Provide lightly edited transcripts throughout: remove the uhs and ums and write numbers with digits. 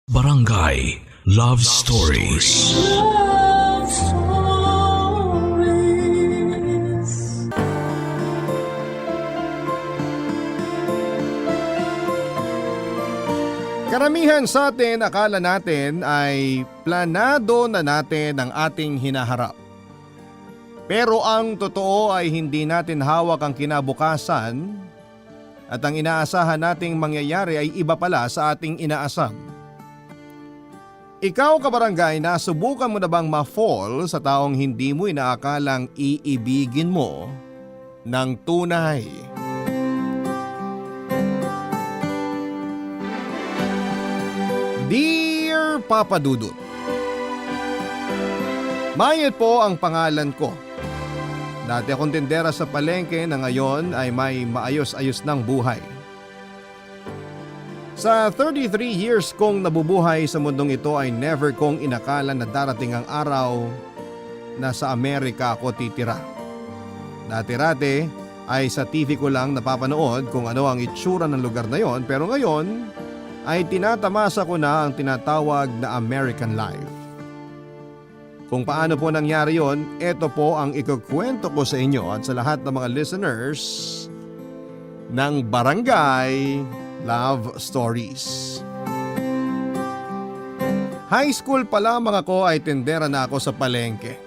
Barangay Love Stories. Love Stories. Karamihan sa atin, akala natin ay planado na natin ang ating hinaharap. Pero ang totoo ay hindi natin hawak ang kinabukasan at ang inaasahan nating mangyayari ay iba pala sa ating inaasam. Ikaw kabarangay, nasubukan mo na bang ma-fall sa taong hindi mo inaakalang iibigin mo ng tunay? Dear Papa Dudut, Mayet po ang pangalan ko. Dati akong tindera sa palengke na ngayon ay may maayos-ayos ng buhay. Sa 33 years kong nabubuhay sa mundong ito ay never kong inakala na darating ang araw na sa Amerika ako titira. Dati-rate ay sa TV ko lang napapanood kung ano ang itsura ng lugar na yon, pero ngayon ay tinatamasa ko na ang tinatawag na American life. Kung paano po nangyari yon, ito po ang ikukwento ko sa inyo at sa lahat ng mga listeners ng Barangay Love Stories. High school pa lamang ako ay tindera na ako sa palengke.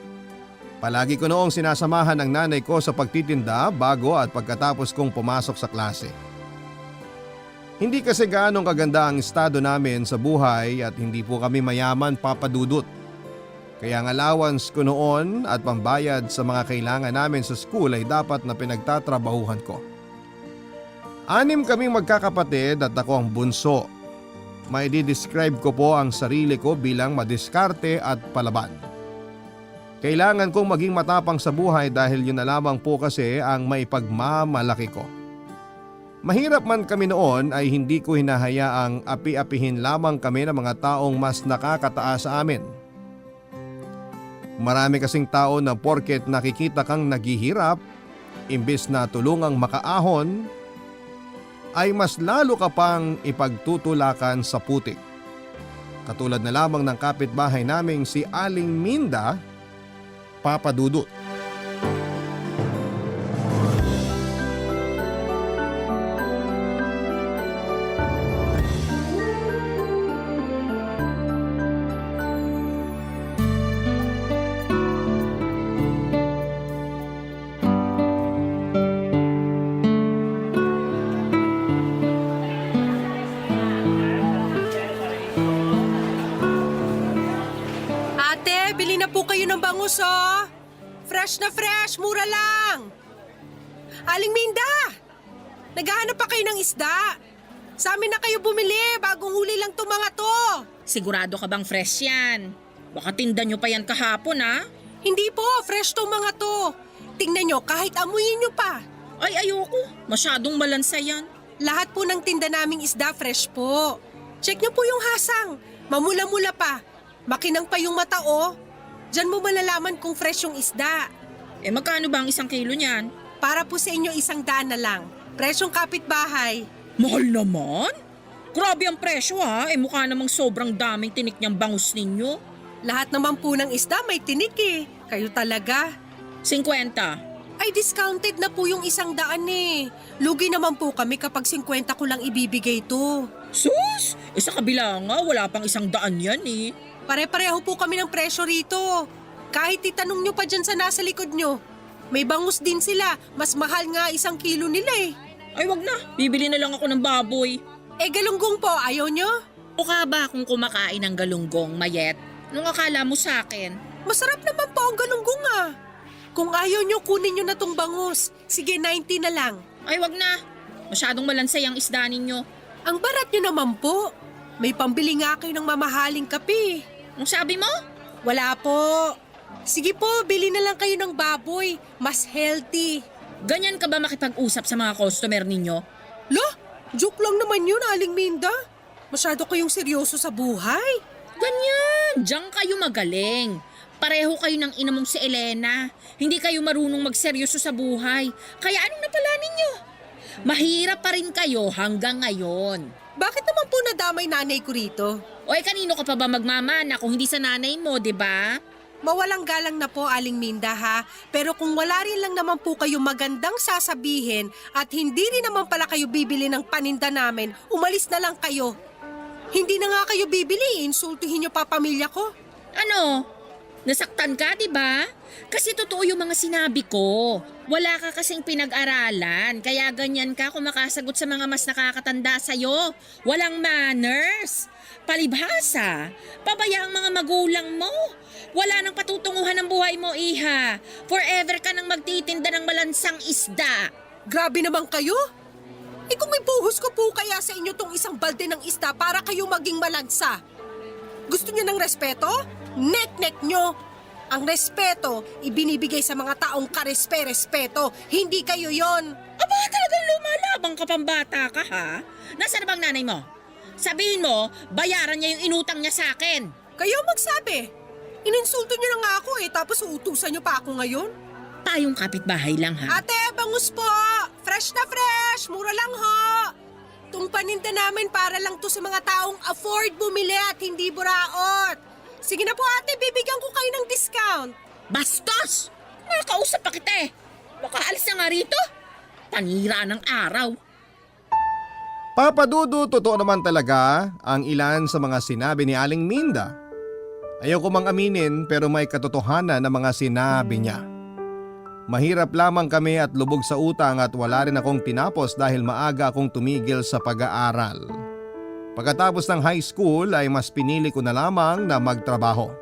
Palagi ko noong sinasamahan ng nanay ko sa pagtitinda bago at pagkatapos kong pumasok sa klase. Hindi kasi gaanong kaganda ang estado namin sa buhay at hindi po kami mayaman, Papa Dudut. Kaya ang allowance ko noon at pambayad sa mga kailangan namin sa school ay dapat na pinagtatrabahuhan ko. 6 kaming magkakapatid at ako ang bunso. May di-describe ko po ang sarili ko bilang madiskarte at palaban. Kailangan kong maging matapang sa buhay dahil yun na lamang po kasi ang maipagmamalaki ko. Mahirap man kami noon ay hindi ko hinahayaang api-apihin lamang kami ng mga taong mas nakakataas sa amin. Marami kasing tao na porket nakikita kang naghihirap, imbes na tulungang makaahon, ay mas lalo ka pang ipagtutulakan sa putik. Katulad na lamang ng kapitbahay naming si Aling Minda, Papa Dudut. Ate, bili na po kayo ng bangus, oh. Fresh na fresh, mura lang. Aling Minda, naghahanap pa kayo ng isda. Sa amin na kayo bumili, bagong huli lang to mga to. Sigurado ka bang fresh yan? Baka tinda nyo pa yan kahapon, ha? Hindi po, fresh to mga to. Tingnan nyo, kahit amuyin nyo pa. Ay, ayoko. Masyadong malansa yan. Lahat po ng tinda naming isda, fresh po. Check nyo po yung hasang. Mamula-mula pa. Makinang pa yung mata, oh. Diyan mo malalaman kung fresh yung isda. Eh, magkano ba ang 1 kilo niyan? Para po sa inyo 100 na lang. Presyong kapitbahay. Mahal naman. Grabe ang presyo, ha? Eh, mukha namang sobrang daming tinik niyang bangus ninyo. Lahat naman po ng isda may tinik eh. Kayo talaga. 50. Ay, discounted na po yung 100 eh. Lugi naman po kami kapag 50 ko lang ibibigay to. Sus! Eh, sa kabila nga, wala pang 100 yan, eh. Pare-pareho po kami ng presyo rito. Kahit itanong nyo pa dyan sa nasa likod nyo. May bangus din sila. Mas mahal nga 1 kilo nila eh. Ay, wag na. Bibili na lang ako ng baboy. Eh, galunggong po, ayaw nyo? O ka ba kung kumakain ng galunggong, Mayet? Nung akala mo sa akin? Masarap naman po ang galunggong ah. Kung ayaw nyo, kunin nyo na tong bangus. Sige, 90 na lang. Ay, wag na. Masyadong malansay ang isda ninyo. Ang barat nyo naman po. May pambili nga kayo ng mamahaling kape. Ang sabi mo? Wala po. Sige po, bili na lang kayo ng baboy. Mas healthy. Ganyan ka ba makipag-usap sa mga customer ninyo? Lo, joke lang naman yun, Aling Minda. Masyado kayong seryoso sa buhay. Ganyan! Diyan kayo magaling. Pareho kayo ng ina mong si Elena. Hindi kayo marunong magseryoso sa buhay. Kaya anong napala ninyo? Mahirap pa rin kayo hanggang ngayon. Bakit naman po nadamay nanay ko rito? Oy, kanino ka pa ba magmamana kung hindi sa nanay mo, di ba? Mawalang galang na po, Aling Minda ha. Pero kung wala rin lang naman po kayo magandang sasabihin at hindi rin naman pala kayo bibili ng paninda namin, umalis na lang kayo. Hindi na nga kayo bibili, insultuhin niyo pa pamilya ko. Ano? Nasaktan ka, di ba? Kasi totoo yung mga sinabi ko. Wala ka kasing pinag-aralan, kaya ganyan ka kumakasagot sa mga mas nakakatanda sa'yo. Walang manners. Palibhasa, pabaya ang mga magulang mo. Wala nang patutunguhan ng buhay mo, iha. Forever ka nang magtitinda ng malansang isda. Grabe naman kayo. Kung may buhos ko po kaya sa inyo tong isang balde ng isda para kayo maging malagsa. Gusto niyo ng respeto? Nek-nek nyo. Ang respeto, ibinibigay sa mga taong karespe-respeto. Hindi kayo yon. Aba, talagang lumalabang ka pambata ka, ha? Nasaan na bang nanay mo? Sabihin mo, bayaran niya yung inutang niya sa akin. Kayo magsabi. Ininsulto niyo na nga ako tapos uutusan niyo pa ako ngayon. Tayong kapitbahay lang, ha? Ate, bangus po! Fresh na fresh! Mura lang ho! Itong paninda namin para lang to sa mga taong afford bumili at hindi buraot. Sige na po ate, bibigyan ko kayo ng discount. Bastos! Nakakausap pa kita eh. Baka alis na nga rito. Panira ng araw. Papa Dudu, totoo naman talaga ang ilan sa mga sinabi ni Aling Minda. Ayaw ko mang aminin pero may katotohanan na mga sinabi niya. Mahirap lamang kami at lubog sa utang at wala rin akong tinapos dahil maaga akong tumigil sa pag-aaral. Pagkatapos ng high school ay mas pinili ko na lamang na magtrabaho.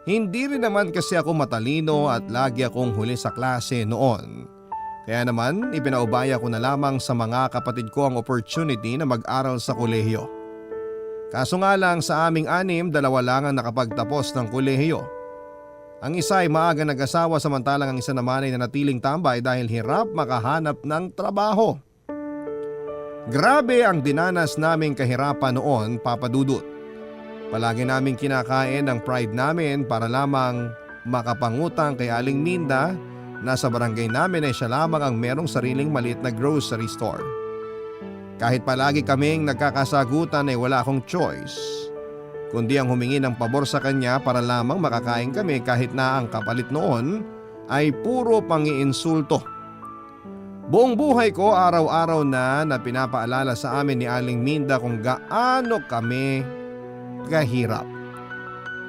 Hindi rin naman kasi ako matalino at lagi akong huli sa klase noon. Kaya naman ipinaubaya ko na lamang sa mga kapatid ko ang opportunity na mag-aral sa kolehiyo. Kaso nga lang sa aming anim, 2 lang ang nakapagtapos ng kolehiyo. Ang isa ay maaga nag-asawa samantalang ang isa naman ay nanatiling tambay dahil hirap makahanap ng trabaho. Grabe ang dinanas naming kahirapan noon, Papa Dudut. Palagi naming kinakain ang pride namin para lamang makapangutang kay Aling Minda na sa barangay namin ay siya lamang ang merong sariling maliit na grocery store. Kahit palagi kaming nagkakasagutan ay wala akong choice, kundi ang humingi ng pabor sa kanya para lamang makakain kami kahit na ang kapalit noon ay puro pangiinsulto. Buong buhay ko araw-araw na pinapaalala sa amin ni Aling Minda kung gaano kami kahirap.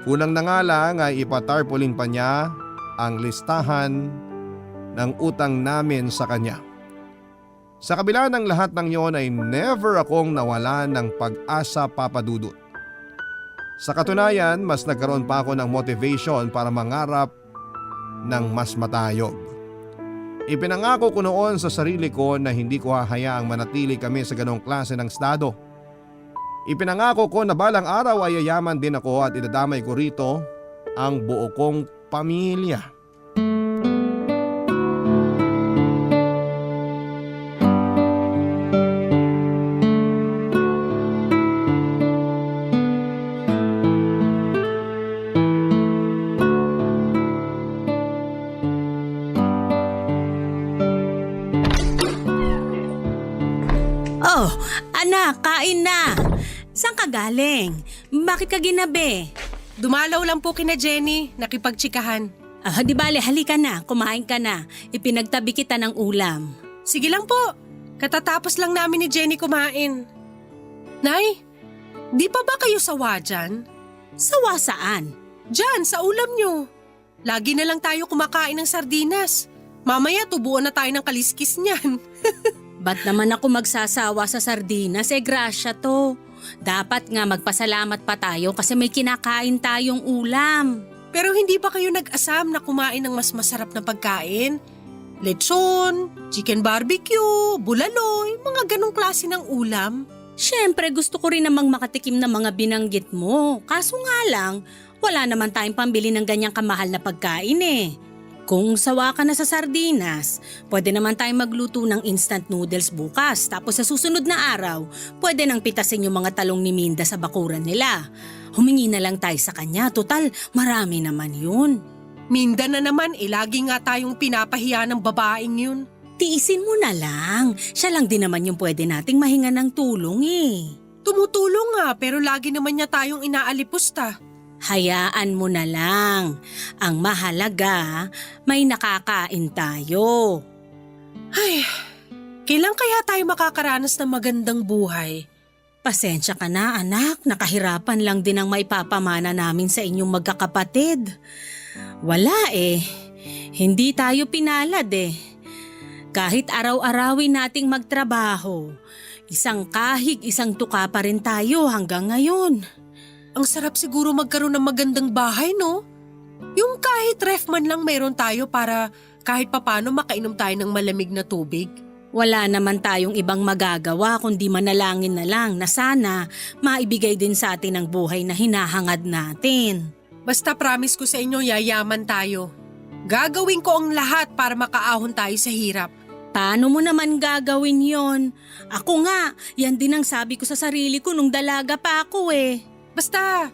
Kulang na nga lang ay ipatarpaulin pa niya ang listahan ng utang namin sa kanya. Sa kabila ng lahat ng yon ay never akong nawalan ng pag-asa, Papa Dudut. Sa katunayan, mas nagkaroon pa ako ng motivation para mangarap ng mas matayog. Ipinangako ko noon sa sarili ko na hindi ko hahayaang manatili kami sa ganong klase ng estado. Ipinangako ko na balang araw ay yayaman din ako at idadamay ko rito ang buo kong pamilya. Oh, anak, kain na. Saan ka galing? Bakit ka ginabi? Dumalaw lang po kina Jenny, nakipagtsikahan. Di bale, halika na, kumain ka na. Ipinagtabi kita ng ulam. Sige lang po, katatapos lang namin ni Jenny kumain. Nay, di pa ba kayo sawa dyan? Sawa saan? Diyan, sa ulam nyo. Lagi na lang tayo kumakain ng sardinas. Mamaya tubuan na tayo ng kaliskis niyan. Ba't naman ako magsasawa sa sardinas? Grasya to. Dapat nga magpasalamat pa tayo kasi may kinakain tayong ulam. Pero hindi ba kayo nag-asam na kumain ng mas masarap na pagkain? Lechon, chicken barbecue, bulaloy, mga ganong klase ng ulam. Siyempre gusto ko rin namang makatikim ng mga binanggit mo. Kaso nga lang, wala naman tayong pambili ng ganyang kamahal na pagkain eh. Kung sawa ka na sa sardinas, pwede naman tayong magluto ng instant noodles bukas. Tapos sa susunod na araw, pwede nang pitasin yung mga talong ni Minda sa bakuran nila. Humingi na lang tayo sa kanya. Total, marami naman yun. Minda na naman, lagi nga tayong pinapahiya ng babaeng yun. Tiisin mo na lang. Siya lang din naman yung pwede nating mahinga ng tulong eh. Tumutulong nga pero lagi naman niya tayong inaalipusta. Hayaan mo na lang. Ang mahalaga, may nakakain tayo. Ay, kailan kaya tayo makakaranas ng magandang buhay? Pasensya ka na anak, nakahirapan lang din ang maipapamana namin sa inyong magkakapatid. Wala hindi tayo pinalad Kahit araw-arawin nating magtrabaho, isang kahig, isang tuka pa rin tayo hanggang ngayon. Ang sarap siguro magkaroon ng magandang bahay, no? Yung kahit ref man lang mayroon tayo para kahit papano makainom tayo ng malamig na tubig. Wala naman tayong ibang magagawa kundi manalangin na lang na sana maibigay din sa atin ang buhay na hinahangad natin. Basta promise ko sa inyo yayaman tayo. Gagawin ko ang lahat para makaahon tayo sa hirap. Paano mo naman gagawin yon? Ako nga, yan din ang sabi ko sa sarili ko nung dalaga pa ako Basta,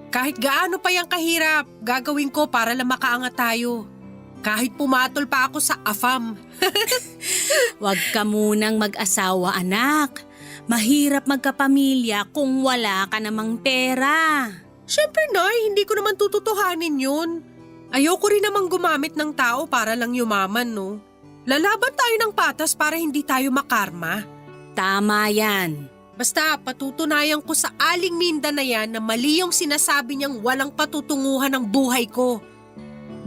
kahit gaano pa yung kahirap, gagawin ko para lang makaangat tayo. Kahit pumatol pa ako sa AFAM. Huwag ka munang mag-asawa anak. Mahirap magkapamilya kung wala ka namang pera. Siyempre, Nay, hindi ko naman tututuhanin yun. Ayoko rin namang gumamit ng tao para lang yumaman, no? Lalaban tayo ng patas para hindi tayo makarma. Tama yan. Basta patutunayan ko sa Aling Minda na yan na mali yung sinasabi niyang walang patutunguhan ng buhay ko.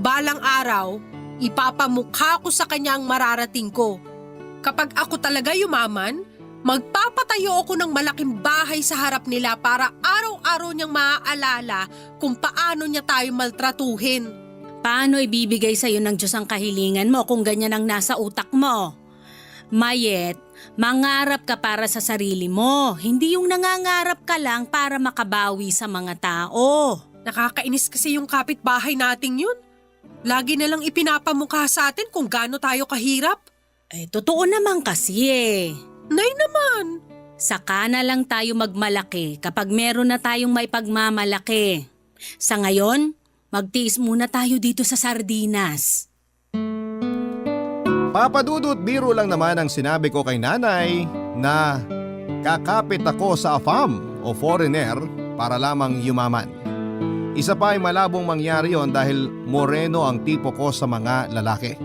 Balang araw, ipapamukha ko sa kanya ang mararating ko. Kapag ako talaga yumaman, magpapatayo ako ng malaking bahay sa harap nila para araw-araw niyang maaalala kung paano niya tayo maltratuhin. Paano ibibigay sa'yo ng Diyos ang kahilingan mo kung ganyan ang nasa utak mo? Mayet, mangarap ka para sa sarili mo, hindi yung nangangarap ka lang para makabawi sa mga tao. Nakakainis kasi yung kapitbahay nating yun. Lagi na lang ipinapamukha sa atin kung gaano tayo kahirap. Totoo naman kasi Nay naman! Saka na lang tayo magmalaki kapag meron na tayong may pagmamalaki. Sa ngayon, magtiis muna tayo dito sa sardinas. Papadudot biro lang naman ang sinabi ko kay nanay na kakapit ako sa AFAM o foreigner para lamang yumaman. Isa pa ay malabong mangyari yon dahil moreno ang tipo ko sa mga lalaki.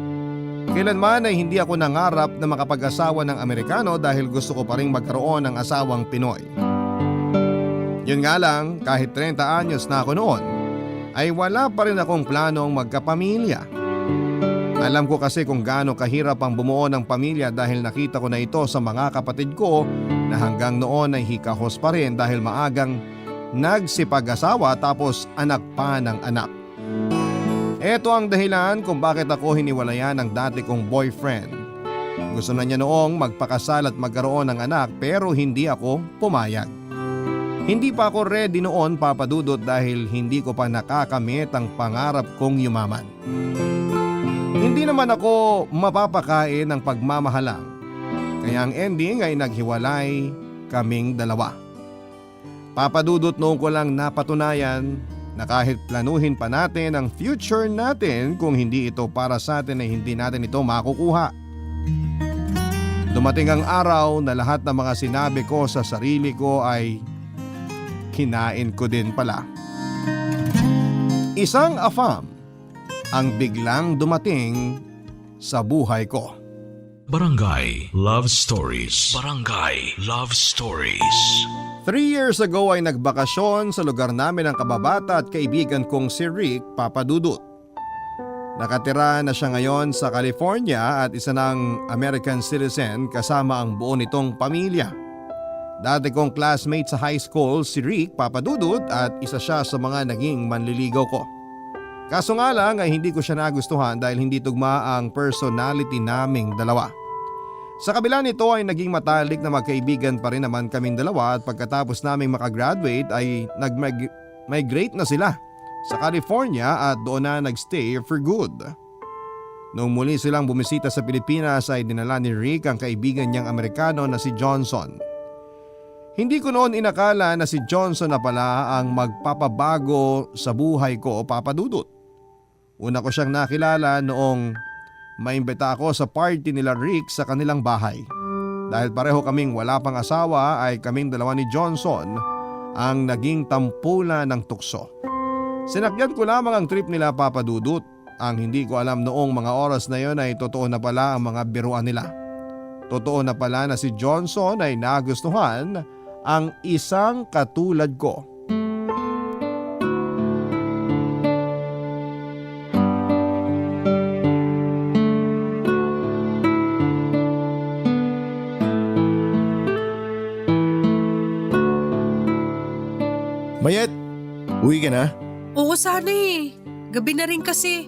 Kailanman ay hindi ako nangarap na makapag-asawa ng Amerikano dahil gusto ko pa rin magkaroon ng asawang Pinoy. Yun nga lang, kahit 30 anyos na ako noon, ay wala pa rin akong planong magkapamilya. Alam ko kasi kung gaano kahirap ang bumuo ng pamilya dahil nakita ko na ito sa mga kapatid ko na hanggang noon ay hikahos pa rin dahil maagang nagsipag-asawa tapos anak pa ng anak. Ito ang dahilan kung bakit ako hiniwalayan ng dati kong boyfriend. Gusto na niya noong magpakasal at magkaroon ng anak pero hindi ako pumayag. Hindi pa ako ready noon papadudot dahil hindi ko pa nakakamit ang pangarap kong yumaman. Hindi naman ako mapapakain ng pagmamahalang, kaya ang ending ay naghiwalay kaming dalawa. Papadudot noon ko lang napatunayan na kahit planuhin pa natin ang future natin kung hindi ito para sa atin ay hindi natin ito makukuha. Dumating ang araw na lahat ng mga sinabi ko sa sarili ko ay kinain ko din pala. Isang AFAM ang biglang dumating sa buhay ko. Barangay Love Stories. Barangay Love Stories. 3 years ago ay nagbakasyon sa lugar namin ang kababata at kaibigan kong si Rick Papadudut. Nakatira na siya ngayon sa California at isa ng American citizen kasama ang buo nitong pamilya. Dati kong classmate sa high school si Rick Papadudut at isa siya sa mga naging manliligaw ko. Kaso nga lang ay hindi ko siya nagustuhan dahil hindi tugma ang personality naming dalawa. Sa kabila nito ay naging matalik na magkaibigan pa rin naman kaming dalawa at pagkatapos naming makagraduate ay nag-migrate na sila sa California at doon na nagstay for good. Noong muli silang bumisita sa Pilipinas ay dinala ni Rick ang kaibigan niyang Amerikano na si Johnson. Hindi ko noon inakala na si Johnson na pala ang magpapabago sa buhay ko, Papadudut. Una ko siyang nakilala noong maimbita ako sa party nila Rick sa kanilang bahay. Dahil pareho kaming wala pang asawa ay kaming dalawa ni Johnson ang naging tampulan ng tukso. Sinakyan ko lamang ang trip nila Papa Dudut. Ang hindi ko alam noong mga oras na yon ay totoo na pala ang mga biruan nila. Totoo na pala na si Johnson ay nagustuhan ang isang katulad ko. Mayet, uwi ka na? Oo sana eh. Gabi na rin kasi.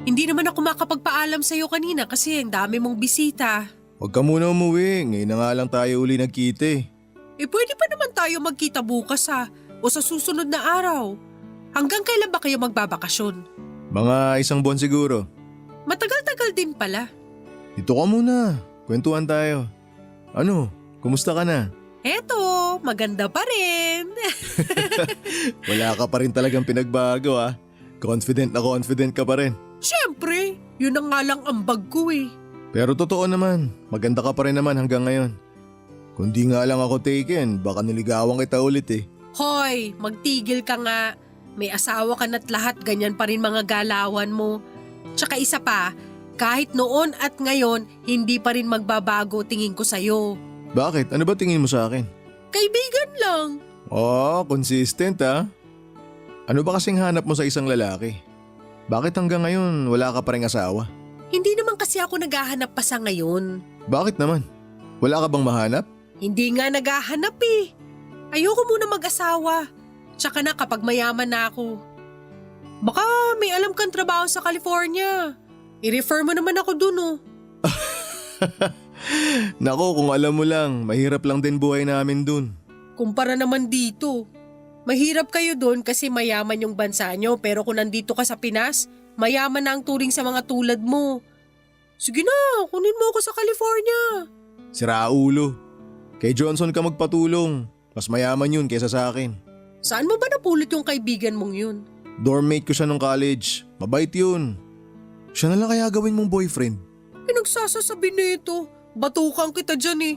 Hindi naman ako makapagpaalam sa'yo kanina kasi ang dami mong bisita. Huwag ka muna umuwi, ngayon na nga lang tayo uli nagkita eh. Pwede pa naman tayo magkita bukas o sa susunod na araw. Hanggang kailan ba kayo magbabakasyon? Mga 1 buwan siguro. Matagal-tagal din pala. Dito ka muna, kwentuhan tayo. Ano, kumusta ka na? Eto, maganda pa rin. Wala ka pa rin talagang pinagbago ah. Confident na confident ka pa rin. Siyempre, yun ang nga lang ambag ko eh. Pero totoo naman, maganda ka pa rin naman hanggang ngayon. Kung di nga lang ako taken, baka niligawan kita ulit eh. Hoy, magtigil ka nga. May asawa ka na't lahat ganyan pa rin mga galawan mo. Tsaka isa pa, kahit noon at ngayon, hindi pa rin magbabago tingin ko sa'yo. Bakit? Ano ba tingin mo sa akin? Kaibigan lang. Oh, consistent ah. Ano ba kasing hanap mo sa isang lalaki? Bakit hanggang ngayon wala ka pa ring asawa? Hindi naman kasi ako naghahanap pa sa ngayon. Bakit naman? Wala ka bang mahanap? Hindi nga naghahanap eh. Ayoko muna mag-asawa. Tsaka na kapag mayaman na ako. Baka may alam kang trabaho sa California. I-refer mo naman ako dun oh. Nako, kung alam mo lang, mahirap lang din buhay namin dun. Kumpara naman dito. Mahirap kayo dun kasi mayaman yung bansa nyo pero kung nandito ka sa Pinas, mayaman na ang turing sa mga tulad mo. Sige na, kunin mo ako sa California. Sira ulo. Kay Johnson ka magpatulong. Mas mayaman yun kaysa sa akin. Saan mo ba napulot yung kaibigan mong yun? Dormmate ko siya nung college. Mabait yun. Siya na lang kaya gawin mong boyfriend. Pinagsasasabi nito. Batukan kita dyan eh.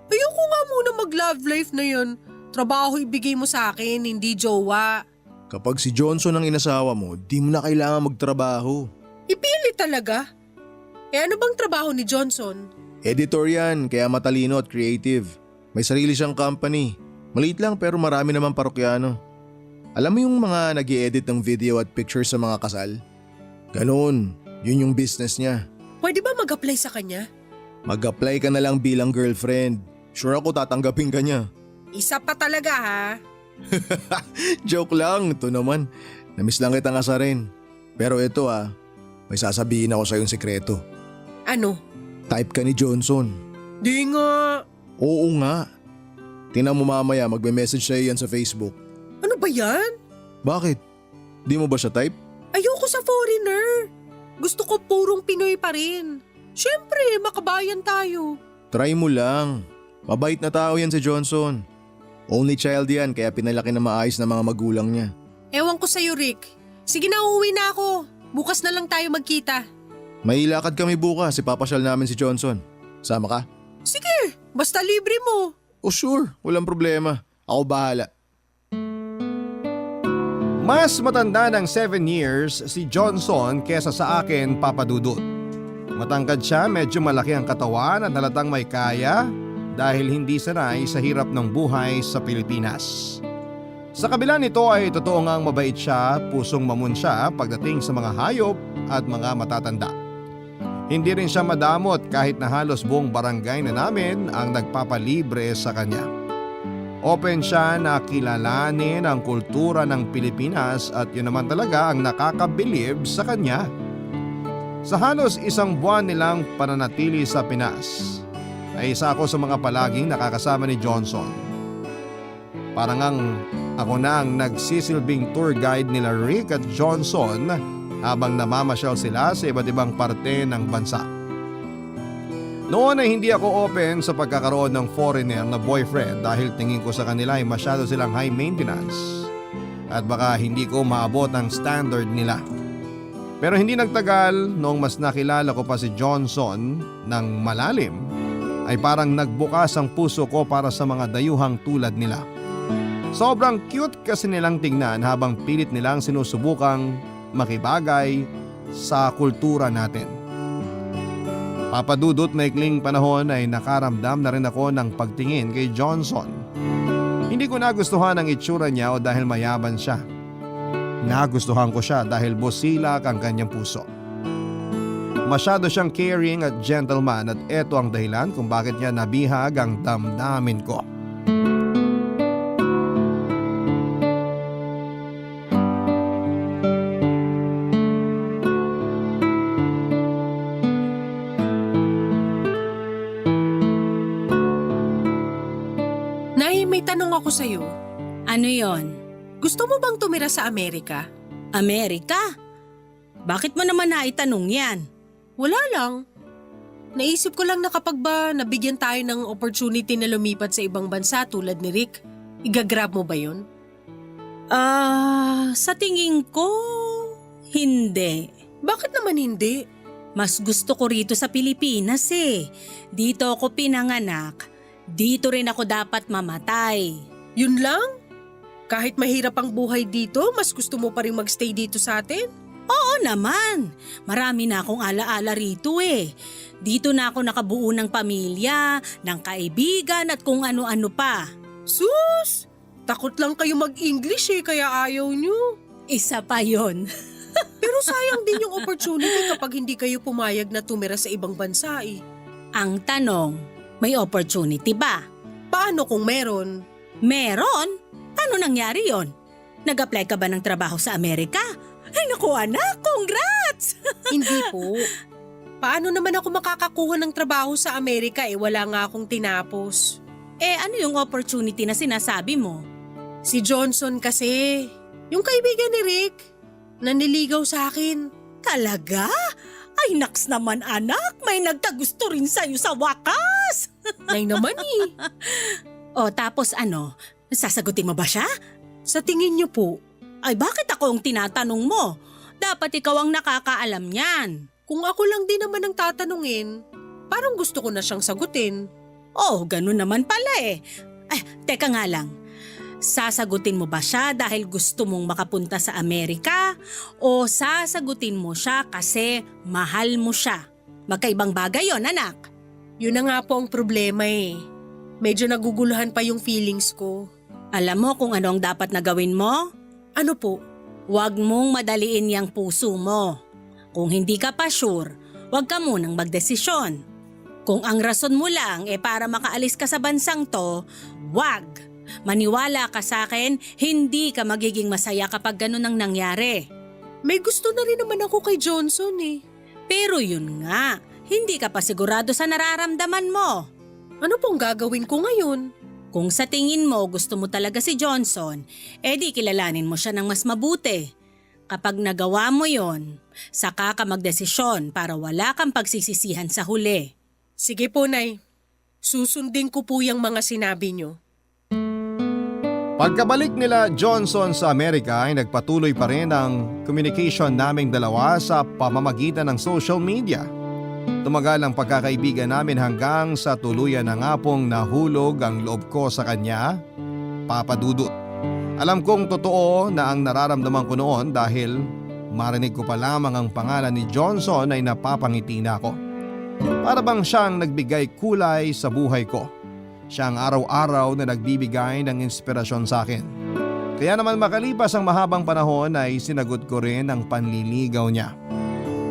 Ayoko nga muna mag-love life na yan. Trabaho ibigay mo sa akin, hindi jowa. Kapag si Johnson ang inasawa mo, di mo na kailangan magtrabaho. Ipili talaga. Ano bang trabaho ni Johnson? Editor yan, kaya matalino at creative. May sarili siyang company. Maliit lang pero marami naman parokyano. Alam mo yung mga nag-i-edit ng video at pictures sa mga kasal? Ganun, yun yung business niya. Pwede ba mag-apply sa kanya? Mag-apply ka na lang bilang girlfriend. Sure ako tatanggapin ka niya. Isa pa talaga ha. Joke lang, ito naman. Namiss lang kitang asarin. Pero ito may sasabihin ako sa'yong sikreto. Ano? Type ka ni Johnson. Di nga. Oo nga. Tingnan mo mamaya magme-message sa'yo yan sa Facebook. Ano ba yan? Bakit? Di mo ba siya type? Ayoko sa foreigner. Gusto ko purong Pinoy pa rin. Siyempre, makabayan tayo. Try mo lang. Mabait na tao yan si Johnson. Only child yan kaya pinalaki na maayos ng mga magulang niya. Ewan ko sa'yo, Rick. Sige na, uuwi na ako. Bukas na lang tayo magkita. May lakad kami bukas, ipapasyal namin si Johnson. Sama ka? Sige, basta libre mo. Oh sure, walang problema. Ako bahala. Mas matanda ng 7 years si Johnson kesa sa akin, Papa Dudut. Matangkad siya, medyo malaki ang katawan at halatang may kaya dahil hindi sanay sa hirap ng buhay sa Pilipinas. Sa kabila nito ay totoo ngang mabait siya, pusong mamun siya pagdating sa mga hayop at mga matatanda. Hindi rin siya madamot kahit na halos buong barangay na namin ang nagpapalibre sa kanya. Open siya na kilalanin ang kultura ng Pilipinas at yun naman talaga ang nakakabilib sa kanya. Sa halos 1 buwan nilang pananatili sa Pinas, ay isa ako sa mga palaging nakakasama ni Johnson. Parang ako na ang nagsisilbing tour guide nila Rick at Johnson habang namamasyal sila sa iba't ibang parte ng bansa. Noon ay hindi ako open sa pagkakaroon ng foreigner na boyfriend dahil tingin ko sa kanila ay masyado silang high maintenance at baka hindi ko maabot ang standard nila. Pero hindi nagtagal noong mas nakilala ko pa si Johnson ng malalim ay parang nagbukas ang puso ko para sa mga dayuhang tulad nila. Sobrang cute kasi nilang tingnan habang pilit nilang sinusubukang makibagay sa kultura natin. Papadudot maikling panahon ay nakaramdam na rin ako ng pagtingin kay Johnson. Hindi ko nagustuhan ang itsura niya o dahil mayaman siya. Nagustuhan ko siya dahil busilak ang kanyang puso. Masyado siyang caring at gentleman at eto ang dahilan kung bakit niya nabihag ang damdamin ko. Nay, may tanong ako sa'yo. Ano yon? Gusto mo bang tumira sa Amerika? Amerika? Bakit mo naman naitanong yan? Wala lang. Naisip ko lang na kapag ba nabigyan tayo ng opportunity na lumipat sa ibang bansa tulad ni Rick, igagrab mo ba yun? Sa tingin ko, hindi. Bakit naman hindi? Mas gusto ko rito sa Pilipinas eh. Dito ako pinanganak. Dito rin ako dapat mamatay. Yun lang? Kahit mahirap ang buhay dito, mas gusto mo pa rin magstay dito sa atin? Oo naman. Marami na akong alaala rito eh. Dito na ako nakabuo ng pamilya, ng kaibigan at kung ano-ano pa. Sus! Takot lang kayo mag-English eh, kaya ayaw nyo. Isa pa yon. Pero sayang din yung opportunity kapag hindi kayo pumayag na tumira sa ibang bansa eh. Ang tanong, may opportunity ba? Paano kung meron? Meron? Paano nangyari yon? Nag-apply ka ba ng trabaho sa Amerika? Ay naku anak, congrats! Hindi po. Paano naman ako makakakuha ng trabaho sa Amerika wala nga akong tinapos? Ano yung opportunity na sinasabi mo? Si Johnson kasi, yung kaibigan ni Rick, naniligaw sa akin. Talaga? Ay naks naman anak, may nagkagusto rin sa'yo sa wakas! Nay naman eh. O tapos ano, sasagutin mo ba siya? Sa tingin niyo po, Ay bakit ako ang tinatanong mo? Dapat ikaw ang nakakaalam niyan. kung ako lang din naman ang tatanungin, parang gusto ko na siyang sagutin. Oh, ganun naman pala eh. Ay, teka nga lang. Sasagutin mo ba siya dahil gusto mong makapunta sa Amerika? O sasagutin mo siya kasi mahal mo siya? Magkaibang bagay yon, anak. Yun na nga po ang problema eh. Medyo naguguluhan pa yung feelings ko. Alam mo kung ano ang dapat na gawin mo? Ano po? Huwag mong madaliin yang puso mo. Kung hindi ka pa sure, huwag ka munang magdesisyon. Kung ang rason mo lang para makaalis ka sa bansang to, wag. Maniwala ka sa akin, hindi ka magiging masaya kapag ganun ang nangyari. May gusto na rin naman ako kay Johnson eh. Pero yun nga, hindi ka pa sigurado sa nararamdaman mo. Ano pong gagawin ko ngayon? Kung sa tingin mo gusto mo talaga si Johnson, di kilalanin mo siya ng mas mabuti. Kapag nagawa mo yon, saka ka magdesisyon para wala kang pagsisisihan sa huli. Sige po, Nay. Susundin ko po yung mga sinabi niyo. Pagkabalik nila Johnson sa Amerika ay nagpatuloy pa rin ang communication naming dalawa sa pamamagitan ng social media. Tumagal ang pagkakaibigan namin hanggang sa tuluyan na nga pong nahulog ang loob ko sa kanya, Papa Dudut. Alam kong totoo na ang nararamdaman ko noon dahil marinig ko pa lamang ang pangalan ni Johnson ay napapangiti na ako. Para bang siyang nagbigay kulay sa buhay ko. Siya ang araw-araw na nagbibigay ng inspirasyon sa akin. Kaya naman makalipas ang mahabang panahon ay sinagot ko rin ang panliligaw niya.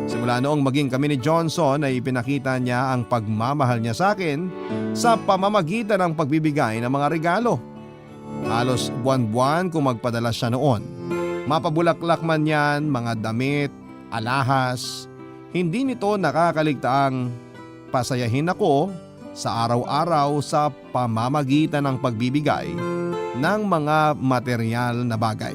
Simula noong maging kami ni Johnson ay ipinakita niya ang pagmamahal niya sa akin sa pamamagitan ng pagbibigay ng mga regalo. Halos buwan-buwan kung magpadala siya noon. Mapabulaklak man yan, mga damit, alahas. Hindi nito nakakaligtaang pasayahin ako sa araw-araw sa pamamagitan ng pagbibigay ng mga material na bagay.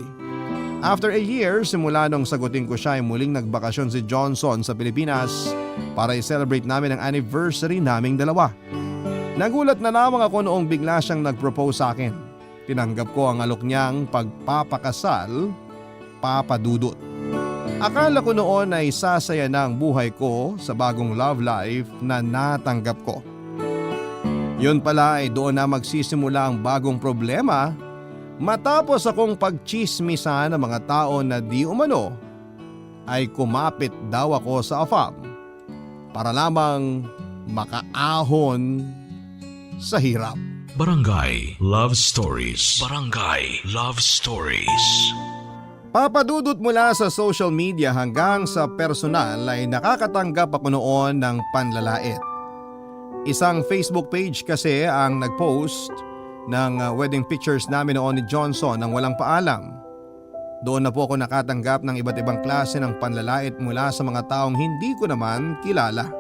After a year, simula nung sagutin ko siya ay muling nagbakasyon si Johnson sa Pilipinas para i-celebrate namin ang anniversary naming dalawa. Nagulat na lamang ako noong bigla siyang nag-propose sa akin. Tinanggap ko ang alok niyang pagpapakasal, Papa Dudut. Akala ko noon ay sasaya na ang buhay ko sa bagong love life na natanggap ko. Yun pala ay doon na magsisimula ang bagong problema matapos akong pagchismisan ng mga tao na di umano ay kumapit daw ako sa AFAM para lamang makaahon sa hirap. Barangay Love Stories. Barangay Love Stories. Papadudot mula sa social media hanggang sa personal ay nakakatanggap ako noon ng panlalait. Isang Facebook page kasi ang nagpost ng wedding pictures namin noon ni Johnson nang walang paalam. Doon na po ako nakatanggap ng iba't ibang klase ng panlalait mula sa mga taong hindi ko naman kilala.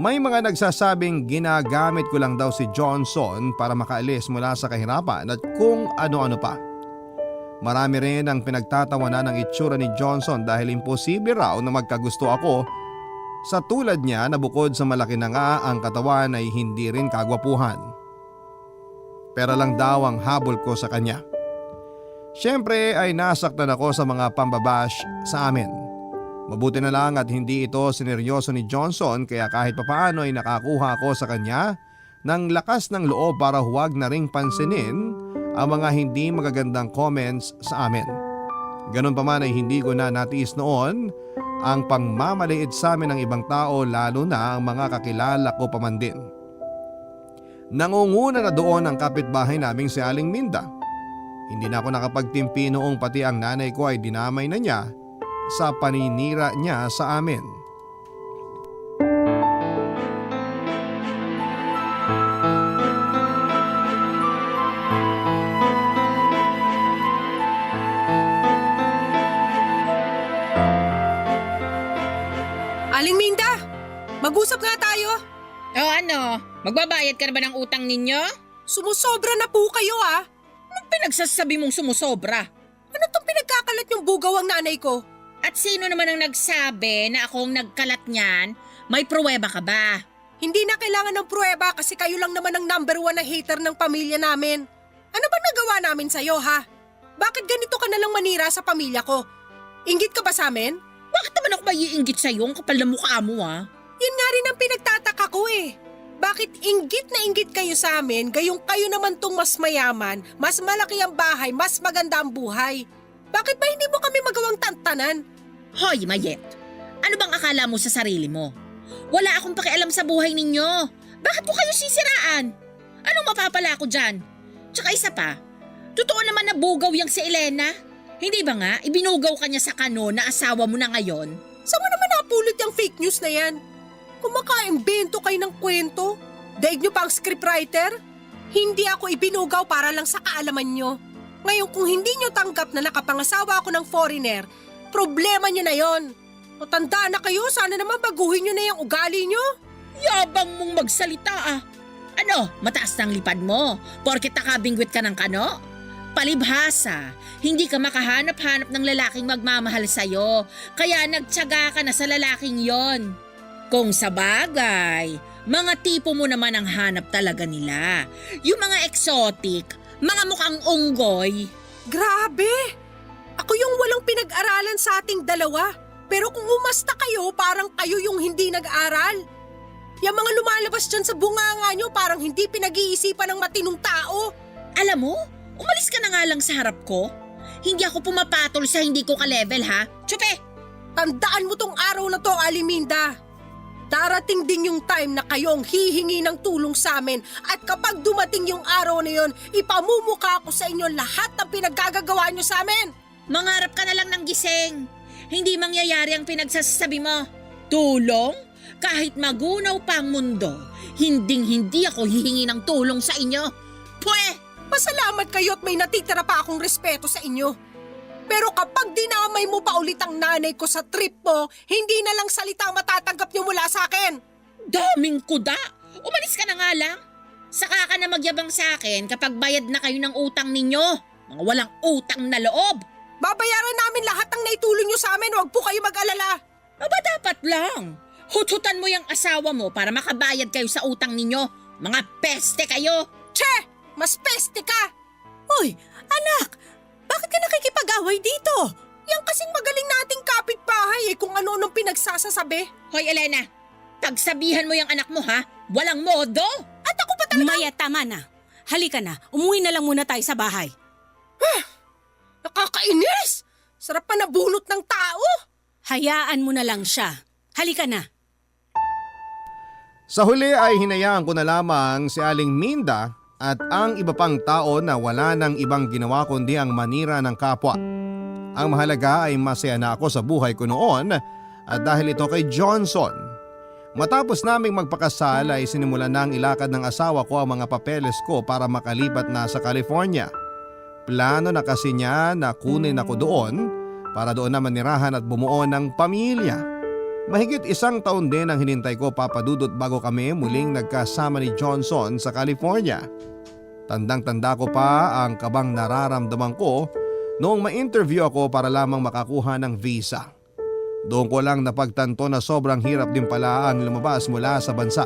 May mga nagsasabing ginagamit ko lang daw si Johnson para makaalis mula sa kahirapan at kung ano-ano pa. Marami rin ang pinagtatawanan ng itsura ni Johnson dahil imposible raw na magkagusto ako sa tulad niya na bukod sa malaki na nga ang katawan ay hindi rin kagwapuhan. Pera lang daw ang habol ko sa kanya. Siyempre ay nasaktan ako sa mga pambabash sa amin. Mabuti na lang at hindi ito sineryoso ni Johnson kaya kahit papaano ay nakakuha ako sa kanya ng lakas ng loob para huwag na ring pansinin ang mga hindi magagandang comments sa amin. Ganun pa man ay hindi ko na natiis noon ang pangmamaliit sa amin ng ibang tao lalo na ang mga kakilala ko pa man din. Nangunguna na doon ang kapitbahay naming si Aling Minda. Hindi na ako nakapagtimpi noong pati ang nanay ko ay dinamay na niya sa paninira niya sa amin. Aling Minda, mag-usap nga tayo. O ano, magbabayad ka na ba ng utang ninyo? Sumusobra na po kayo ah. Anong pinagsasabi mong sumusobra? Ano tong pinagkakalat yung bugaw ang nanay ko? At sino naman ang nagsabi na akong nagkalat niyan? May pruweba ka ba? Hindi na kailangan ng pruweba kasi kayo lang naman ang number 1 na hater ng pamilya namin. Ano ba nagawa namin sa'yo ha? Bakit ganito ka nalang manira sa pamilya ko? Inggit ka ba sa amin? Bakit naman ako maiinggit sa'yo? Ang kapal na mukha mo Yun nga rin ang pinagtataka ko eh. Bakit inggit na inggit kayo sa amin, gayong kayo naman tong mas mayaman, mas malaki ang bahay, mas maganda ang buhay? Bakit ba hindi mo kami magawang tantanan? Hoy, Mayet! Ano bang akala mo sa sarili mo? Wala akong pakialam sa buhay ninyo. Bakit ko kayo sisiraan? Anong mapapala ko dyan? Tsaka isa pa, totoo naman na bugaw yang si Elena? Hindi ba nga, ibinugaw ka niya sa kano na asawa mo na ngayon? Saan mo naman napulot yung fake news na yan? Kumaka-imbento kayo ng kwento? Daig nyo pa ang scriptwriter? Hindi ako ibinugaw para lang sa kaalaman nyo. Ngayon kung hindi nyo tanggap na nakapangasawa ako ng foreigner, problema nyo na yon. O tandaan na kayo, sana naman baguhin nyo na yung ugali nyo. Yabang mong magsalita Ano, mataas ng lipad mo? Porket nakabingwit ka ng kano? Palibhasa, hindi ka makahanap-hanap ng lalaking magmamahal sa'yo, kaya nagtiyaga ka na sa lalaking yon. Kung sa bagay, mga tipo mo naman ang hanap talaga nila. Yung mga exotic, mga mukhang unggoy. Grabe! Ako yung walang pinag-aralan sa ating dalawa. Pero kung umasta kayo, parang kayo yung hindi nag-aral. Yung mga lumalabas dyan sa bunganga nyo, parang hindi pinag-iisipan ng matinong tao. Alam mo, umalis ka na nga lang sa harap ko. Hindi ako pumapatol sa hindi ko ka-level ha. Tsupe! Tandaan mo tong araw na to, Aliminda. Darating din yung time na kayo ang hihingi ng tulong sa amin at kapag dumating yung araw na yon, ipamumuka ko sa inyo lahat ng pinaggagawa nyo sa amin. Mangarap ka na lang ng gising. Hindi mangyayari ang pinagsasabi mo. Tulong? Kahit magunaw pa ang mundo, hinding-hindi ako hihingi ng tulong sa inyo. Pwe! Pasalamat kayo at may natitira pa akong respeto sa inyo. Pero kapag dinamay mo pa ulit ang nanay ko sa trip mo, hindi na lang salita ang matatanggap niyo mula sa akin. Daming kuda! Umalis ka na nga lang. Saka ka na magyabang sa akin kapag bayad na kayo ng utang ninyo. Mga walang utang na loob. Babayaran namin lahat ng naitulong niyo sa amin, huwag po kayo mag-alala. Aba dapat lang. Huthutan mo yung asawa mo para makabayad kayo sa utang ninyo. Mga peste kayo. Che! Mas peste ka! Uy, anak! Bakit ka nakikipag-away dito? Yan kasing magaling nating kapitbahay kung ano-anong pinagsasasabi. Hoy Elena, pagsabihan mo yung anak mo ha. Walang modo. At ako pa Maya, tama na. Halika na, umuwi na lang muna tayo sa bahay. Nakakainis! Sarap pa nabunot ng tao! Hayaan mo na lang siya. Halika na. Sa huli ay hinayaan ko na lamang si Aling Minda at ang iba pang tao na wala nang ibang ginawa kundi ang manira ng kapwa. Ang mahalaga ay masaya na ako sa buhay ko noon at dahil ito kay Johnson. Matapos naming magpakasal ay sinimulan na ang ilakad ng asawa ko ang mga papeles ko para makalipat na sa California. Plano na kasi niya na kunin ako doon para doon na manirahan at bumuo ng pamilya. Mahigit 1 taon din ang hinintay ko, Papa Dudut, bago kami muling nagkasama ni Johnson sa California. Tandang-tanda ko pa ang kabang nararamdaman ko noong ma-interview ako para lamang makakuha ng visa. Doon ko lang napagtanto na sobrang hirap din pala ang lumabas mula sa bansa.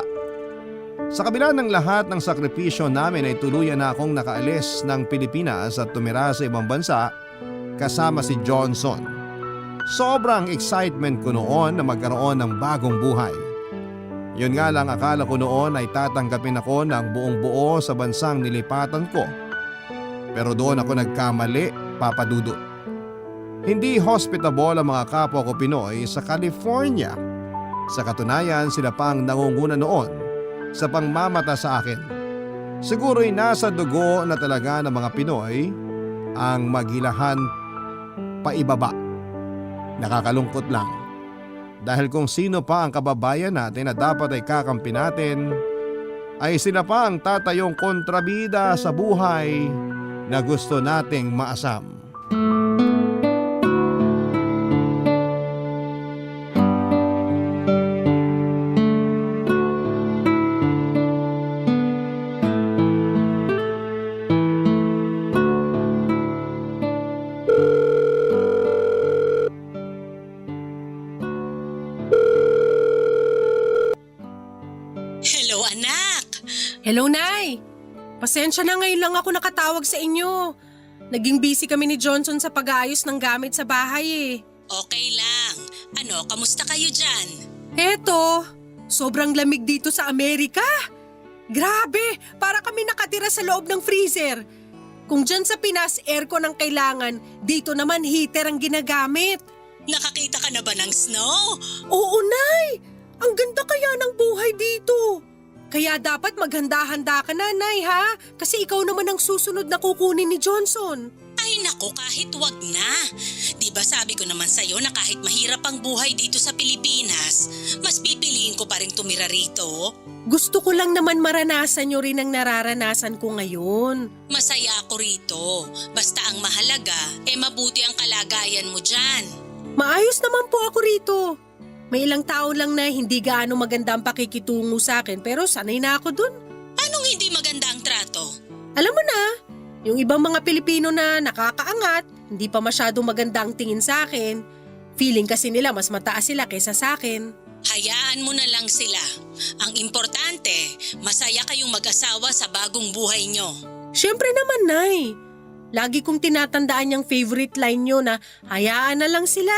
Sa kabila ng lahat ng sakripisyo namin ay tuluyan na akong nakaalis ng Pilipinas at tumira sa ibang bansa kasama si Johnson. Sobrang excitement ko noon na magkaroon ng bagong buhay. Yun nga lang, akala ko noon ay tatanggapin ako ng buong buo sa bansang nilipatan ko. Pero doon ako nagkamali, Papa Dudut. Hindi hospitable ang mga kapwa ko Pinoy sa California. Sa katunayan, sila pa ang nangunguna noon sa pangmamata sa akin. Siguro'y nasa dugo na talaga ng mga Pinoy ang maghilahan paibaba. Nakakalungkot lang. Dahil kung sino pa ang kababayan natin na dapat ay kakampi natin, ay sila pa ang tatayong kontrabida sa buhay na gusto nating maasam. Hello, anak. Hello, Nay! Pasensya na, ngayon lang ako nakatawag sa inyo. Naging busy kami ni Johnson sa pag-aayos ng gamit sa bahay eh. Okay lang. Ano, kamusta kayo dyan? Eto, sobrang lamig dito sa Amerika. Grabe, para kami nakatira sa loob ng freezer. Kung dyan sa Pinas aircon ang kailangan, dito naman heater ang ginagamit. Nakakita ka na ba ng snow? Oo, Nay! Ang ganda kaya ng buhay dito. Kaya dapat maghanda-handa ka na, Nay, ha? Kasi ikaw naman ang susunod na kukunin ni Johnson. Ay nako, kahit wag na. Di ba sabi ko naman sa'yo na kahit mahirap ang buhay dito sa Pilipinas, mas pipiliin ko pa rin tumira rito. Gusto ko lang naman maranasan nyo rin ang nararanasan ko ngayon. Masaya ako rito. Basta ang mahalaga, mabuti ang kalagayan mo dyan. Maayos naman po ako rito. May ilang tao lang na hindi gaano maganda ang pakikitungo sa akin pero sanay na ako dun. Anong hindi maganda ang trato? Alam mo na, yung ibang mga Pilipino na nakakaangat, hindi pa masyadong maganda ang tingin sa akin. Feeling kasi nila mas mataas sila kaysa sa akin. Hayaan mo na lang sila. Ang importante, masaya kayong mag-asawa sa bagong buhay nyo. Siyempre naman, Nay. Lagi kong tinatandaan yung favorite line nyo na hayaan na lang sila.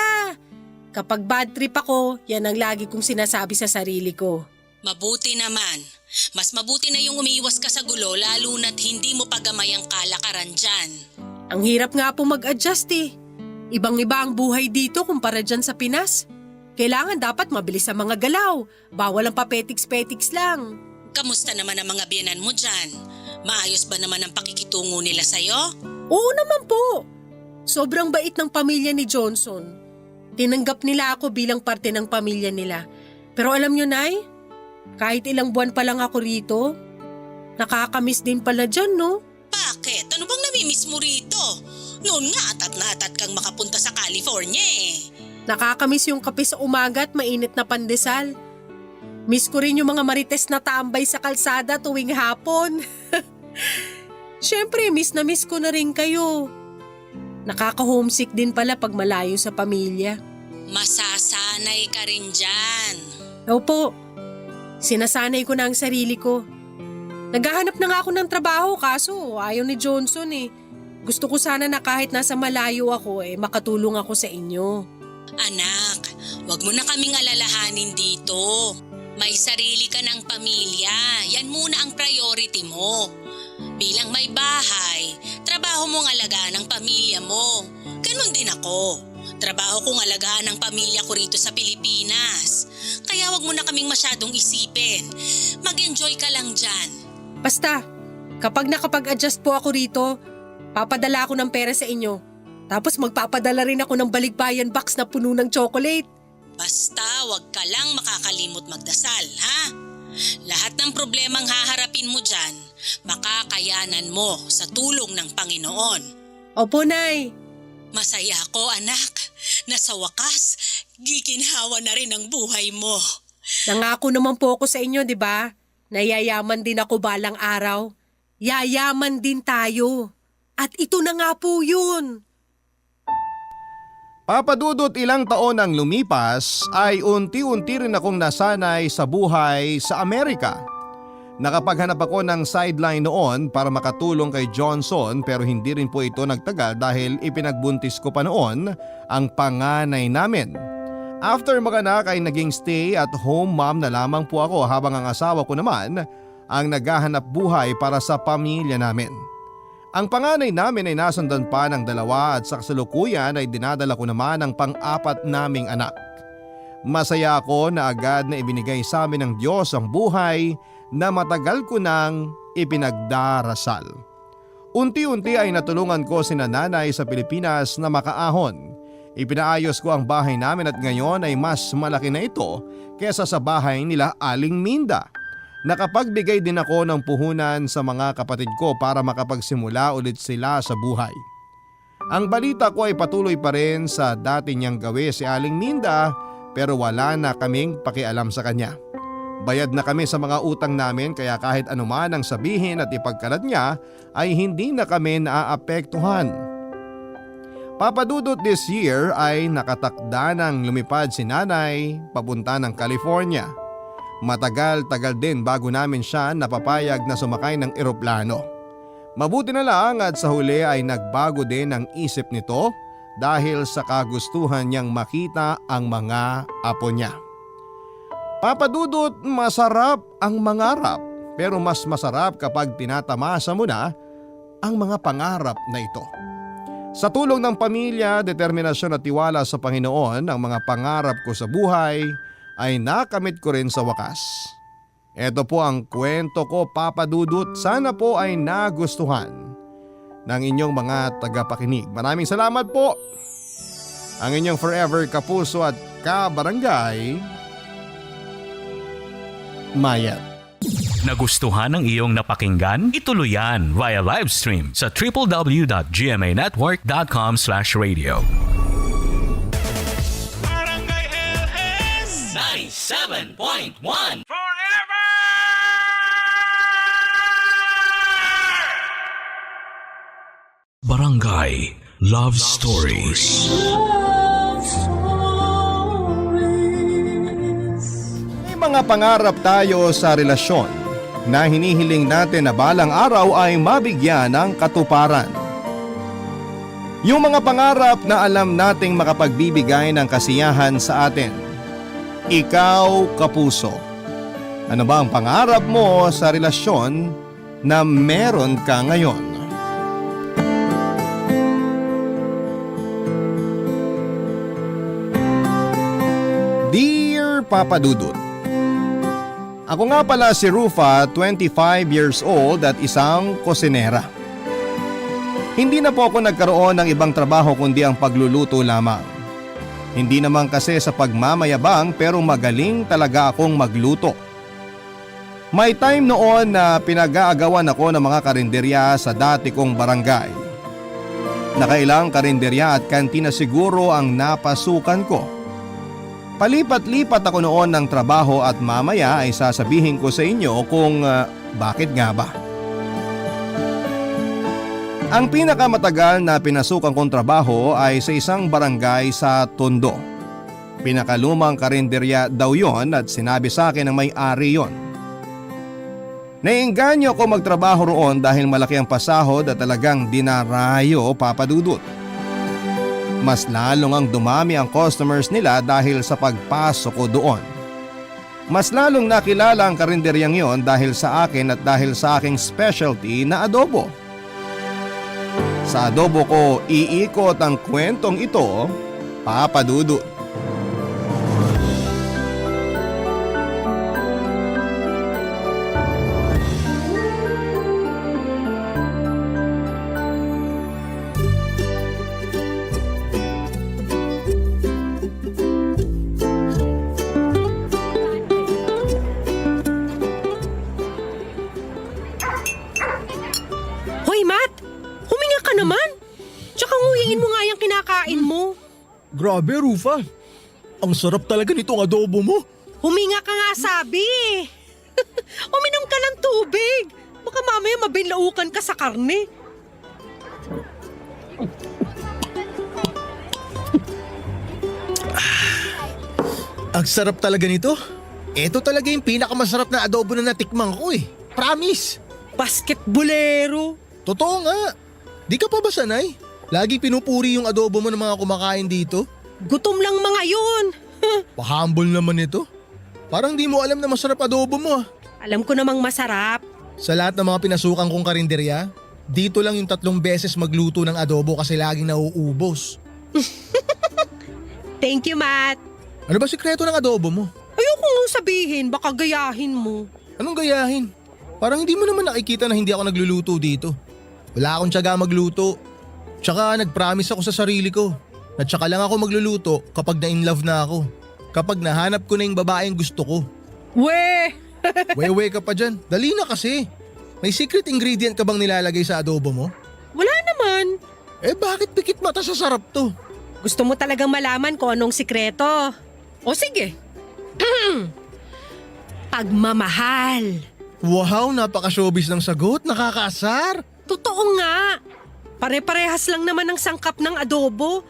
Kapag bad trip ako, yan ang lagi kong sinasabi sa sarili ko. Mabuti naman. Mas mabuti na yung umiiwas ka sa gulo lalo na't hindi mo pagamay ang kalakaran dyan. Ang hirap nga po mag-adjust eh. Ibang-iba ang buhay dito kumpara dyan sa Pinas. Kailangan dapat mabilis ang mga galaw. Bawal ang papetiks-petiks lang. Kamusta naman ang mga biyenan mo dyan? Maayos ba naman ang pakikitungo nila sa'yo? Oo naman po. Sobrang bait ng pamilya ni Johnson. Tinanggap nila ako bilang parte ng pamilya nila. Pero alam nyo, Nay, kahit ilang buwan pa lang ako rito, nakakamiss din pala dyan, no? Bakit? Ano bang namimiss mo rito? Noon nga atat na atat kang makapunta sa California eh. Nakakamiss yung kape sa umaga at mainit na pandesal. Miss ko rin yung mga marites na tambay sa kalsada tuwing hapon. Siyempre, miss na miss ko na rin kayo. Nakaka-homesick din pala pag malayo sa pamilya. Masasanay ka rin dyan. Opo, sinasanay ko na ang sarili ko. Naghahanap na nga ako ng trabaho kaso ayaw ni Johnson eh. Gusto ko sana na kahit nasa malayo ako makatulong ako sa inyo. Anak, wag mo na kaming alalahanin dito. May sarili ka ng pamilya. Yan muna ang priority mo. Bilang may bahay, trabaho mong alagaan ang pamilya mo. Ganon din ako. Trabaho kong alagaan ang pamilya ko rito sa Pilipinas. Kaya wag mo na kaming masyadong isipin. Mag-enjoy ka lang dyan. Basta, kapag nakapag-adjust po ako rito, papadala ako ng pera sa inyo. Tapos magpapadala rin ako ng balikbayan box na puno ng chocolate. Basta wag ka lang makakalimot magdasal, ha? Lahat ng problemang haharapin mo dyan, makakayanan mo sa tulong ng Panginoon. Opo, Nay. Masaya ako, anak, na sa wakas, giginhawa na rin ang buhay mo. Nangako naman po ako sa inyo, di ba? Nayayaman din ako balang araw. Yayaman din tayo. At ito na nga po yun. Papadudot ilang taon ang lumipas ay unti-unti rin akong nasanay sa buhay sa Amerika. Nakapaghanap ako ng sideline noon para makatulong kay Johnson pero hindi rin po ito nagtagal dahil ipinagbuntis ko pa noon ang panganay namin. After maganak ay naging stay at home mom na lamang po ako habang ang asawa ko naman ang naghahanap buhay para sa pamilya namin. Ang panganay namin ay nasundan pa ng 2 at sa kasalukuyan ay dinadala ko naman ang pang-4 naming anak. Masaya ako na agad na ibinigay sa amin ng Diyos ang buhay na matagal ko nang ipinagdarasal. Unti-unti ay natulungan ko si nanay sa Pilipinas na makaahon. Ipinaayos ko ang bahay namin at ngayon ay mas malaki na ito kesa sa bahay nila Aling Minda. Nakapagbigay din ako ng puhunan sa mga kapatid ko para makapagsimula ulit sila sa buhay. Ang balita ko ay patuloy pa rin sa dati niyang gawi si Aling Minda pero wala na kaming pakialam sa kanya. Bayad na kami sa mga utang namin kaya kahit anuman ang sabihin at ipagkalat niya ay hindi na kami naaapektuhan. Papadudot this year ay nakatakda ng lumipad si nanay papunta ng California. Matagal-tagal din bago namin siya napapayag na sumakay ng eroplano. Mabuti na lang at sa huli ay nagbago din ang isip nito dahil sa kagustuhan niyang makita ang mga apo niya. Papadudot, masarap ang mangarap pero mas masarap kapag tinatamasa mo na ang mga pangarap na ito. Sa tulong ng pamilya, determinasyon at tiwala sa Panginoon, ang mga pangarap ko sa buhay ay nakamit ko rin sa wakas. Ito po ang kwento ko, Papa Dudut. Sana po ay nagustuhan ng inyong mga tagapakinig. Maraming salamat po. Ang inyong forever kapuso at kabarangay, Mayat. Nagustuhan ng iyong napakinggan? Ituloy yan via live stream sa www.gmanetwork.com/radio. Barangay LS 97.1 Forever! Barangay Love Stories. Love Stories. May mga pangarap tayo sa relasyon na hinihiling natin na balang araw ay mabigyan ng katuparan. Yung mga pangarap na alam nating makapagbibigay ng kasiyahan sa atin. Ikaw, kapuso. Ano ba ang pangarap mo sa relasyon na meron ka ngayon? Dear Papa Dudut, ako nga pala si Rufa, 25 years old at isang kusinera. Hindi na po ako nagkaroon ng ibang trabaho kundi ang pagluluto lamang. Hindi naman kasi sa pagmamayabang pero magaling talaga akong magluto. May time noon na pinag-aagawan ako ng mga karinderya sa dati kong barangay. Nakailang karinderya at kantina siguro ang napasukan ko. Palipat-lipat ako noon ng trabaho at mamaya ay sasabihin ko sa inyo kung bakit nga ba. Ang pinakamatagal na pinasukan kong trabaho ay sa isang barangay sa Tondo. Pinakalumang karinderya daw yon at sinabi sa akin ng may-ari yon. Naiengganyo ako magtrabaho roon dahil malaki ang pasahod at talagang dinarayo, Papa Dudut. Mas lalong ang dumami ang customers nila dahil sa pagpasok ko doon. Mas lalong nakilala ang karinderyang yon dahil sa akin at dahil sa aking specialty na adobo. Sa adobo ko, iikot ang kwentong ito, Papa Dudut. Hoy, Matt! Huminga ka naman! Tsaka nguyain mo nga yung kinakain mo. Grabe, Rufa. Ang sarap talaga nitong adobo mo. Huminga ka nga sabi. Uminom ka ng tubig. Baka mamaya mabilaukan ka sa karne. Ang sarap talaga nito. Ito talaga yung pinakamasarap na adobo na natikman ko eh. Promise. Basketbolero. Totoo nga. Di ka pa ba sanay? Lagi pinupuri yung adobo mo ng mga kumakain dito. Gutom lang mga yun. Pa-humble naman ito. Parang di mo alam na masarap adobo mo ah. Alam ko namang masarap. Sa lahat ng mga pinasukan kong karinderya, dito lang yung 3 beses magluto ng adobo kasi laging nauubos. Thank you, Matt. Ano ba sikreto ng adobo mo? Ayoko nga sabihin, baka gayahin mo. Anong gayahin? Parang hindi mo naman nakikita na hindi ako nagluluto dito. Wala akong tiyaga magluto. Tsaka nag-promise ako sa sarili ko na tsaka lang ako magluluto kapag na-in-love na ako. Kapag nahanap ko na yung babaeng gusto ko. Weh! Wewe ka pa dyan. Dali na kasi. May secret ingredient ka bang nilalagay sa adobo mo? Wala naman. Eh bakit pikit mata sa sarap to? Gusto mo talagang malaman kung anong sikreto? O sige. Pagmamahal. Wow, napaka-showbiz ng sagot. Nakakaasar. Totoo nga. Pare-parehas lang naman ang sangkap ng adobo.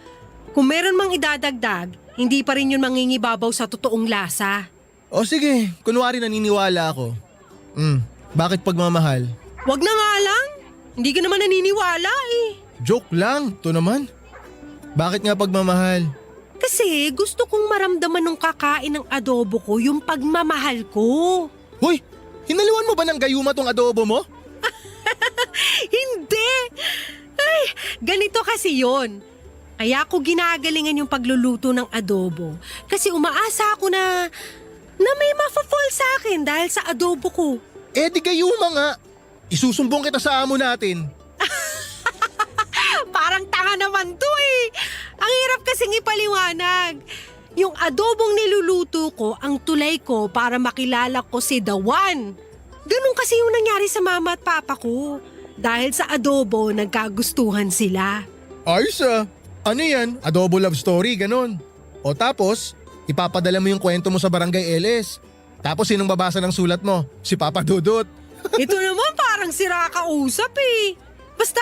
Kung meron mang idadagdag, hindi pa rin yun mangingibabaw sa totoong lasa. O sige, kunwari naniniwala ako. Bakit pagmamahal? Wag na nga lang. Hindi ka naman naniniwala eh. Joke lang, to naman. Bakit nga pagmamahal? Kasi gusto kong maramdaman nung kakain ng adobo ko yung pagmamahal ko. Hoy, hinaliwan mo ba ng gayuma tong adobo mo? Hindi! Ay, ganito kasi yon. Kaya ako ginagalingan yung pagluluto ng adobo. Kasi umaasa ako na may mafafall sa akin dahil sa adobo ko. Eh di gayuma nga. Isusumbong kita sa amo natin. Parang tanga naman to eh. Ang hirap kasing ipaliwanag. Yung adobong niluluto ko, ang tulay ko para makilala ko si The One. Ganun kasi yung nangyari sa mama at papa ko. Dahil sa adobo, nagkagustuhan sila. Ayos ah. Ano yan? Adobo love story, ganon. O tapos, ipapadala mo yung kwento mo sa Barangay LS. Tapos sinong babasa ng sulat mo? Si Papa Dudut. Ito naman parang sira ka usap eh. Basta,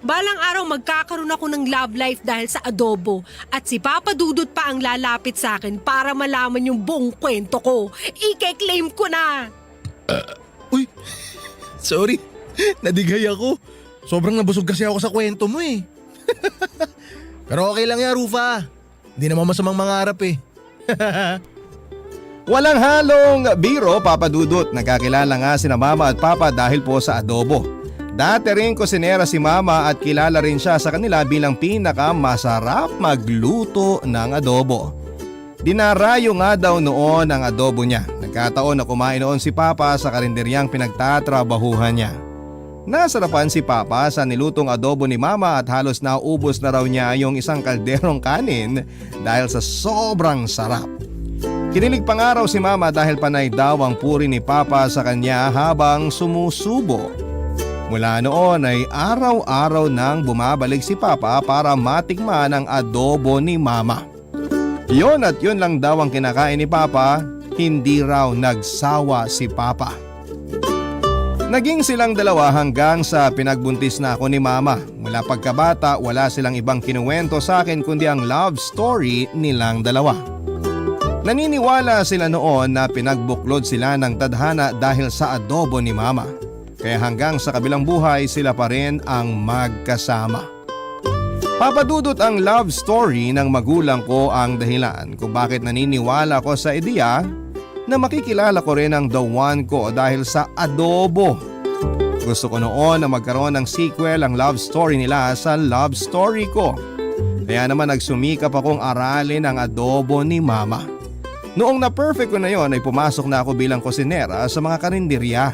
balang araw magkakaroon ako ng love life dahil sa adobo. At si Papa Dudut pa ang lalapit sa akin para malaman yung buong kwento ko. Ike-claim ko na. Uy, sorry. Nadigay ako. Sobrang nabusog kasi ako sa kwento mo eh. Pero okay lang yan, Rufa. Hindi naman masamang mangarap eh. Walang halong biro, Papa Dudut. Nagkakilala nga sina Mama at Papa dahil po sa adobo. Dati rin kusinera si Mama at kilala rin siya sa kanila bilang pinakamasarap magluto ng adobo. Dinarayo nga daw noon ang adobo niya. Nagkataon na kumain noon si Papa sa karinderyang pinagtatrabahuhan niya. Nasarapan si Papa sa nilutong adobo ni Mama at halos naubos na raw niya yung isang kalderong kanin dahil sa sobrang sarap. Kinilig pa nga raw si Mama dahil panay daw ang puri ni Papa sa kanya habang sumusubo. Mula noon ay araw-araw nang bumabalik si Papa para matikman ang adobo ni Mama. Yon at yun lang daw ang kinakain ni Papa, hindi raw nagsawa si Papa. Naging silang dalawa hanggang sa pinagbuntis na ako ni Mama. Mula pagkabata, wala silang ibang kinuwento sa akin kundi ang love story nilang dalawa. Naniniwala sila noon na pinagbuklod sila ng tadhana dahil sa adobo ni Mama. Kaya hanggang sa kabilang buhay sila pa rin ang magkasama. Papa Dudut, ang love story ng magulang ko ang dahilan kung bakit naniniwala ko sa ideya na makikilala ko rin ang the one ko dahil sa adobo. Gusto ko noon na magkaroon ng sequel ang love story nila sa love story ko. Kaya naman nagsumikap akong aralin ang adobo ni mama. Noong na-perfect ko na yon ay pumasok na ako bilang kusinera sa mga karinderya.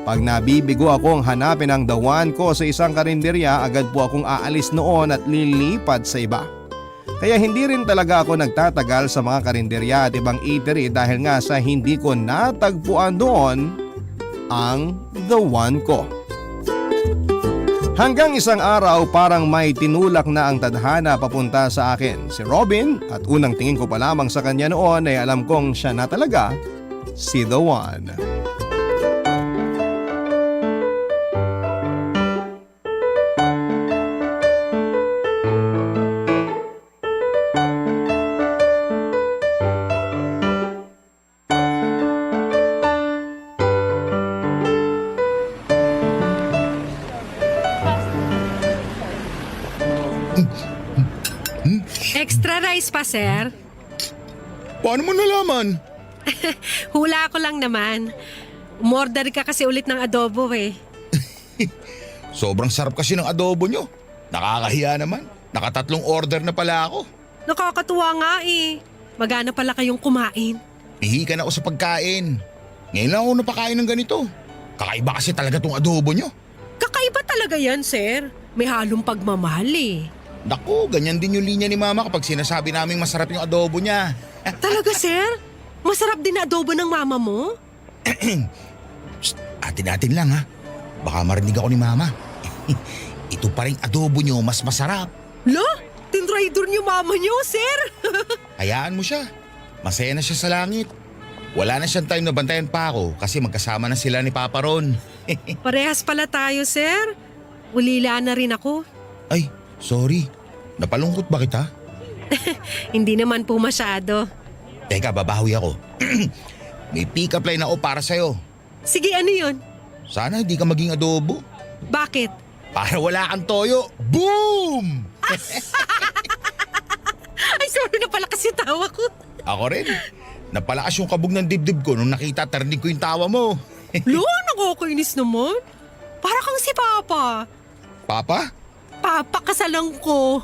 Pag nabibigo akong hanapin ang the one ko sa isang karinderya, agad po akong aalis noon at lilipat sa iba. Kaya hindi rin talaga ako nagtatagal sa mga karinderya at ibang eatery dahil nga sa hindi ko natagpuan doon ang the one ko. Hanggang isang araw parang may tinulak na ang tadhana papunta sa akin, si Robin, at unang tingin ko pa lamang sa kanya noon ay alam kong siya na talaga si the one. Extra rice pa, sir? Paano mo nalaman? Hula ko lang naman. Umorder ka kasi ulit ng adobo eh. Sobrang sarap kasi ng adobo nyo. Nakakahiya naman. Nakatatlong order na pala ako. Nakakatuwa nga eh. Magana pala kayong kumain. Pihikan ako sa pagkain. Ngayon lang ako napakain ng ganito. Kakaiba kasi talaga tong adobo nyo. Kakaiba talaga yan, sir. May halong pagmamahal eh. Naku, ganyan din yung linya ni mama kapag sinasabi naming masarap yung adobo niya. Talaga, sir? Masarap din na adobo ng mama mo? Atin-atin lang ha. Baka marinig ako ni mama. Ito pa rin adobo nyo mas masarap. Lo? Tinraidor niyo mama niyo, sir? Hayaan mo siya. Masaya na siya sa langit. Wala na siyang time na bantayan pa ako kasi magkasama na sila ni Papa Ron. Parehas pala tayo, sir. Ulila na rin ako. Ay, sorry. Napalungkot ba kita? Hindi naman po masyado. Teka, babawi ako. May pick-up line ako para sa'yo. Sige, ano yun? Sana hindi ka maging adobo. Bakit? Para wala kang toyo. Boom! Ay, sorry na pala kasi tawa ko. Ako rin. Napalakas yung kabog ng dibdib ko nung nakita tarinig ko yung tawa mo. Lo, nakakainis naman. Para kang si Papa. Papa? Papa, kasalang ko.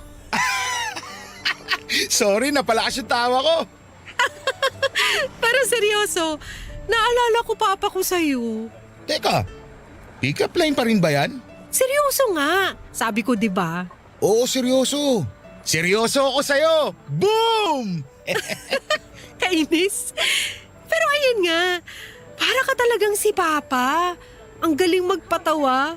Sorry, napalakas yung tawa ko. Pero seryoso, naalala ko Papa ko sa'yo. Teka, pick-up line pa rin ba yan? Seryoso nga. Sabi ko, di ba? Oo, seryoso. Seryoso ako sa'yo. Boom! Kainis. Pero ayan nga, para ka talagang si Papa. Ang galing magpatawa.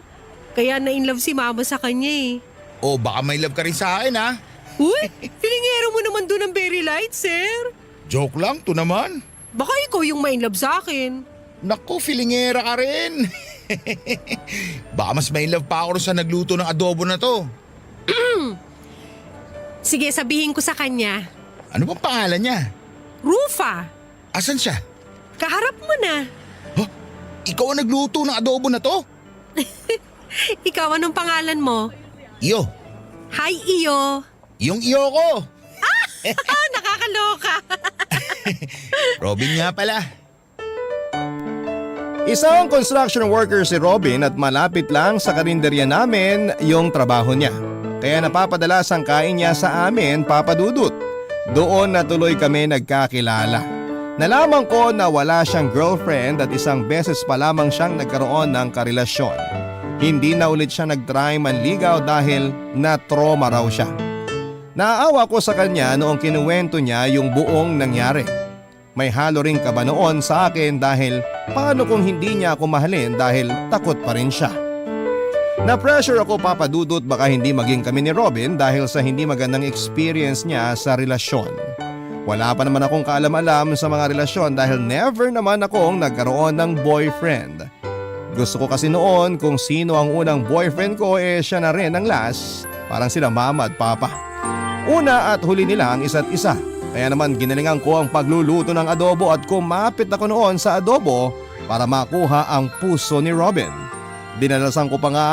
Kaya na-inlove si Mama sa kanya eh. O baka may love ka rin sa akin ha? Uy, filingero mo naman doon ang very light, sir. Joke lang, to naman. Baka ikaw yung ma-inlove sa akin. Naku, filingera ka rin. Baka mas may love pa ako sa nagluto ng adobo na to. Sige, sabihin ko sa kanya. Ano bang pangalan niya? Rufa, Asan siya? kaharap mo na. Huh? Ikaw ang nagluto ng adobo na to? Ikaw, anong pangalan mo? Iyo. Hi, Iyo. Yung iyo ko. Nakakaloka. Robin nga pala. Isang construction worker si Robin at malapit lang sa karinderya namin yung trabaho niya. Kaya napapadalas ang kain niya sa amin, Papa Dudut. Doon na tuloy kami nagkakilala. Nalaman ko na wala siyang girlfriend at isang beses pa lamang siyang nagkaroon ng karelasyon. Hindi na ulit siya nag-try manligaw dahil na-trauma raw siya. Naaawa ko sa kanya noong kinuwento niya yung buong nangyari. May halo rin kaba noon sa akin dahil paano kung hindi niya ako mahalin dahil takot pa rin siya. Na-pressure ako, Papa Dudut, baka hindi maging kami ni Robin dahil sa hindi magandang experience niya sa relasyon. Wala pa naman akong kaalam-alam sa mga relasyon dahil never naman akong nagkaroon ng boyfriend. Gusto ko kasi noon kung sino ang unang boyfriend ko siya na rin ang last, parang sila Mama at Papa. Una at huli nila ang isa't isa. Kaya naman ginalingan ko ang pagluluto ng adobo at kumapit ako noon sa adobo para makuha ang puso ni Robin. Dinalasan ko pa nga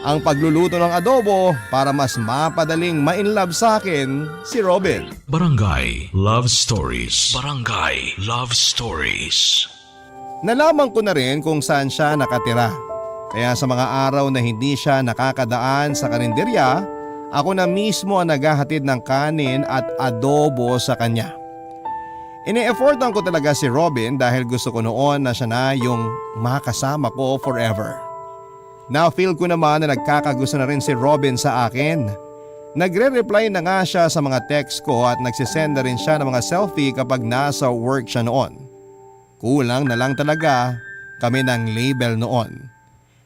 ang pagluluto ng adobo para mas mapadaling ma-inlove sa akin si Robin. Barangay Love Stories. Barangay Love Stories. Nalaman ko na rin kung saan siya nakatira. Kaya sa mga araw na hindi siya nakakadaan sa karinderya, ako na mismo ang naghahatid ng kanin at adobo sa kanya. Ini-effortan ko talaga si Robin dahil gusto ko noon na siya na yung makasama ko forever. Na-feel ko naman na nagkakagusto na rin si Robin sa akin. Nagre-reply na nga siya sa mga text ko at nagsisend na rin siya ng mga selfie kapag nasa work siya noon. Kulang na lang talaga kami ng label noon.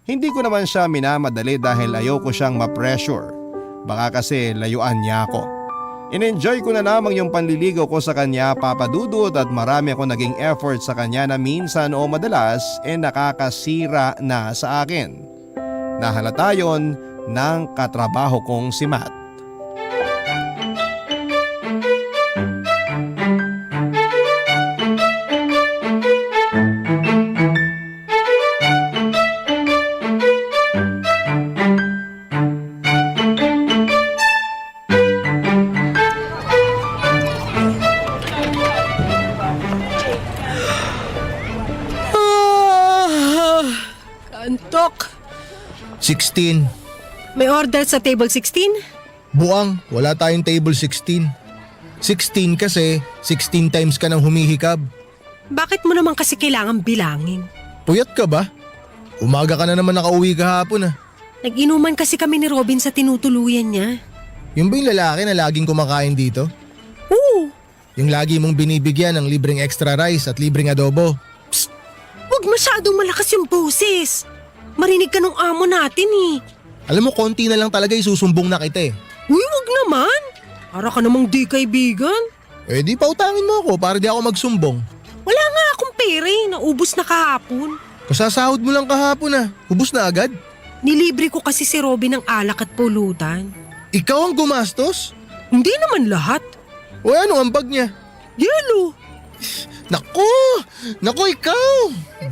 Hindi ko naman siya minamadali dahil ayoko siyang ma-pressure. Baka kasi layuan niya ako. In-enjoy ko na lamang yung panliligaw ko sa kanya, Papa Dudut, at marami ako naging effort sa kanya na minsan o madalas nakakasira na sa akin. Nahalata yon ng katrabaho kong si Matt. Antok. 16. May order sa table 16? Buang, wala tayong table 16. 16 kasi 16 times ka nang humihikab. Bakit mo naman kasi kailangan bilangin? Puyat ka ba? Umaga ka na naman nakauwi kahapon ah. Nag-inuman kasi kami ni Robin sa tinutuluyan niya. Yung ba yung lalaki na laging kumakain dito? Oo. Yung lagi mong binibigyan ng libreng extra rice at libreng adobo? Huwag masyadong malakas yung boses. Marinig ka nung amo natin eh. Alam mo, konti na lang talaga isusumbong na kita eh. Uy, wag naman. Para ka namang di kaibigan. Eh di pautangin mo ako para di ako magsumbong. Wala nga akong pera eh. Naubos na kahapon. Kasasahod mo lang kahapon ah. Hubos na agad. Nilibre ko kasi si Robin ng alak at pulutan. Ikaw ang gumastos? Hindi naman lahat. O ano ang bag niya? Yelo. Naku ikaw!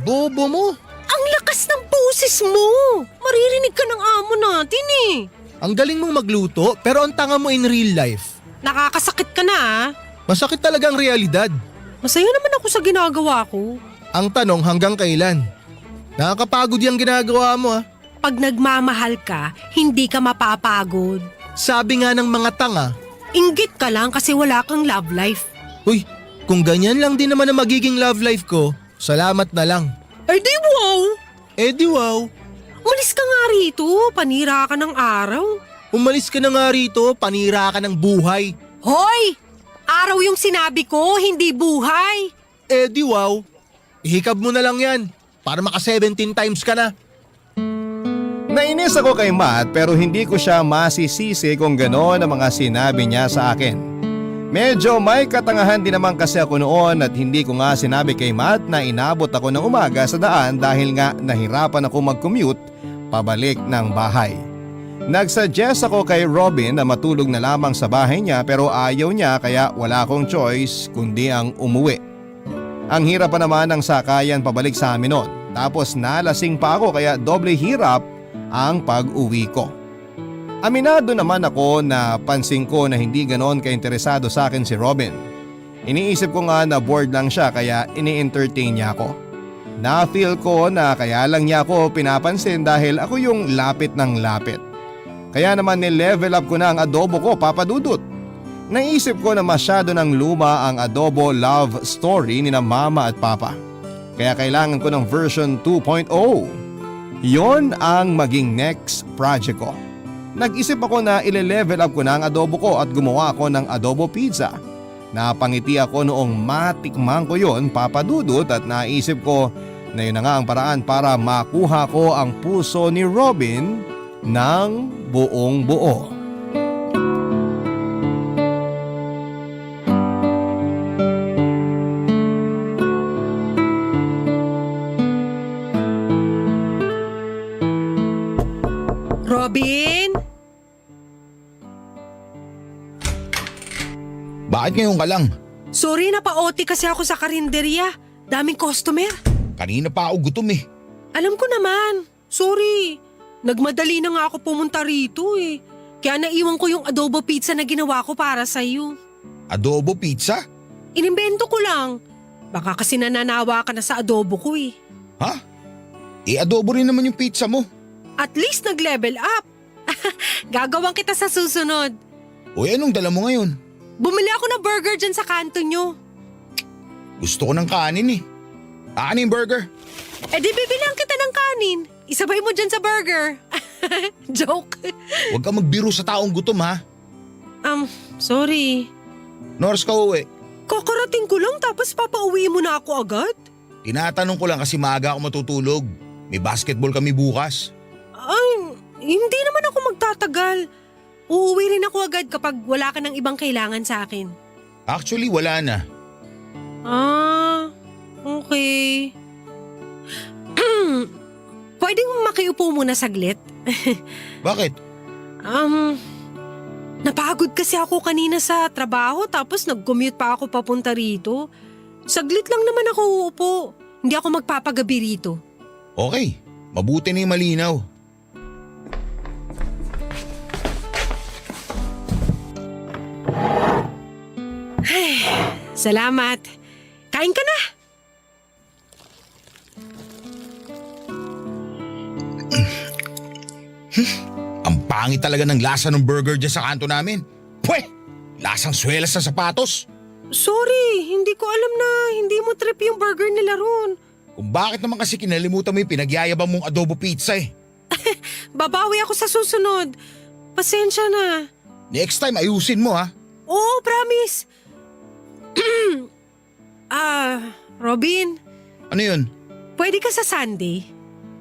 Bobo mo! Ang lakas ng boses mo. Maririnig ka ng amo natin eh. Ang galing mong magluto pero ang tanga mo in real life. Nakakasakit ka na ah. Masakit talaga ang realidad. Masaya naman ako sa ginagawa ko. Ang tanong hanggang kailan? Nakakapagod yung ginagawa mo ah. Pag nagmamahal ka, hindi ka mapapagod. Sabi nga ng mga tanga, Inggit ka lang kasi wala kang love life. uy, kung ganyan lang din naman ang magiging love life ko, salamat na lang. Ay di wow! Eh di wow, Umalis ka nga rito, panira ka ng araw. umalis ka na nga rito, panira ka ng buhay. Hoy! Araw yung sinabi ko, hindi buhay. Eh di wow, ihikab mo na lang yan para maka 17 times ka na. Nainis ako kay Matt pero hindi ko siya masisisi kung gano'n ang mga sinabi niya sa akin. Medyo may katangahan din naman kasi ako noon at hindi ko nga sinabi kay Matt na inabot ako ng umaga sa daan dahil nga nahirapan ako mag-commute pabalik ng bahay. Nagsuggest ako kay Robin na matulog na lamang sa bahay niya pero ayaw niya kaya wala akong choice kundi ang umuwi. Ang hirap pa naman ng sakayan pabalik sa amin noon. Tapos nalasing pa ako kaya doble hirap ang pag-uwi ko. Aminado naman ako na pansin ko na hindi ganoon ka-interesado sa akin si Robin. Iniisip ko nga na bored lang siya kaya ini-entertain niya ako. Na-feel ko na kaya lang niya ako pinapansin dahil ako yung lapit ng lapit. Kaya naman ni-level up ko na ang adobo ko, Papa Dudut. Naisip ko na masyado ng luma ang adobo love story ni na Mama at Papa. Kaya kailangan ko ng version 2.0. Yon ang maging next project ko. Nag-isip ako na ile-level up ko na ang adobo ko at gumawa ako ng adobo pizza. Napangiti ako noong matikman ko yon, Papa Dudut, at naisip ko na yun na nga ang paraan para makuha ko ang puso ni Robin ng buong buo. Robin? Bakit ngayon ka lang? Sorry na pa-OT kasi ako sa karinderya. Daming customer. Kanina pa ako gutom eh. Alam ko naman. Sorry. Nagmadali na nga ako pumunta rito eh. Kaya naiwan ko yung adobo pizza na ginawa ko para sa'yo. Adobo pizza? Inimbento ko lang. Baka kasi nananawa ka na sa adobo ko eh. Ha? Adobo rin naman yung pizza mo. At least nag-level up. Gagawin kita sa susunod. Uy, anong dala mo ngayon? Bumili ako ng burger dyan sa kanto nyo. Gusto ko ng kanin eh. Ano yung burger? Eh di bibilihan kita ng kanin. Isabay mo dyan sa burger. Joke. Huwag ka magbiro sa taong gutom ha. Sorry. Nors ka uwi. Kakarating ko lang tapos papauwi mo na ako agad? Tinatanong ko lang kasi maaga ako matutulog. May basketball kami bukas. Ay, hindi naman ako magtatagal. Uuwi rin ako agad kapag wala ka ng ibang kailangan sa akin. Actually, wala na. Okay. Pwedeng makiupo muna saglit? Bakit? Napagod kasi ako kanina sa trabaho tapos nag-commute pa ako papunta rito. Saglit lang naman ako uupo. Hindi ako magpapagabi rito. Okay, mabuti na yung malinaw. Salamat. Kain ka na. Ang pangit talaga ng lasa ng burger dyan sa kanto namin. Pweh! Lasang swelas sa sapatos. Sorry, hindi ko alam na hindi mo trip yung burger nila ron. Kung bakit naman kasi kinalimutan mo yung pinagyayabang mong adobo pizza eh. Babawi ako sa susunod. Pasensya na. Next time ayusin mo ha. Oo, promise. Robin, Ano yun? pwede ka sa Sunday?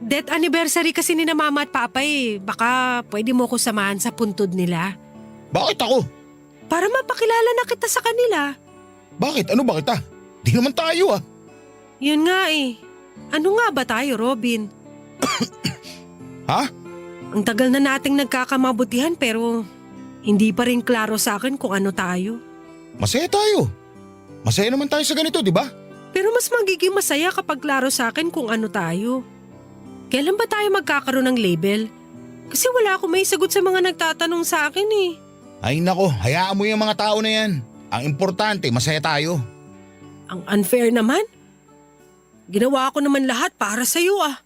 Death anniversary kasi ni na mama at papa eh. Baka pwede mo ko samahan sa puntod nila. Bakit ako? Para mapakilala na kita sa kanila. Bakit? Ano ba kita? Di naman tayo ah. Yun nga eh. Ano nga ba tayo, Robin? Ha? Ang tagal na nating nagkakamabutihan pero hindi pa rin klaro sa akin kung ano tayo. Masaya tayo. Masaya naman tayo sa ganito, di ba? Pero mas magiging masaya kapag klaro sa akin kung ano tayo. Kailan ba tayo magkakaroon ng label? Kasi wala akong may sagot sa mga nagtatanong sa akin eh. Ay nako, hayaan mo yung mga tao na yan. Ang importante, masaya tayo. Ang unfair naman. Ginawa ko naman lahat para sa'yo ah.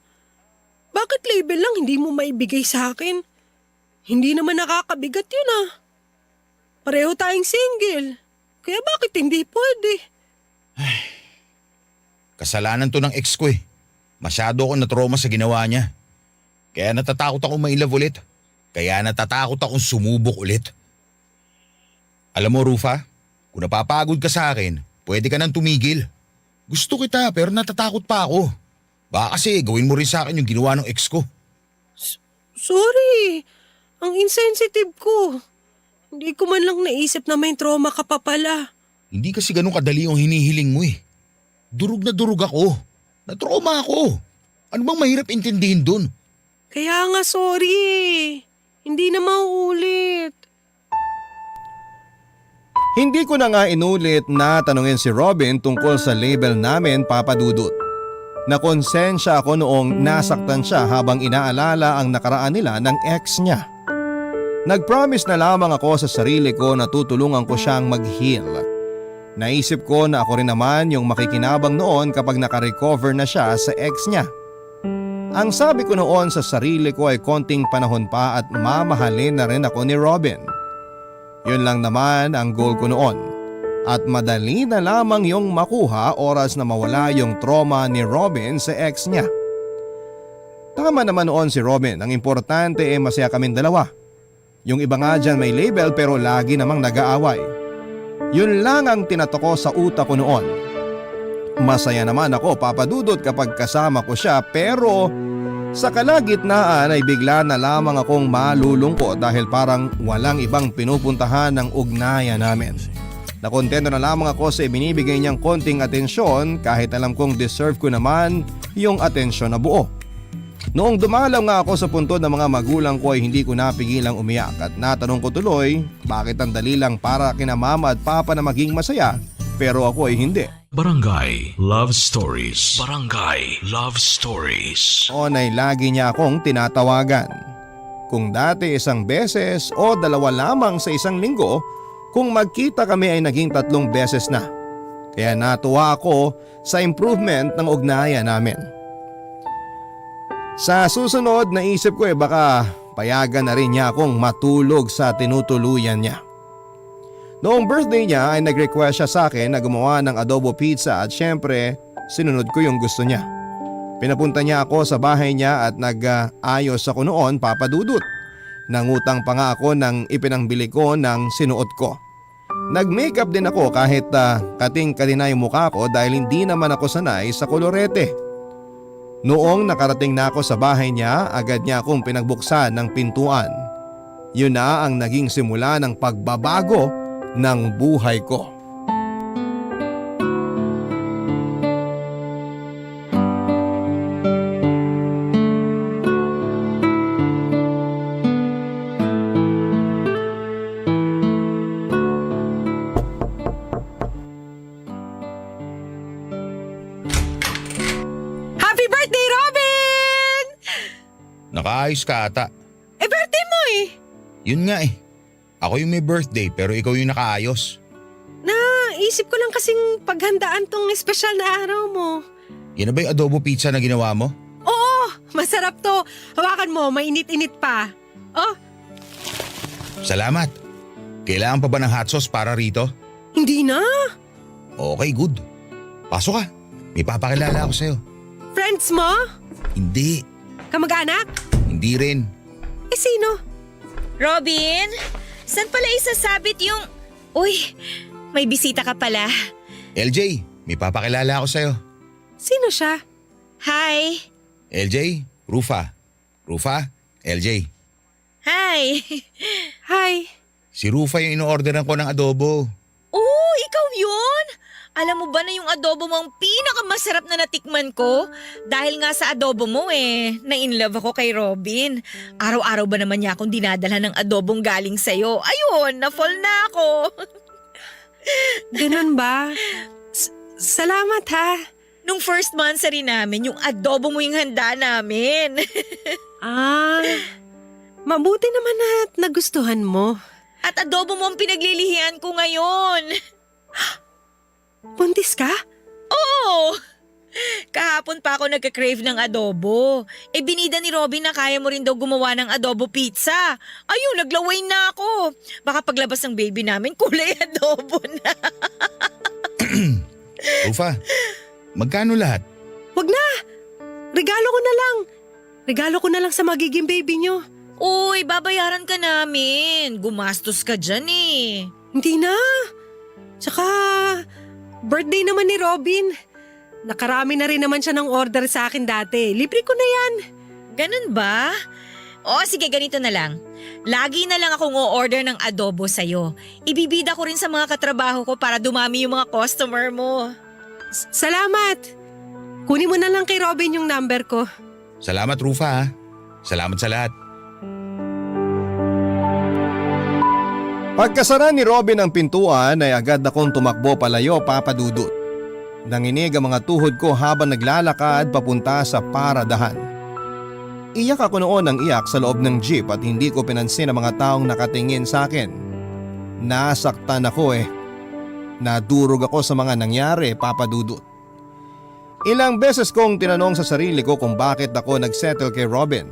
Bakit label lang hindi mo maibigay sa akin? Hindi naman nakakabigat yun ah. Pareho tayong single. Kaya bakit hindi pwede? Kasalanan to ng ex ko eh. Masyado akong natroma sa ginawa niya. Kaya natatakot akong mailove ulit. Kaya natatakot akong sumubok ulit. Alam mo Rufa, kung napapagod ka sa akin, pwede ka nang tumigil. Gusto kita pero natatakot pa ako. Baka kasi gawin mo rin sa akin yung ginawa ng ex ko. Sorry, ang insensitive ko. Hindi ko man lang naisip na may trauma ka pa pala. Hindi kasi ganun kadali yung hinihiling mo eh. Durog na durog ako. Natroma ako. Ano bang mahirap intindihin dun? Kaya nga sorry eh. Hindi na mauulit. Hindi ko na nga inulit na tanungin si Robin tungkol sa label namin, Papa Dudut. Nakonsensya ako noong nasaktan siya habang inaalala ang nakaraan nila ng ex niya. Nag-promise na lamang ako sa sarili ko na tutulungan ko siyang mag-heal. Naisip ko na ako rin naman yung makikinabang noon kapag nakarecover na siya sa ex niya. Ang sabi ko noon sa sarili ko ay konting panahon pa at mamahalin na rin ako ni Robin. Yun lang naman ang goal ko noon. At madali na lamang yung makuha oras na mawala yung trauma ni Robin sa ex niya. Tama naman noon si Robin, ang importante ay masaya kaming dalawa. Yung iba nga dyan may label pero lagi namang nag-aaway. Yun lang ang tinato ko sa utak ko noon. Masaya naman ako, Papa Dudut, kapag kasama ko siya pero sa kalagitnaan ay bigla na lamang akong malulungkot dahil parang walang ibang pinupuntahan ng ugnayan namin. Nakontento na lamang ako sa ibinibigay niyang konting atensyon kahit alam kong deserve ko naman yung atensyon na buo. Noong dumalaw nga ako sa puntod ng mga magulang ko ay hindi ko napigilang umiyak at natanong ko tuloy bakit ang dali lang para kina mama at papa na maging masaya pero ako ay hindi. Barangay Love Stories. Barangay Love Stories. Noon ay lagi niya akong tinatawagan. Kung dati isang beses o dalawa lamang sa isang linggo, kung magkita kami ay naging 3 beses na. Kaya natuwa ako sa improvement ng ugnayan namin. Sa susunod naisip ko baka payagan na rin niya akong matulog sa tinutuluyan niya. Noong birthday niya ay nag-request siya sa akin na gumawa ng adobo pizza at syempre sinunod ko yung gusto niya. Pinapunta niya ako sa bahay niya at nag-ayos ako noon, Papa Dudut. Nangutang pa nga ako ng ipinangbili ko ng sinuot ko. Nag-makeup din ako kahit kating-katina yung mukha ko dahil hindi naman ako sanay sa kolorete. Noong nakarating na ako sa bahay niya, agad niya akong pinagbuksan ng pintuan. Yun na ang naging simula ng pagbabago ng buhay ko. Happy birthday, Robin! Nakaayos ka ata. Birthday mo eh! Yun nga eh. Ako yung may birthday pero ikaw yung nakaayos. Naisip ko lang kasing paghandaan tong espesyal na araw mo. Yan na ba yung adobo pizza na ginawa mo? Oo! Masarap to! Hawakan mo, mainit-init pa. Oh, Salamat. Kailangan pa ba ng hot sauce para rito? hindi na! Okay, good. Pasok ka. May papakilala ako sa'yo. Friends mo? Hindi. Kamag-anak? Hindi rin. Sino? Robin, saan pala isasabit yung… Uy, may bisita ka pala. LJ, may papakilala ako sa'yo. Sino siya? Hi. LJ, Rufa. Rufa, LJ. Hi. Hi. Si Rufa yung ino-orderan ko ng adobo. Oh, ikaw yun? Alam mo ba na yung adobo mo ang pinakamasarap na natikman ko? Dahil nga sa adobo mo na-inlove ako kay Robin. Araw-araw ba naman niya akong dinadala ng adobong galing sa'yo? Ayun, na-fall na ako. Ganun ba? Salamat ha. Nung first monthsary namin, yung adobo mo yung handa namin. Mabuti naman at nagustuhan mo. At adobo mo ang pinaglilihian ko ngayon. Buntis ka? Oo! Kahapon pa ako nagka-crave ng adobo. Binida ni Robin na kaya mo rin daw gumawa ng adobo pizza. Ayun, naglaway na ako. Baka paglabas ng baby namin, kulay adobo na. Rufa, magkano lahat? Wag na! Regalo ko na lang. Regalo ko na lang sa magiging baby nyo. Uy, babayaran ka namin. Gumastos ka dyan eh. Hindi na. Tsaka, birthday naman ni Robin. Nakarami na rin naman siya ng order sa akin dati. Libre ko na yan. Ganun ba? O sige, ganito na lang. Lagi na lang akong o-order ng adobo sa'yo. Ibibida ko rin sa mga katrabaho ko para dumami yung mga customer mo. Salamat. Kunin mo na lang kay Robin yung number ko. Salamat Rufa ha. Salamat sa lahat. Pagkasara ni Robin ang pintuan ay agad akong tumakbo palayo, Papa Dudut. Nanginig ang mga tuhod ko habang naglalakad papunta sa paradahan. Iyak ako noon ng iyak sa loob ng jeep at hindi ko pinansin ang mga taong nakatingin sa akin. Nasaktan ako Nadurog ako sa mga nangyari, Papa Dudut. Ilang beses kong tinanong sa sarili ko kung bakit ako nagsettle kay Robin.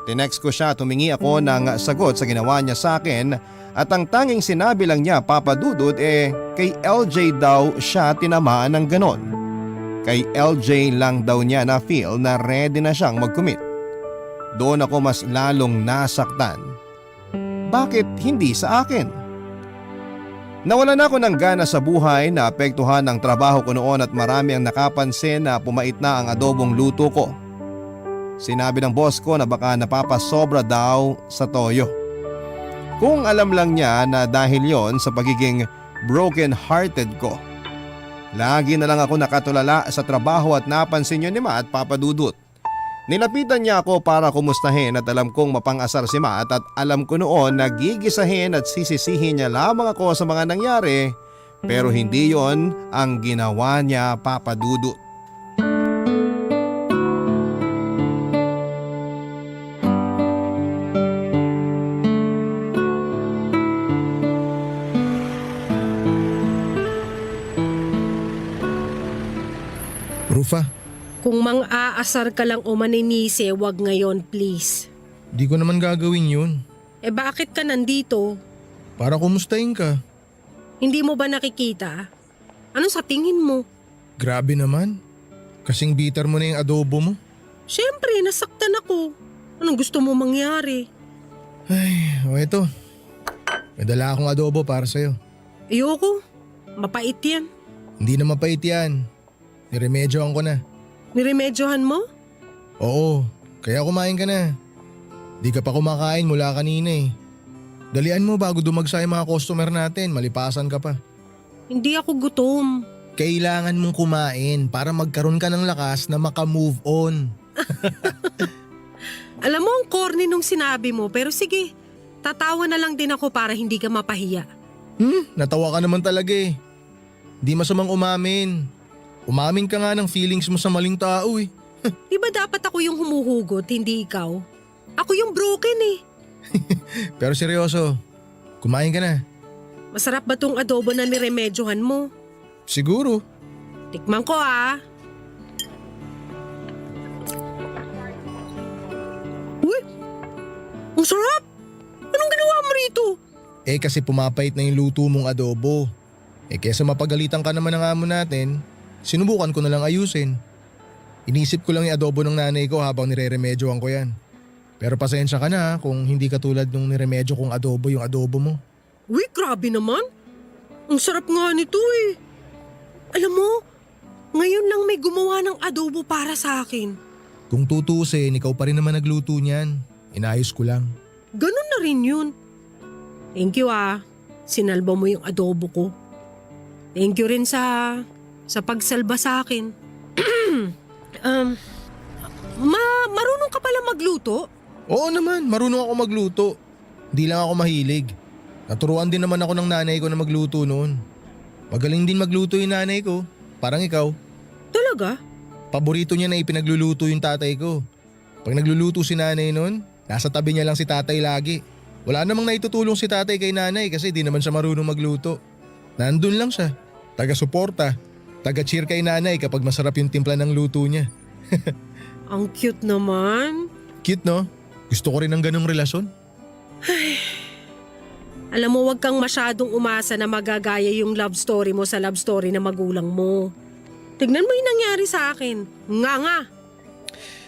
Tinext ko siya, tumingi ako ng sagot sa ginawa niya sa akin at ang tanging sinabi lang niya, Papa Dudut, kay LJ daw siya tinamaan ng ganon. Kay LJ lang daw niya na feel na ready na siyang mag-commit. Doon ako mas lalong nasaktan. Bakit hindi sa akin? Nawalan ako ng gana sa buhay, naapektuhan ng trabaho ko noon at marami ang nakapansin na pumait na ang adobong luto ko. Sinabi ng boss ko na baka napapasobra daw sa toyo. Kung alam lang niya na dahil yon sa pagiging broken-hearted ko. Lagi na lang ako nakatulala sa trabaho at napansin yun ni Matt, Papa Dudut. Nilapitan niya ako para kumustahin at alam kong mapang-asar si Matt at alam ko noon na gigisahin at sisisihin niya lamang ako sa mga nangyari Pero hindi yon ang ginawa niya, Papa Dudut. Rufa, Kung mang-aasar ka lang o maninise, wag ngayon please. di ko naman gagawin yun. Eh bakit ka nandito? Para kumustahin ka. Hindi mo ba nakikita? Ano sa tingin mo? Grabe naman. Kasing bitter mo na yung adobo mo. Siyempre, nasaktan ako. Anong gusto mo mangyari? Ay, o eto. May dala akong adobo para sa'yo. Ayoko. Mapait yan. Hindi na mapait yan. Niremedyohan ko na. Niremedyohan mo? Oo, kaya kumain ka na. Di ka pa kumakain mula kanina eh. Dalian mo bago dumagsa yung mga customer natin, malipasan ka pa. Hindi ako gutom. Kailangan mong kumain para magkaroon ka ng lakas na maka-move on. Alam mo ang corny nung sinabi mo, pero sige. Tatawa na lang din ako para hindi ka mapahiya. Natawa ka naman talaga eh. Di masamang umamin. Umamin ka nga ng feelings mo sa maling tao eh. Di ba dapat ako yung humuhugot, hindi ikaw? Ako yung broken eh. Pero seryoso, kumain ka na. Masarap ba tong adobo na niremedyohan mo? Siguro. Tikman ko ah. Uy! Ang sarap! Anong ginawa mo rito? Eh kasi pumapait na yung luto mong adobo. Eh kesa mapagalitan ka naman ng amo natin, sinubukan ko na lang ayusin. Inisip ko lang yung adobo ng nanay ko habang nireremedyohan ko yan. Pero pasensya ka na kung hindi katulad nung niremedyo kong adobo yung adobo mo. Uy, grabe naman. Ang sarap nga nito eh. Alam mo, ngayon lang may gumawa ng adobo para sa akin. Kung tutusin, ikaw pa rin naman nagluto niyan. Inayos ko lang. Ganun na rin yun. Thank you ah. Sinalba mo yung adobo ko. Thank you rin sa pagsalba sa akin. Marunong ka pala magluto? Oo naman, marunong ako magluto. Hindi lang ako mahilig. Naturuan din naman ako ng nanay ko na magluto noon. Magaling din magluto yung nanay ko, parang ikaw. Talaga? Paborito niya na ipinagluluto yung tatay ko. Pag nagluluto si nanay noon, nasa tabi niya lang si tatay lagi. Wala namang naitutulong si tatay kay nanay kasi di naman siya marunong magluto. Nandun lang siya, taga-suporta, taga-cheer kay nanay kapag masarap yung timpla ng luto niya. Ang cute naman. Cute no? Gusto ko rin ng ganong relasyon. Alam mo, wag kang masyadong umasa na magagaya yung love story mo sa love story na magulang mo. Tignan mo yung nangyari sa akin. Nga.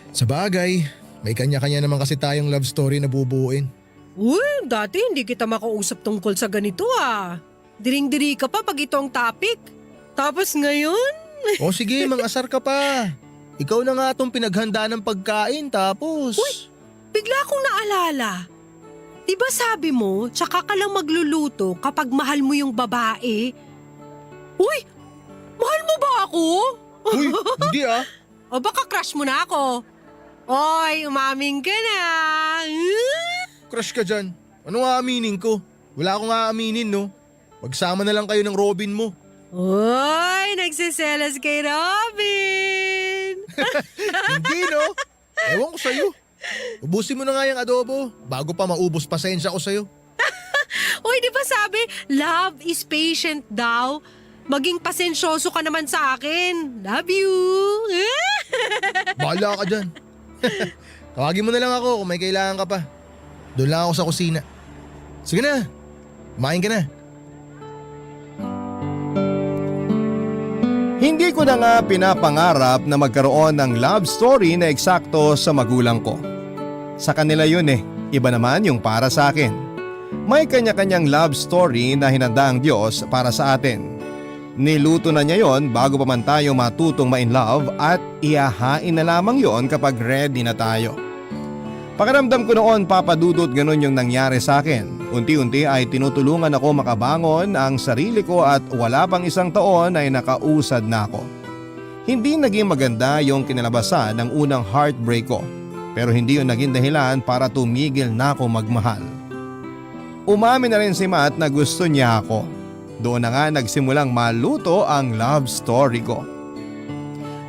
Sa bagay, may kanya-kanya naman kasi tayong love story na bubuuin. Uy, dati hindi kita makausap tungkol sa ganito ah. Diring-diri ka pa pag ito ang topic. Tapos ngayon? O sige, mang-asar ka pa. Ikaw na nga itong pinaghanda ng pagkain tapos… Uy! Bigla akong naalala. Diba sabi mo, tsaka ka lang magluluto kapag mahal mo yung babae? Uy! Mahal mo ba ako? Uy, hindi ah. O baka crush mo na ako? Oy, umaming ka na. Crush ka dyan. Ano nga aminin ko? Wala akong aaminin no. Magsama na lang kayo ng Robin mo. Oy, nagsiselos kay Robin. Hindi no? Ewan ko sa'yo. Ubusin mo na nga yung adobo bago pa maubos pasensya ko sa'yo. Uy, di ba sabi, love is patient daw? Maging pasensyoso ka naman sa akin. Love you. Bahala ka dyan. Tawagin mo na lang ako kung may kailangan ka pa. Doon lang ako sa kusina. Sige na, kumain ka na. Hindi ko na nga pinapangarap na magkaroon ng love story na eksakto sa magulang ko. Sa kanila yun eh, iba naman yung para sa akin. May kanya-kanyang love story na hinanda ang Diyos para sa atin. Niluto na niya yon bago pa man tayo matutong ma-in love at ihahain na lamang yon kapag ready na tayo. Pakiramdam ko noon, Papa Dudut, ganun yung nangyari sa akin. Unti-unti ay tinutulungan ako makabangon ang sarili ko at wala pang isang taon ay nakausad na ako. Hindi naging maganda yung kinalabasan ng unang heartbreak ko, pero hindi yun naging dahilan para tumigil na ako magmahal. Umamin na rin si Matt na gusto niya ako. Doon na nga nagsimulang maluto ang love story ko.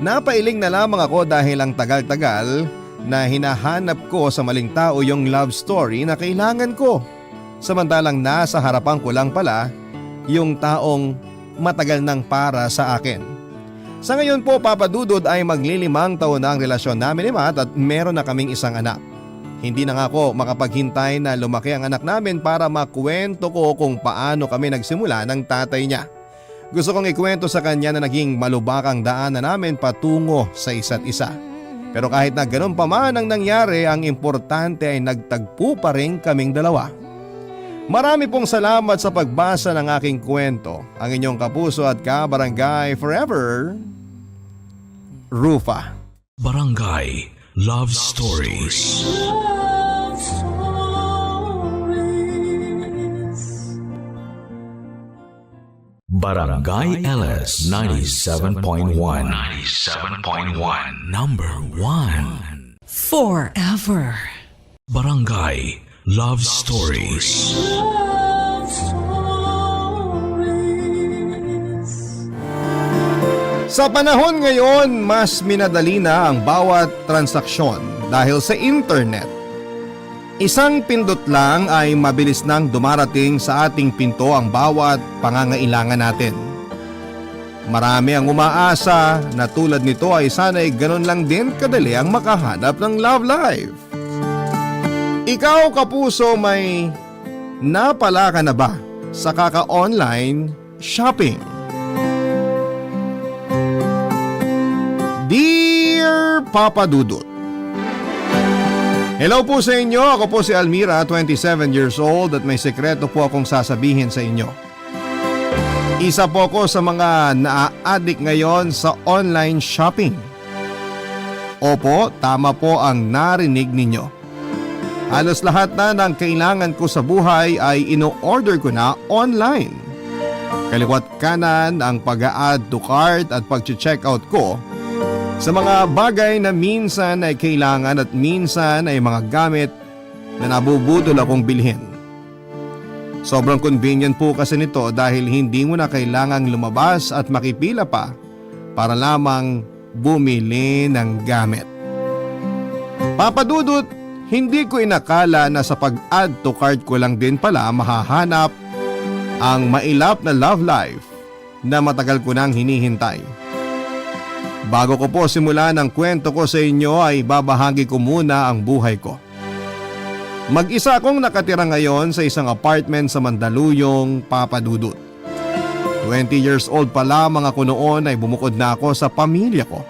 Napailing na lamang ako dahil ang tagal-tagal na hinahanap ko sa maling tao yung love story na kailangan ko. Samantalang nasa harapan ko lang pala yung taong matagal nang para sa akin. Sa ngayon po, Papa Dudod, ay maglilimang taon na ang relasyon namin ni Matt at meron na kaming isang anak. Hindi na nga ako makapaghintay na lumaki ang anak namin para makwento ko kung paano kami nagsimula ng tatay niya. Gusto kong ikwento sa kanya na naging malubakang daanan namin patungo sa isa't isa. Pero kahit na ganun pa man ang nangyari, ang importante ay nagtagpo pa rin kaming dalawa. Marami pong salamat sa pagbasa ng aking kwento. Ang inyong kapuso at kabarangay forever, Rufa. Barangay Love Stories. Love stories. Barangay LS 97.1. 97.1. Number 1. Forever. Barangay Love Stories. Love stories. Sa panahon ngayon, mas minadali na ang bawat transaksyon dahil sa internet. Isang pindot lang ay mabilis nang dumarating sa ating pinto ang bawat pangangailangan natin. Marami ang umaasa na tulad nito ay sana'y ganun lang din kadali ang makahanap ng love life. Ikaw, kapuso, may napala ka na ba sa kaka-online shopping? Dear Papa Dudut, hello po sa inyo. Ako po si Almira, 27 years old at may sekreto po akong sasabihin sa inyo. Isa po ako sa mga naa-addict ngayon sa online shopping. Opo, tama po ang narinig ninyo. Halos lahat na ng kailangan ko sa buhay ay ino-order ko na online. Kaliwat kanan ang pag-a-add to cart at pag-checkout ko sa mga bagay na minsan ay kailangan at minsan ay mga gamit na nabubudol akong bilhin. Sobrang convenient po kasi nito dahil hindi mo na kailangang lumabas at makipila pa para lamang bumili ng gamit. Papa Dudut, hindi ko inakala na sa pag-add to cart ko lang din pala mahahanap ang mailap na love life na matagal ko nang hinihintay. Bago ko po simulan ang kwento ko sa inyo ay babahagi ko muna ang buhay ko. Mag-isa akong nakatira ngayon sa isang apartment sa Mandaluyong, Papa Dudut. 20 years old pa lamang ako noon ay bumukod na ako sa pamilya ko.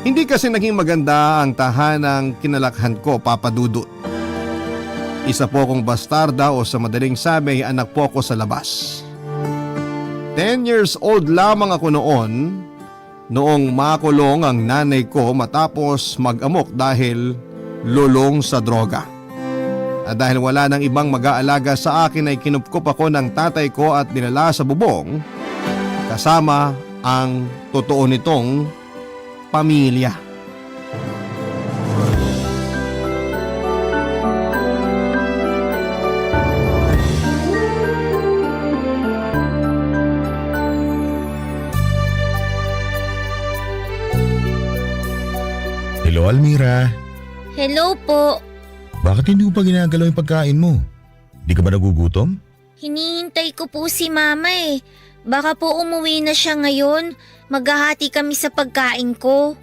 Hindi kasi naging maganda ang tahanang kinalakhan ko, Papa Dudut. Isa po akong bastarda o sa madaling sabi ay anak po ako sa labas. 10 years old lamang ako noong makulong ang nanay ko matapos mag-amok dahil lulong sa droga. At dahil wala nang ibang mag-aalaga sa akin ay kinupkup ako ng tatay ko at dinala sa bubong kasama ang totoo nitong pamilya. Hello, Almira. Hello po. Bakit hindi mo pa ginagalaw yung pagkain mo? Di ka ba nagugutom? Hinihintay ko po si Mama eh. Baka po umuwi na siya ngayon. Maghahati kami sa pagkain ko.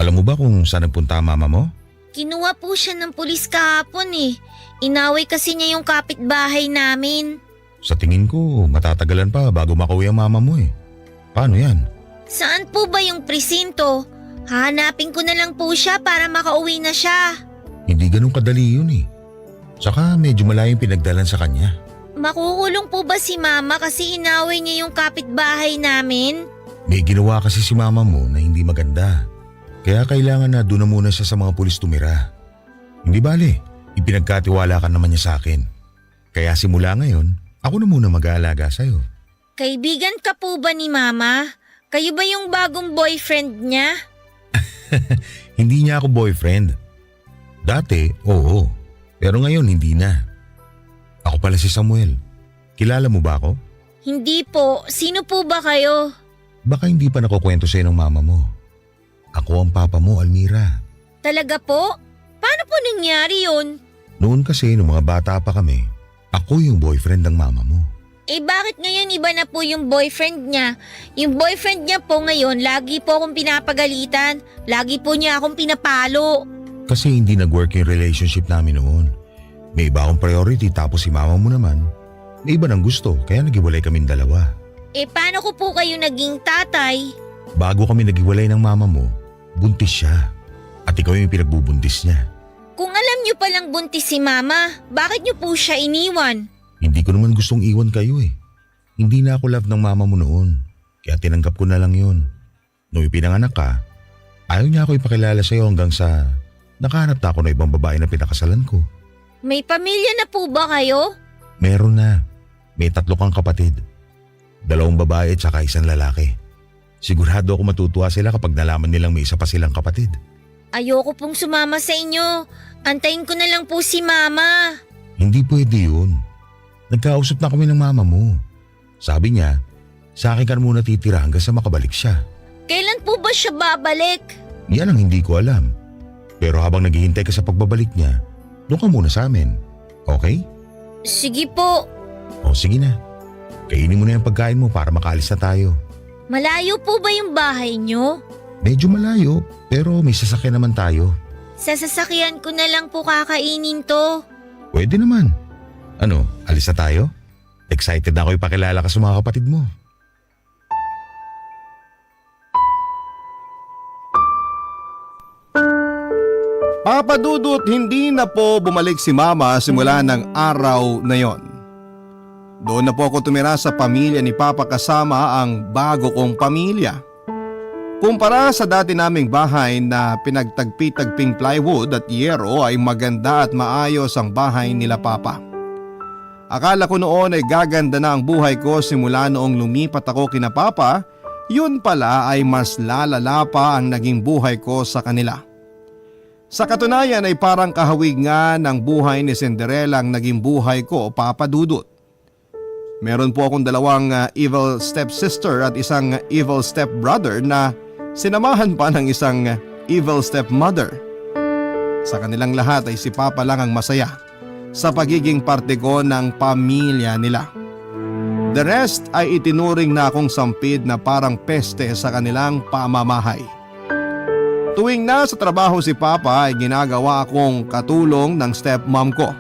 Alam mo ba kung saan nagpunta ang mama mo? Kinuha po siya ng pulis kahapon eh. Inaway kasi niya yung kapitbahay namin. Sa tingin ko, matatagalan pa bago makauwi ang mama mo eh. Paano yan? Saan po ba yung presinto? Hahanapin ko na lang po siya para makauwi na siya. Hindi ganun kadali yun eh. Saka medyo malayong pinagdalan sa kanya. Makukulong po ba si Mama kasi inaway niya yung kapitbahay namin? May ginawa kasi si mama mo na hindi maganda. Kaya kailangan na doon na muna siya sa mga pulis tumira. Hindi bale, ipinagkatiwala ka naman niya sa akin. Kaya simula ngayon, ako na muna mag-aalaga sa'yo. Kaibigan ka po ba ni Mama? Kayo ba yung bagong boyfriend niya? Hindi niya ako boyfriend. Dati, oo. Pero ngayon hindi na. Ako pala si Samuel. Kilala mo ba ako? Hindi po. Sino po ba kayo? Baka hindi pa nakukwento sa'yo ng mama mo. Ako ang papa mo, Almira. Talaga po? Paano po nangyari yun? Noon kasi, nung mga bata pa kami, ako yung boyfriend ng mama mo. Eh bakit ngayon iba na po yung boyfriend niya? Yung boyfriend niya po ngayon, lagi po akong pinapagalitan. Lagi po niya akong pinapalo. Kasi hindi nag-work yung relationship namin noon. May iba akong priority tapos si mama mo naman. May iba ng gusto kaya naghiwalay kaming dalawa. Eh paano ko po kayo naging tatay? Bago kami naghiwalay ng mama mo, buntis siya. At ikaw yung pinagbubuntis niya. Kung alam niyo palang buntis si mama, bakit niyo po siya iniwan? Hindi ko naman gustong iwan kayo eh. Hindi na ako love ng mama mo noon. Kaya tinanggap ko na lang yun. Nung ipinanganak ka, ayaw niya ako ipakilala sa'yo hanggang sa nakahanap na ako ng ibang babae na pinakasalan ko. May pamilya na po ba kayo? Meron na. May 3 kang kapatid. 2 babae at saka 1 lalaki. Sigurado ako matutuwa sila kapag nalaman nilang may isa pa silang kapatid. Ayoko pong sumama sa inyo. Antayin ko na lang po si mama. Hindi pwede yun. Nagkausap na kami ng mama mo. Sabi niya, sa akin ka na muna titira hanggang sa makabalik siya. Kailan po ba siya babalik? Yan ang hindi ko alam. Pero habang naghihintay ka sa pagbabalik niya, doon ka muna sa amin. Okay? Sige po. O sige na. Kainin mo na yung pagkain mo para makaalis na tayo. Malayo po ba yung bahay niyo? Medyo malayo, pero may sasakyan naman tayo. Sa sasakyan ko na lang po kakainin to. Pwede naman. Ano, alis na tayo? Excited na ako ipakilala ka sa mga kapatid mo. Papa Dudut, hindi na po bumalik si Mama simula ng araw na yon. Doon na po ako tumira sa pamilya ni Papa kasama ang bago kong pamilya. Kumpara sa dati naming bahay na pinagtagpi-tagping plywood at yero ay maganda at maayos ang bahay nila Papa. Akala ko noon ay gaganda na ang buhay ko simula noong lumipat ako kina Papa, yun pala ay mas lalala pa ang naging buhay ko sa kanila. Sa katunayan ay parang kahawig nga ng buhay ni Cinderella ang naging buhay ko, Papa Dudut. Meron po akong 2 evil stepsister at 1 evil stepbrother na sinamahan pa ng 1 evil stepmother. Sa kanilang lahat ay si Papa lang ang masaya sa pagiging parte ko ng pamilya nila. The rest ay itinuring na akong sampid na parang peste sa kanilang pamamahay. Tuwing nasa trabaho si Papa ay ginagawa akong katulong ng stepmom ko.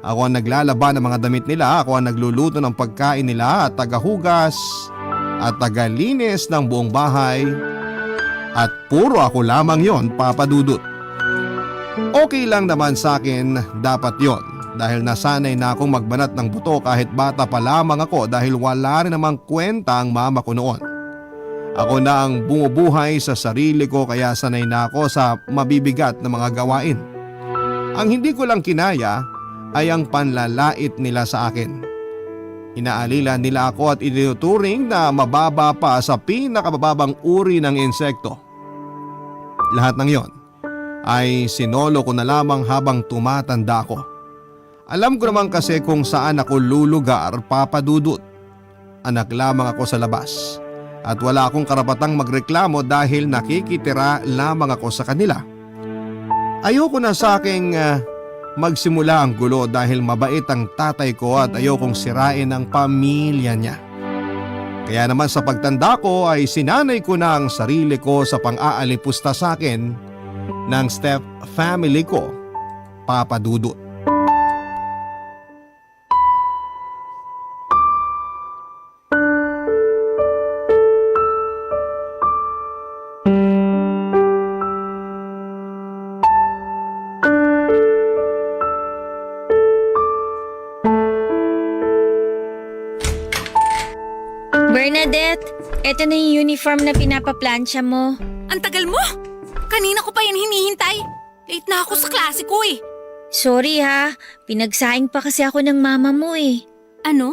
Ako ang naglalaba ng mga damit nila, ako ang nagluluto ng pagkain nila at tagahugas at tagalinis ng buong bahay. At puro ako lamang yon, Papa Dudut. Okay lang naman sa akin dapat yon dahil nasanay na akong magbanat ng buto kahit bata pa lamang ako dahil wala rin namang kwenta ang mama ko noon. Ako na ang bumubuhay sa sarili ko kaya sanay na ako sa mabibigat na mga gawain. Ang hindi ko lang kinaya ay ang panlalait nila sa akin. Inaalila nila ako at itinuturing na mababa pa sa pinakabababang uri ng insekto. Lahat ng yon ay sinolo ko na lamang habang tumatanda ako. Alam ko naman kasi kung saan ako lulugar, Papa Dudut. Anak lamang ako sa labas at wala akong karapatang magreklamo dahil nakikitira lamang ako sa kanila. Ayoko na sa aking magsimula ang gulo dahil mabait ang tatay ko at ayokong sirain ang pamilya niya. Kaya naman sa pagtanda ko ay sinanay ko na ang sarili ko sa pang-aalipusta sa akin ng step family ko, Papa Dudut. Bernadette, eto na yung uniform na pinapaplansya mo. Ang tagal mo! Kanina ko pa yan hinihintay. Late na ako sa klase ko eh. Sorry ha, pinagsaing pa kasi ako ng mama mo eh. Ano?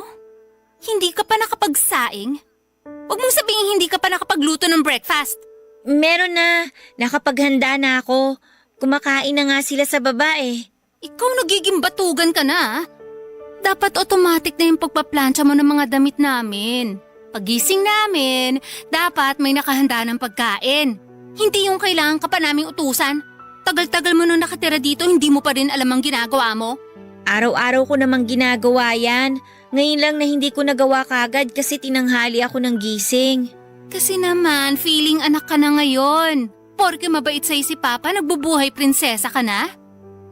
Hindi ka pa nakapagsaing? Huwag mong sabihin hindi ka pa nakapagluto ng breakfast. Meron na, nakapaghanda na ako. Kumakain na nga sila sa baba eh. Ikaw nagiging batugan ka na ah. Dapat automatic na yung pagpaplansya mo ng mga damit namin. Pagising namin, dapat may nakahanda ng pagkain. Hindi yung kailangan ka pa naming utusan. Tagal-tagal mo nung nakatira dito, hindi mo pa rin alam ang ginagawa mo. Araw-araw ko namang ginagawa yan. Ngayon lang na hindi ko nagawa kagad kasi tinanghali ako ng gising. Kasi naman, feeling anak ka na ngayon. Porke mabait sa'yo si Papa, nagbubuhay prinsesa ka na?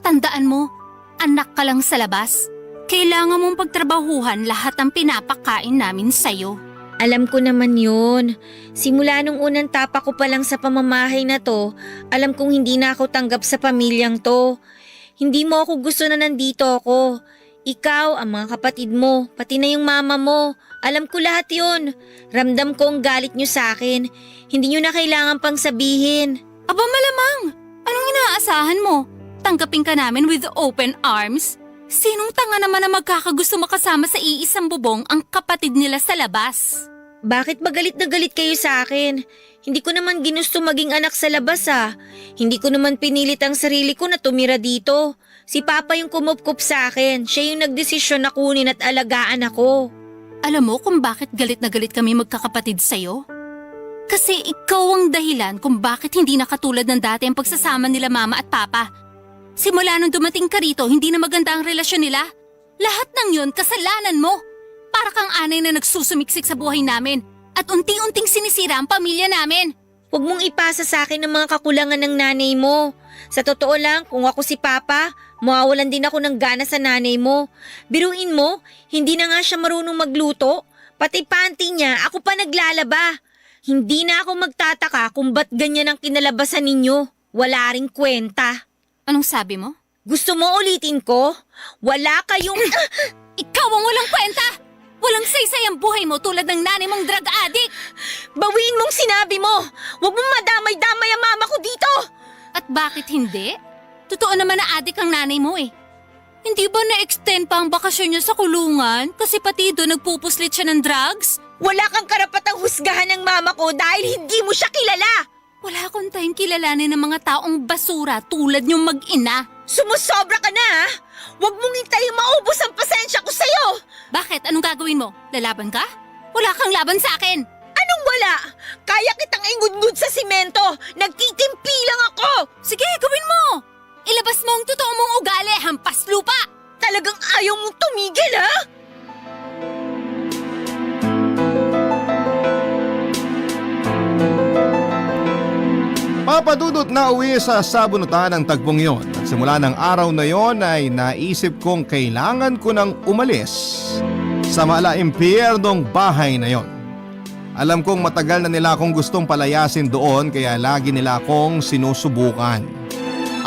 Tandaan mo, anak ka lang sa labas. Kailangan mong pagtrabahuhan lahat ng pinapakain namin sa'yo. Alam ko naman yun. Simula nung unang tapa ko pa lang sa pamamahay na to, alam kong hindi na ako tanggap sa pamilyang to. Hindi mo ako gusto na nandito ako. Ikaw, ang mga kapatid mo, pati na yung mama mo. Alam ko lahat yun. Ramdam ko ang galit nyo sa akin. Hindi nyo na kailangan pang sabihin. Aba malamang, anong inaasahan mo? Tanggapin ka namin with open arms? Sinong tanga naman na magkakagusto makasama sa iisang bubong ang kapatid nila sa labas? Bakit ba galit na galit kayo sa akin? Hindi ko naman ginusto maging anak sa labas Hindi ko naman pinilit ang sarili ko na tumira dito. Si Papa yung kumupkup sa akin. Siya yung nagdesisyon na kunin at alagaan ako. Alam mo kung bakit galit na galit kami magkakapatid sa'yo? Kasi ikaw ang dahilan kung bakit hindi na katulad ng dati ang pagsasama nila Mama at Papa. Simula nung dumating ka rito, hindi na maganda ang relasyon nila. Lahat ng yun, kasalanan mo. Para kang anay na nagsusumiksik sa buhay namin at unti-unting sinisira ang pamilya namin. Huwag mong ipasa sa akin ang mga kakulangan ng nanay mo. Sa totoo lang, kung ako si Papa, mawawalan din ako ng gana sa nanay mo. Biruin mo, hindi na nga siya marunong magluto. Pati panty niya, ako pa naglalaba. Hindi na ako magtataka kung ba't ganyan ang kinalabasan ninyo. Wala ring kwenta. Anong sabi mo? Gusto mo ulitin ko? Wala kayong... Ikaw ang walang kwenta! Walang saysay ang buhay mo tulad ng nanay mong drug addict! Bawiin mong sinabi mo! Huwag mong madamay-damay ang mama ko dito! At bakit hindi? Totoo naman na addict ang nanay mo eh. Hindi ba na-extend pa ang bakasyon niya sa kulungan? Kasi pati doon nagpupuslit siya ng drugs? Wala kang karapatang husgahan ng mama ko dahil hindi mo siya kilala! Wala akong time kilalanin ng mga taong basura tulad niyong mag-ina. Sumusobra ka na ha? Huwag mong hintayin maubos ang pasensya ko sa'yo! Bakit? Anong gagawin mo? Lalaban ka? Wala kang laban sa akin! Anong wala? Kaya kitang ingudngud sa simento! Nagtitimpi lang ako! Sige, gawin mo! Ilabas mo ang totoo mong ugali, hampas lupa! Talagang ayaw mong tumigil ha? Papadudot na uwi sa sabunutan ng tagpong yon at simula ng araw na yon ay naisip kong kailangan ko nang umalis sa malaimpyernong bahay na yon. Alam kong matagal na nila akong gustong palayasin doon kaya lagi nila akong sinusubukan.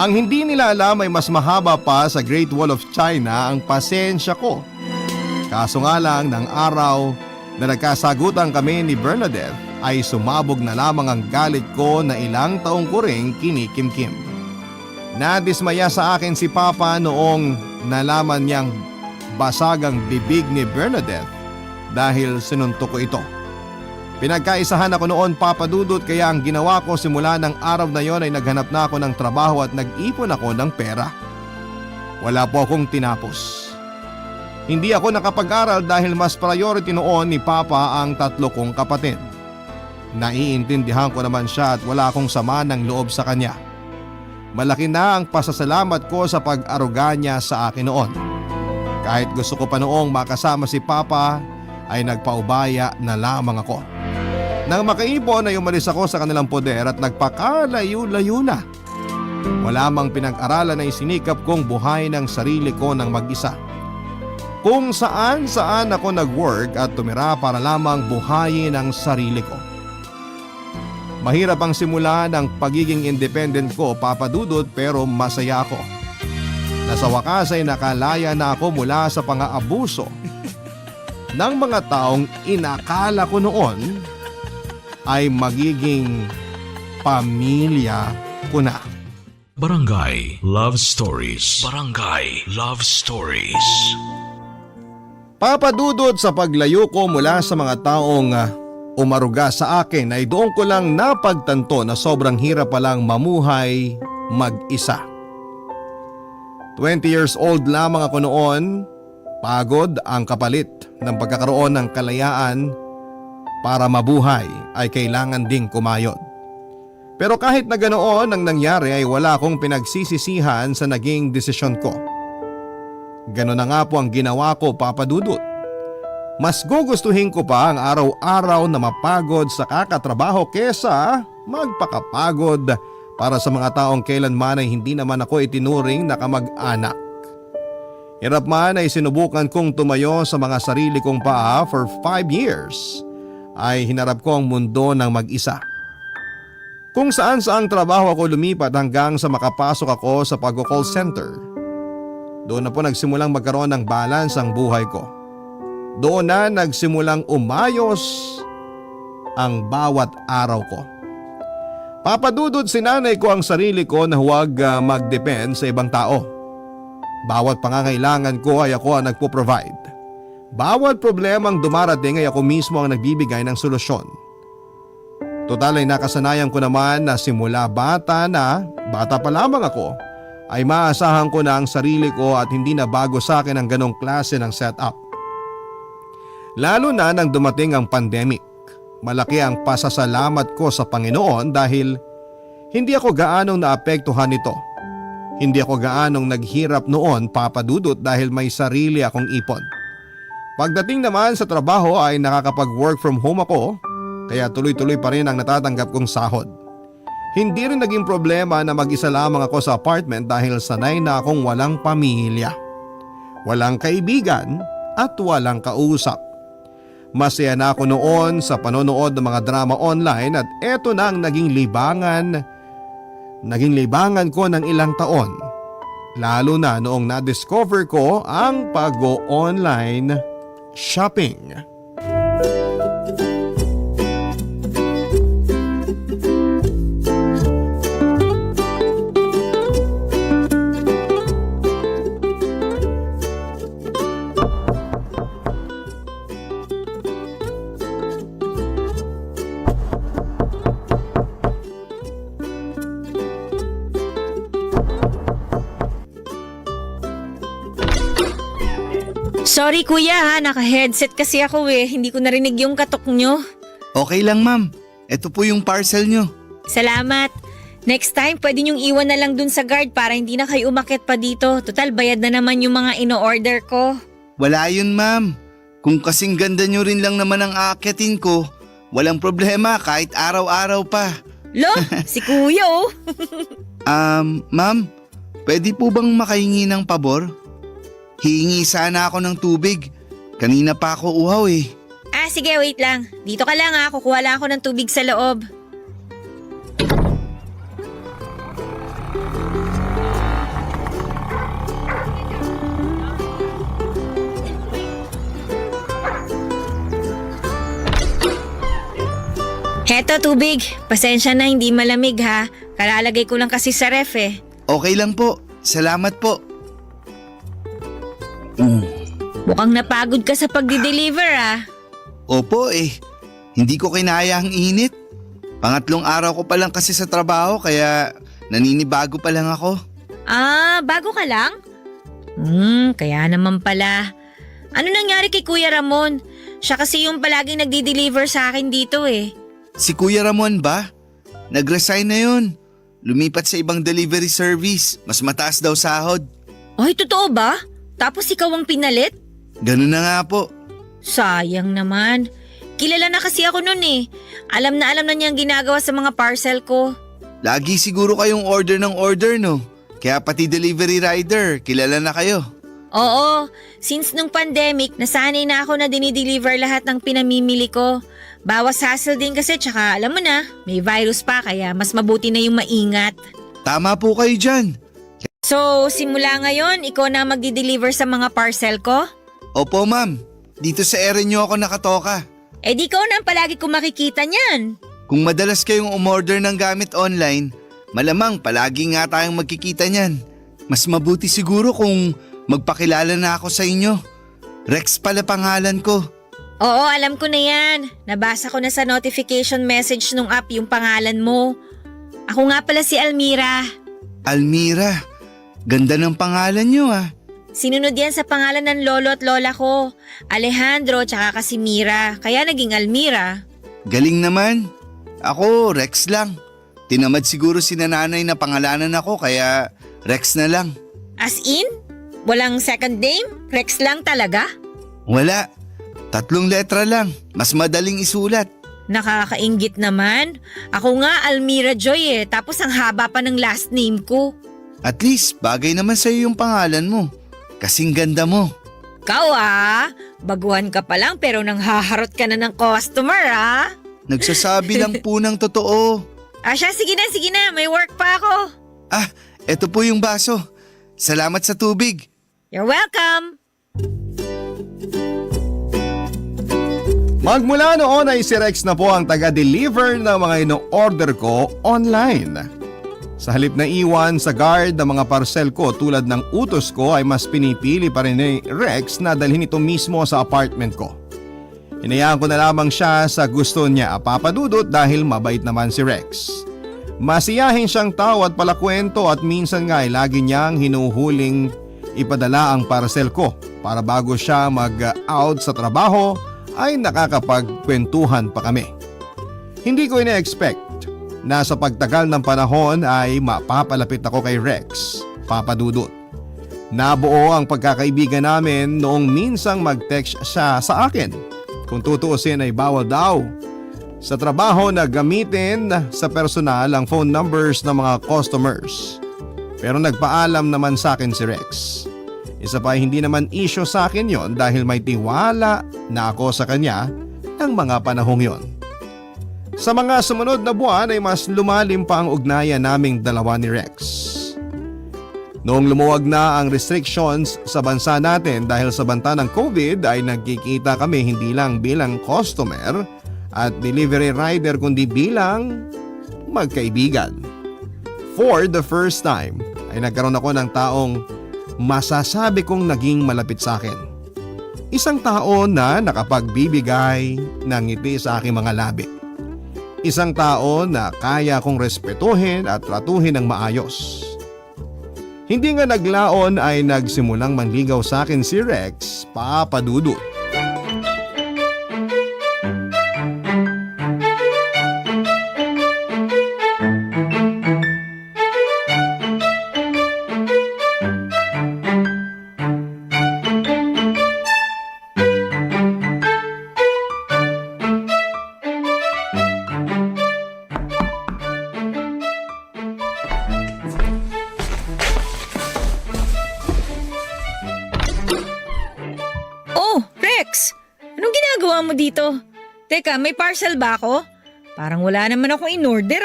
Ang hindi nila alam ay mas mahaba pa sa Great Wall of China ang pasensya ko. Kaso nga lang ng araw na nagkasagutan kami ni Bernadette ay sumabog na lamang ang galit ko na ilang taong ko ring kinikimkim. Nadismaya sa akin si Papa noong nalaman niyang basag ang bibig ni Bernadette dahil sinuntok ko ito. Pinagkaisahan ako noon, Papa Dudut, kaya ang ginawa ko simula ng araw na yon ay naghanap na ako ng trabaho at nag-ipon ako ng pera. Wala po akong tinapos. Hindi ako nakapag-aral dahil mas priority noon ni Papa ang 3 kong kapatid. Naiintindihan ko naman siya at wala akong sama ng loob sa kanya. Malaki na ang pasasalamat ko sa pag-aruga niya sa akin noon. Kahit gusto ko pa noong makasama si Papa ay nagpaubaya na lamang ako. Nang makaipon ay umalis ako sa kanilang poder at nagpakalayo-layo na. Wala mang pinag-aralan na isinikap kong buhay ng sarili ko ng mag-isa. Kung saan-saan ako nag-work at tumira para lamang buhayin ang sarili ko. Mahirap ang simula ng pagiging independent ko, Papa Dudut, pero masaya ako. Nasa wakas ay nakalaya na ako mula sa pang-aabuso ng mga taong inakala ko noon ay magiging pamilya ko na. Barangay Love Stories. Barangay Love Stories. Papa Dudut, sa paglayo ko mula sa mga taong umaruga sa akin ay doon ko lang napagtanto na sobrang hirap palang mamuhay mag-isa. 20 years old lamang ako noon Pagod ang kapalit ng pagkakaroon ng kalayaan. Para mabuhay ay kailangan ding kumayod. Pero kahit na ganoon ang nangyari ay wala akong pinagsisisihan sa naging desisyon ko. Ganon na nga po ang ginawa ko, Papa Dudut. Mas gugustuhin ko pa ang araw-araw na mapagod sa kakatrabaho kesa magpakapagod para sa mga taong kailanman ay hindi naman ako itinuring na kamag-anak. Hirap man ay sinubukan kong tumayo sa mga sarili kong paa for 5 years. Ay hinarap ko ang mundo ng mag-isa. Kung saan saang trabaho ako lumipat hanggang sa makapasok ako sa pag-call center. Doon na po nagsimulang magkaroon ng balance ang buhay ko. Doon na nagsimulang umayos ang bawat araw ko. Papadudod sinanay ko ang sarili ko na huwag mag-depend sa ibang tao. Bawat pangangailangan ko ay ako ang nagpo-provide. Bawat problemang dumarating ay ako mismo ang nagbibigay ng solusyon. Total ay nakasanayan ko naman na simula bata pa lamang ako, ay maasahan ko na ang sarili ko at hindi na bago sa akin ang ganong klase ng setup. Lalo na nang dumating ang pandemic, malaki ang pasasalamat ko sa Panginoon dahil hindi ako gaanong naapektuhan nito. Hindi ako gaanong naghirap noon, Papa Dudut, dahil may sarili akong ipon. Pagdating naman sa trabaho ay nakakapag-work from home ako, kaya tuloy-tuloy pa rin ang natatanggap kong sahod. Hindi rin naging problema na mag-isa lamang ako sa apartment dahil sanay na akong walang pamilya, walang kaibigan at walang kausap. Masaya na ako noon sa panonood ng mga drama online at eto na ang naging libangan ko ng ilang taon. Lalo na noong na-discover ko ang pag-online shopping. Sorry kuya ha, naka-headset kasi ako hindi ko narinig yung katok nyo. Okay lang ma'am, ito po yung parcel nyo. Salamat. Next time pwede nyong iwan na lang dun sa guard para hindi na kayo umakyat pa dito. Total bayad na naman yung mga ino-order ko. Wala yun ma'am, kung kasing ganda nyo rin lang naman ang aakyatin ko, walang problema kahit araw-araw pa. Lo, si kuya oh. Ma'am, pwede po bang makahingi ng pabor? Hihingi sana ako ng tubig. Kanina pa ako uhaw Sige wait lang. Dito ka lang kukuha lang ako ng tubig sa loob. Heto tubig. Pasensya na hindi malamig ha. Kalalagay ko lang kasi sa ref Okay lang po. Salamat po. Mukhang napagod ka sa pagdi-deliver Opo Hindi ko kinaya ang init. Pangatlong araw ko pa lang kasi sa trabaho kaya naninibago pa lang ako. Bago ka lang? Kaya naman pala. Ano nangyari kay Kuya Ramon? Siya kasi yung palaging nagdi-deliver sa akin dito Si Kuya Ramon ba? Nag-resign na yun. Lumipat sa ibang delivery service. Mas mataas daw sahod. Ay, totoo ba? Tapos ikaw ang pinalit? Ganun na nga po. Sayang naman. Kilala na kasi ako nun Alam na niya ang ginagawa sa mga parcel ko. Lagi siguro kayong order ng order no? Kaya pati delivery rider, kilala na kayo. Oo, since nung pandemic, nasanay na ako na dinideliver lahat ng pinamimili ko. Bawas hassle din kasi tsaka alam mo na, may virus pa kaya mas mabuti na yung maingat. Tama po kayo dyan. So, simula ngayon, ikaw na magdi-deliver sa mga parcel ko? Opo ma'am, dito sa area nyo ako nakatoka. Di ikaw na ang palagi ko makikita niyan. Kung madalas kayong umorder ng gamit online, malamang palagi nga tayong magkikita niyan. Mas mabuti siguro kung magpakilala na ako sa inyo. Rex pala pangalan ko. Oo, alam ko na yan. Nabasa ko na sa notification message nung app yung pangalan mo. Ako nga pala si Almira. Almira, ganda ng pangalan nyo Sinunod yan sa pangalan ng lolo at lola ko. Alejandro tsaka Casimira, kaya naging Almira. Galing naman. Ako, Rex lang. Tinamad siguro si nanay na pangalanan ako kaya Rex na lang. As in? Walang second name? Rex lang talaga? Wala. 3 letra lang. Mas madaling isulat. Nakakainggit naman. Ako nga Almira Joy tapos ang haba pa ng last name ko. At least, bagay naman sa'yo yung pangalan mo. Kasing ganda mo. Ikaw baguhan ka pa lang pero nang haharot ka na ng customer Nagsasabi lang po ng totoo. Siya, sige na, may work pa ako. Eto po yung baso. Salamat sa tubig. You're welcome. Magmula noon ay si Rex na po ang taga-deliver ng mga ino-order ko online. Sa halip na iwan sa guard ng mga parcel ko tulad ng utos ko ay mas pinipili pa rin ni Rex na dalhin ito mismo sa apartment ko. Hinayaan ko na lamang siya sa gusto niya, papadudot, dahil mabait naman si Rex. Masiyahin siyang tao at palakwento at minsan nga ay lagi niyang hinuhuling ipadala ang parcel ko para bago siya mag-out sa trabaho ay nakakapagkwentuhan pa kami. Hindi ko ina-expect na sa pagtagal ng panahon ay mapapalapit ako kay Rex, papadudot. Nabuo ang pagkakaibigan namin noong minsang mag-text siya sa akin. Kung tutuusin ay bawal daw sa trabaho na gamitin sa personal ang phone numbers ng mga customers. Pero nagpaalam naman sa akin si Rex. Isa pa, hindi naman issue sa akin yon dahil may tiwala na ako sa kanya ng mga panahong yon. Sa mga sumunod na buwan ay mas lumalim pa ang ugnayan naming dalawa ni Rex. Noong lumuwag na ang restrictions sa bansa natin dahil sa banta ng COVID ay nagkikita kami hindi lang bilang customer at delivery rider kundi bilang magkaibigan. For the first time ay nagkaroon ako ng taong masasabi kong naging malapit sa akin. Isang tao na nakapagbibigay ng ngiti sa aking mga labi. Isang tao na kaya kong respetuhin at tratuhin ng maayos. Hindi nga naglaon ay nagsimulang manligaw sa akin si Rex, papadudot. mo dito? Teka, may parcel ba ako? Parang wala naman ako in-order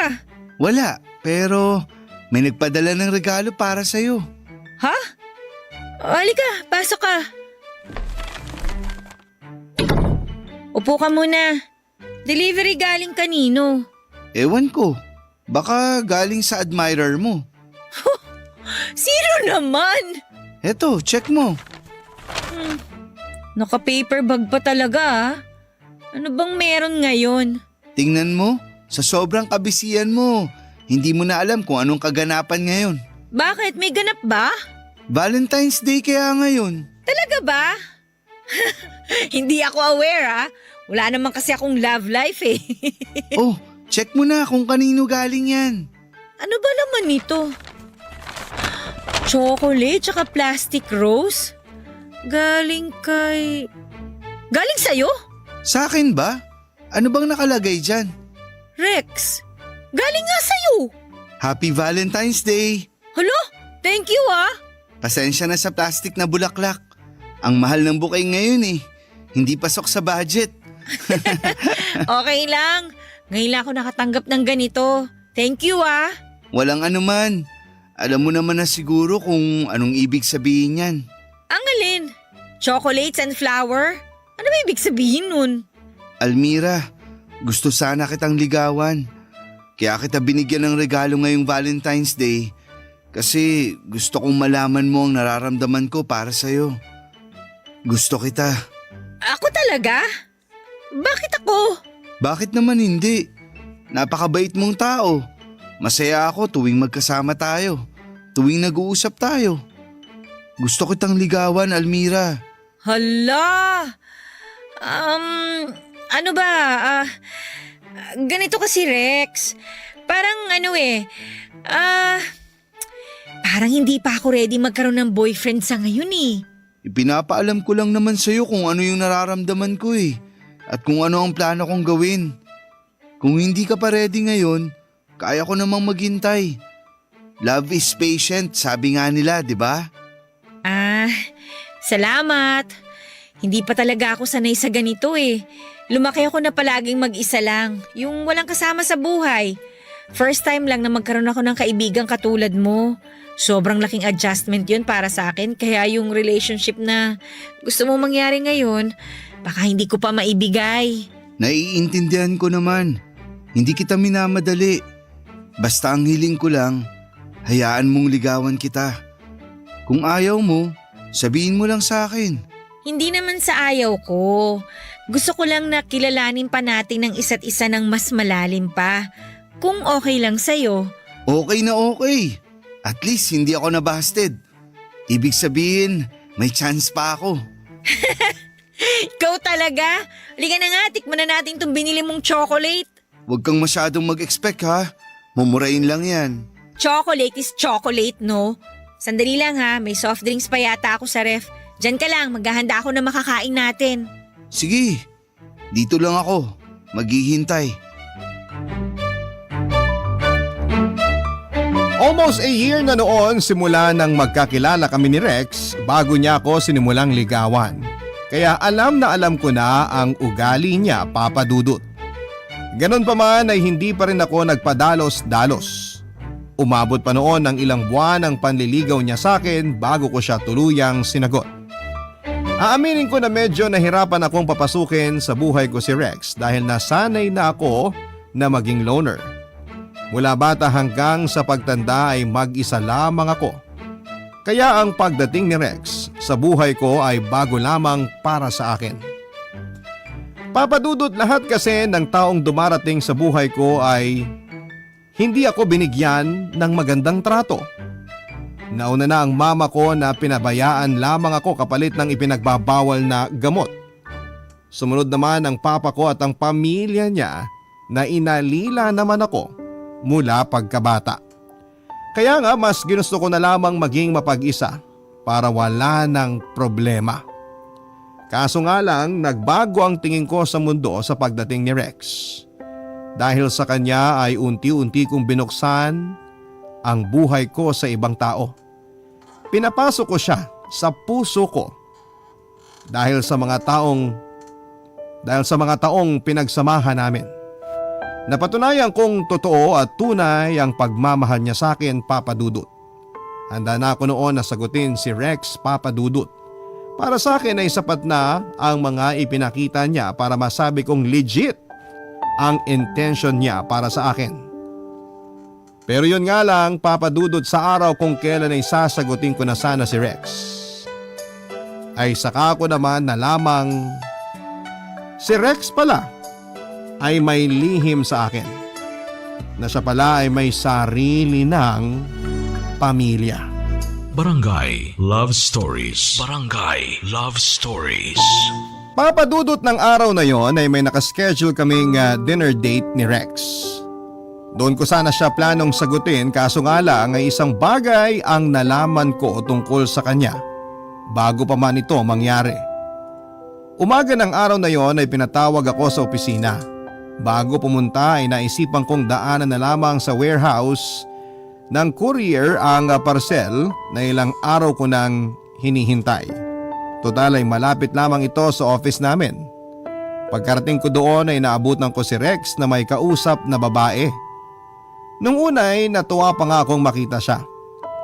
Wala, pero may nagpadala ng regalo para sa'yo. Ha? Halika, pasok ka. Upo ka muna. Delivery galing kanino? Ewan ko, baka galing sa admirer mo. Sino naman? Eto, check mo. Naka-paper bag pa talaga Ano bang meron ngayon? Tingnan mo, sa sobrang kabisihan mo, hindi mo na alam kung anong kaganapan ngayon. Bakit? May ganap ba? Valentine's Day kaya ngayon. Talaga ba? Hindi ako aware Wala naman kasi akong love life Oh, check mo na kung kanino galing yan. Ano ba naman ito? Chocolate tsaka plastic rose? Galing sa'yo? Sa akin ba? Ano bang nakalagay dyan? Rex, galing nga sa'yo. Happy Valentine's Day. Hala, thank you Pasensya na sa plastic na bulaklak. Ang mahal ng bouquet ngayon Hindi pasok sa budget. Okay lang. Ngayon lang ako nakatanggap ng ganito. Thank you Walang anuman. Alam mo naman na siguro kung anong ibig sabihin yan. Ang alin? Chocolates and flower? Ano ba ibig sabihin nun? Almira, gusto sana kitang ligawan. Kaya kita binigyan ng regalo ngayong Valentine's Day kasi gusto kong malaman mo ang nararamdaman ko para sa'yo. Gusto kita. Ako talaga? Bakit ako? Bakit naman hindi? Napakabait mong tao. Masaya ako tuwing magkasama tayo. Tuwing nag-uusap tayo. Gusto kitang ligawan, Almira. Hala! Ano ba? Ganito kasi Rex. Parang parang hindi pa ako ready magkaroon ng boyfriend sa ngayon eh. Ipinapaalam ko lang naman sa'yo kung ano yung nararamdaman ko eh. At kung ano ang plano kong gawin. Kung hindi ka pa ready ngayon, kaya ko namang maghintay. Love is patient, sabi nga nila, di ba? Salamat. Hindi pa talaga ako sanay sa ganito eh. Lumaki ako na palaging mag-isa lang, yung walang kasama sa buhay. First time lang na magkaroon ako ng kaibigang katulad mo. Sobrang laking adjustment yun para sa akin, kaya yung relationship na gusto mo mangyari ngayon, baka hindi ko pa maibigay. Naiintindihan ko naman. Hindi kita minamadali. Basta ang hiling ko lang, hayaan mong ligawan kita. Kung ayaw mo, sabihin mo lang sa akin. Hindi naman sa ayaw ko. Gusto ko lang na kilalanin pa natin ng isa't isa ng mas malalim pa. Kung okay lang sa'yo. Okay na okay. At least hindi ako nabasted. Ibig sabihin, may chance pa ako. Ikaw talaga? Halika na nga, tikman na natin itong binili mong chocolate. Huwag kang masyadong mag-expect ha. Mumurain lang yan. Chocolate is chocolate, no? Sandali lang ha, may soft drinks pa yata ako sa ref. Diyan ka lang, maghahanda ako na makakain natin. Sige, dito lang ako. Maghihintay. Almost a year na noon simula nang magkakilala kami ni Rex bago niya ako sinimulang ligawan. Kaya alam na alam ko na ang ugali niya, Papa Dudut. Ganon pa man ay hindi pa rin ako nagpadalos-dalos. Umabot pa noon ng ilang buwan ang panliligaw niya sa akin bago ko siya tuluyang sinagot. Aaminin ko na medyo nahirapan akong papasukin sa buhay ko si Rex dahil nasanay na ako na maging loner. Mula bata hanggang sa pagtanda ay mag-isa lamang ako. Kaya ang pagdating ni Rex sa buhay ko ay bago lamang para sa akin. Papadudot lahat kasi ng taong dumarating sa buhay ko ay hindi ako binigyan ng magandang trato. Nauna na ang mama ko na pinabayaan lamang ako kapalit ng ipinagbabawal na gamot. Sumunod naman ang papa ko at ang pamilya niya na inalila naman ako mula pagkabata. Kaya nga mas ginusto ko na lamang maging mapag-isa para wala ng problema. Kaso nga lang nagbago ang tingin ko sa mundo sa pagdating ni Rex. Dahil sa kanya ay unti-unti kong binuksan ang buhay ko sa ibang tao. Pinapasok ko siya sa puso ko dahil sa mga taong pinagsamahan namin. Napatunayan kong totoo at tunay ang pagmamahal niya sa akin, Papa Dudut. Handa na ako noon na sagutin si Rex, Papa Dudut. Para sa akin ay sapat na ang mga ipinakita niya para masabi kong legit ang intention niya para sa akin. Pero yun nga lang, Papa Dudut, sa araw kung kailan ay sasagutin ko na sana si Rex, ay saka ko naman na lamang si Rex pala ay may lihim sa akin. Na siya pala ay may sarili ng pamilya. Barangay Love Stories. Barangay Love Stories. Papadudot ng araw na yon ay may nakaschedule kaming dinner date ni Rex. Doon ko sana siya planong sagutin kaso nga lang ay isang bagay ang nalaman ko tungkol sa kanya bago pa man ito mangyari. Umaga ng araw na yon ay pinatawag ako sa opisina. Bago pumunta ay naisipan kong daanan na lamang sa warehouse ng courier ang parcel na ilang araw ko nang hinihintay. Total ay malapit lamang ito sa office namin. Pagkarating ko doon ay naabutan ko si Rex na may kausap na babae. Nung una ay natuwa pa nga akong makita siya.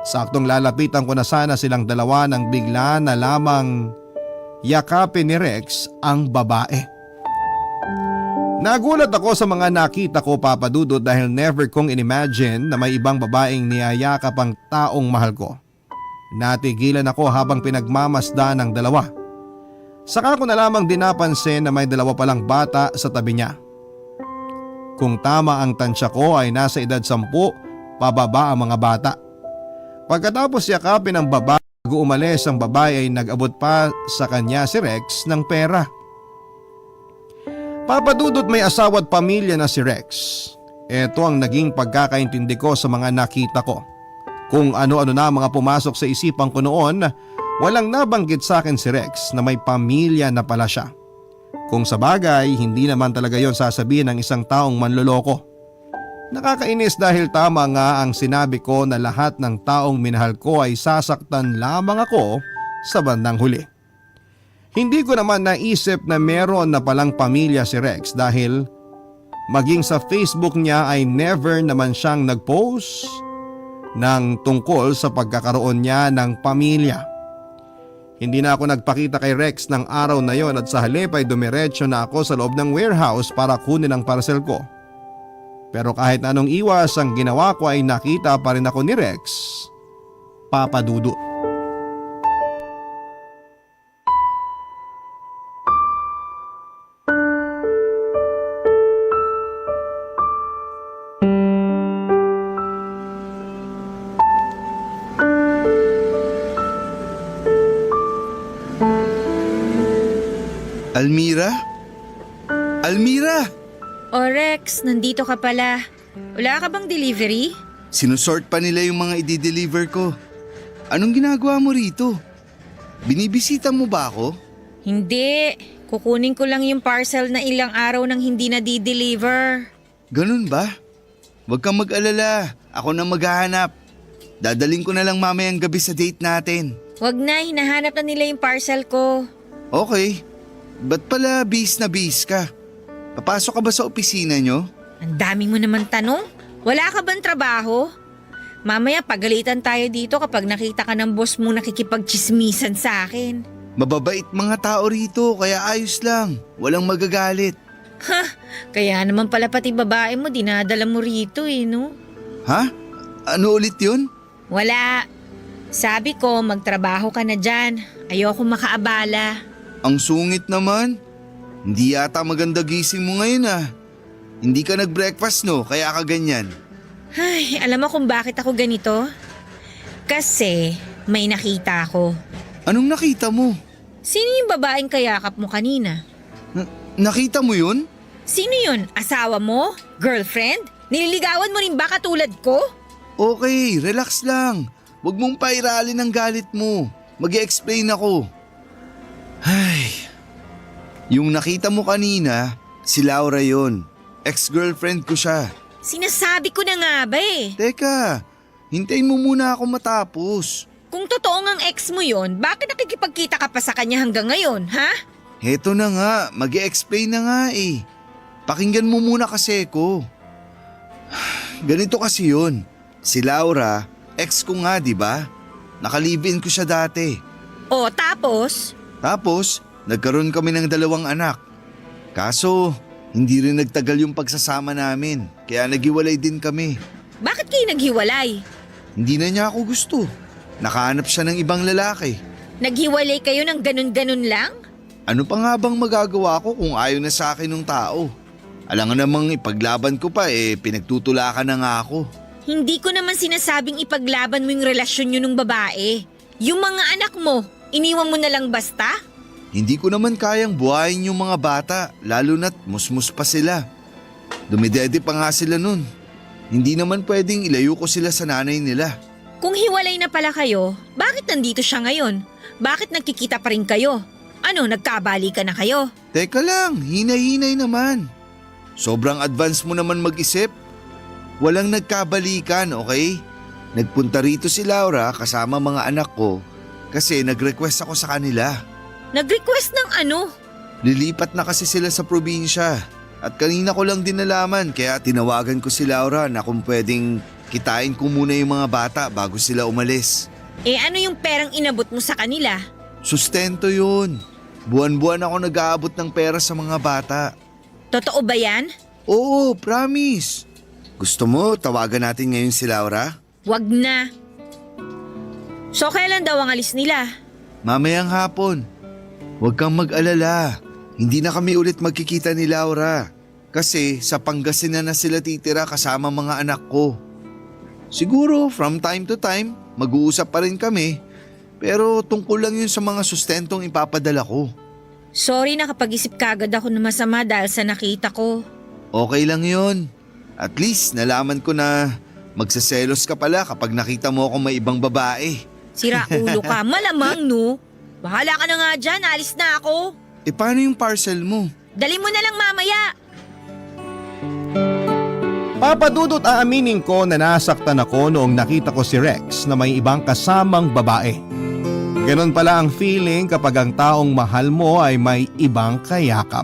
Saktong lalapitan ko na sana silang dalawa nang bigla na lamang yakapin ni Rex ang babae. Nagulat ako sa mga nakita ko, Papa Dudut, dahil never kong inimagine na may ibang babaeng niyayakap ang taong mahal ko. Natigilan ako habang pinagmamasdan ng dalawa. Saka ko na lamang dinapansin na may dalawa palang bata sa tabi niya. Kung tama ang tansya ko ay nasa edad 10 pababa ang mga bata. Pagkatapos yakapin ang babae Bago umalis ang babae ay nag-abot pa sa kanya si Rex ng pera. Papadudot may asawa at pamilya na si Rex. Ito ang naging pagkakaintindi ko sa mga nakita ko. Kung ano-ano na mga pumasok sa isipan ko noon, walang nabanggit sa akin si Rex na may pamilya na pala siya. Kung sa bagay, hindi naman talaga yon sasabihin ng isang taong manloloko. Nakakainis dahil tama nga ang sinabi ko na lahat ng taong minahal ko ay sasaktan lamang ako sa bandang huli. Hindi ko naman naisip na meron na palang pamilya si Rex dahil maging sa Facebook niya ay never naman siyang nag-post ng tungkol sa pagkakaroon niya ng pamilya. Hindi na ako nagpakita kay Rex ng araw na yon at sa halip ay dumiretso na ako sa loob ng warehouse para kunin ang parcel ko. Pero kahit na anong iwas ang ginawa ko ay nakita pa rin ako ni Rex, Papa Dudut. Almira? Almira! O Rex, nandito ka pala. Wala ka bang delivery? Sinusort pa nila yung mga i-deliver ko. Anong ginagawa mo rito? Binibisita mo ba ako? Hindi. Kukunin ko lang yung parcel na ilang araw nang hindi na di-deliver. Ganun ba? Huwag kang mag-alala. Ako na maghahanap. Dadaling ko na lang mamayang gabi sa date natin. Wag na, hinahanap na nila yung parcel ko. Okay. Ba't pala bis na bis ka? Papasok ka ba sa opisina nyo? Ang dami mo naman tanong. Wala ka bang trabaho? Mamaya pagalitan tayo dito kapag nakita ka ng boss mo nakikipagchismisan sa akin. Mababait mga tao rito kaya ayos lang. Walang magagalit. Ha? Kaya naman pala pati babae mo dinadala mo rito no? Ha? Ano ulit yun? Wala. Sabi ko magtrabaho ka na dyan. Ayoko makaabala. Ang sungit naman. Hindi yata maganda gising mo ngayon Hindi ka nag-breakfast no, kaya ka ganyan. Ay, alam mo kung bakit ako ganito? Kasi may nakita ako. Anong nakita mo? Sino yung babaeng kayakap mo kanina? Nakita mo yun? Sino yun? Asawa mo? Girlfriend? Nililigawan mo rin ba katulad ko? Okay, relax lang. Huwag mong pairalin ang galit mo. Mag-i-explain ako. Ay, yung nakita mo kanina, si Laura yon. Ex-girlfriend ko siya. Sinasabi ko na nga ba Teka, hintayin mo muna ako matapos. Kung totoo ngang ex mo yon, bakit nakikipagkita ka pa sa kanya hanggang ngayon, ha? Heto na nga, mag-i-explain na nga Pakinggan mo muna kasi ko. Ganito kasi yun. Si Laura, ex ko nga, di ba? Nakalive-in ko siya dati. O tapos? Tapos, nagkaroon kami ng 2 anak. Kaso, hindi rin nagtagal yung pagsasama namin, kaya naghiwalay din kami. Bakit kayo naghiwalay? Hindi na niya ako gusto. Nakahanap siya ng ibang lalaki. Naghiwalay kayo ng ganun-ganun lang? Ano pa nga bang magagawa ko kung ayaw na sa akin ng tao? Alam nga namang ipaglaban ko pa pinagtutulakan na nga ako. Hindi ko naman sinasabing ipaglaban mo yung relasyon nyo ng babae. Yung mga anak mo, iniwan mo na lang basta? Hindi ko naman kayang buhayin yung mga bata, lalo na't musmus pa sila. Dumidede pa nga sila nun. Hindi naman pwedeng ilayo ko sila sa nanay nila. Kung hiwalay na pala kayo, bakit nandito siya ngayon? Bakit nagkikita pa rin kayo? Ano, nagkabalikan na kayo? Teka lang, hinay-hinay naman. Sobrang advance mo naman mag-isip. Walang nagkabalikan, okay? Nagpunta rito si Laura kasama mga anak ko kasi nag-request ako sa kanila. Nag-request ng ano? Lilipat na kasi sila sa probinsya at kanina ko lang din nalaman kaya tinawagan ko si Laura na kung pwedeng kitain ko muna yung mga bata bago sila umalis. Ano yung perang inabot mo sa kanila? Sustento yun. Buwan-buwan ako nag-aabot ng pera sa mga bata. Totoo ba yan? Oo, promise. Gusto mo tawagan natin ngayon si Laura? Wag na. So kailan daw ang alis nila? Mamayang hapon. Huwag kang mag-alala. Hindi na kami ulit magkikita ni Laura. Kasi sa Pangasinan na sila titira kasama mga anak ko. Siguro from time to time, mag-uusap pa rin kami. Pero tungkol lang yun sa mga sustentong ipapadala ko. Sorry, nakapag-isip kagad ako na masama dahil sa nakita ko. Okay lang yun. At least nalaman ko na magsaselos ka pala kapag nakita mo akong may ibang babae. Sira ulo ka, malamang no. Bahala ka na nga dyan, alis na ako. Paano yung parcel mo? Dali mo na lang mamaya. Papadudot, aaminin ko na nasaktan ako noong nakita ko si Rex na may ibang kasamang babae. Ganon pala ang feeling kapag ang taong mahal mo ay may ibang kayakap.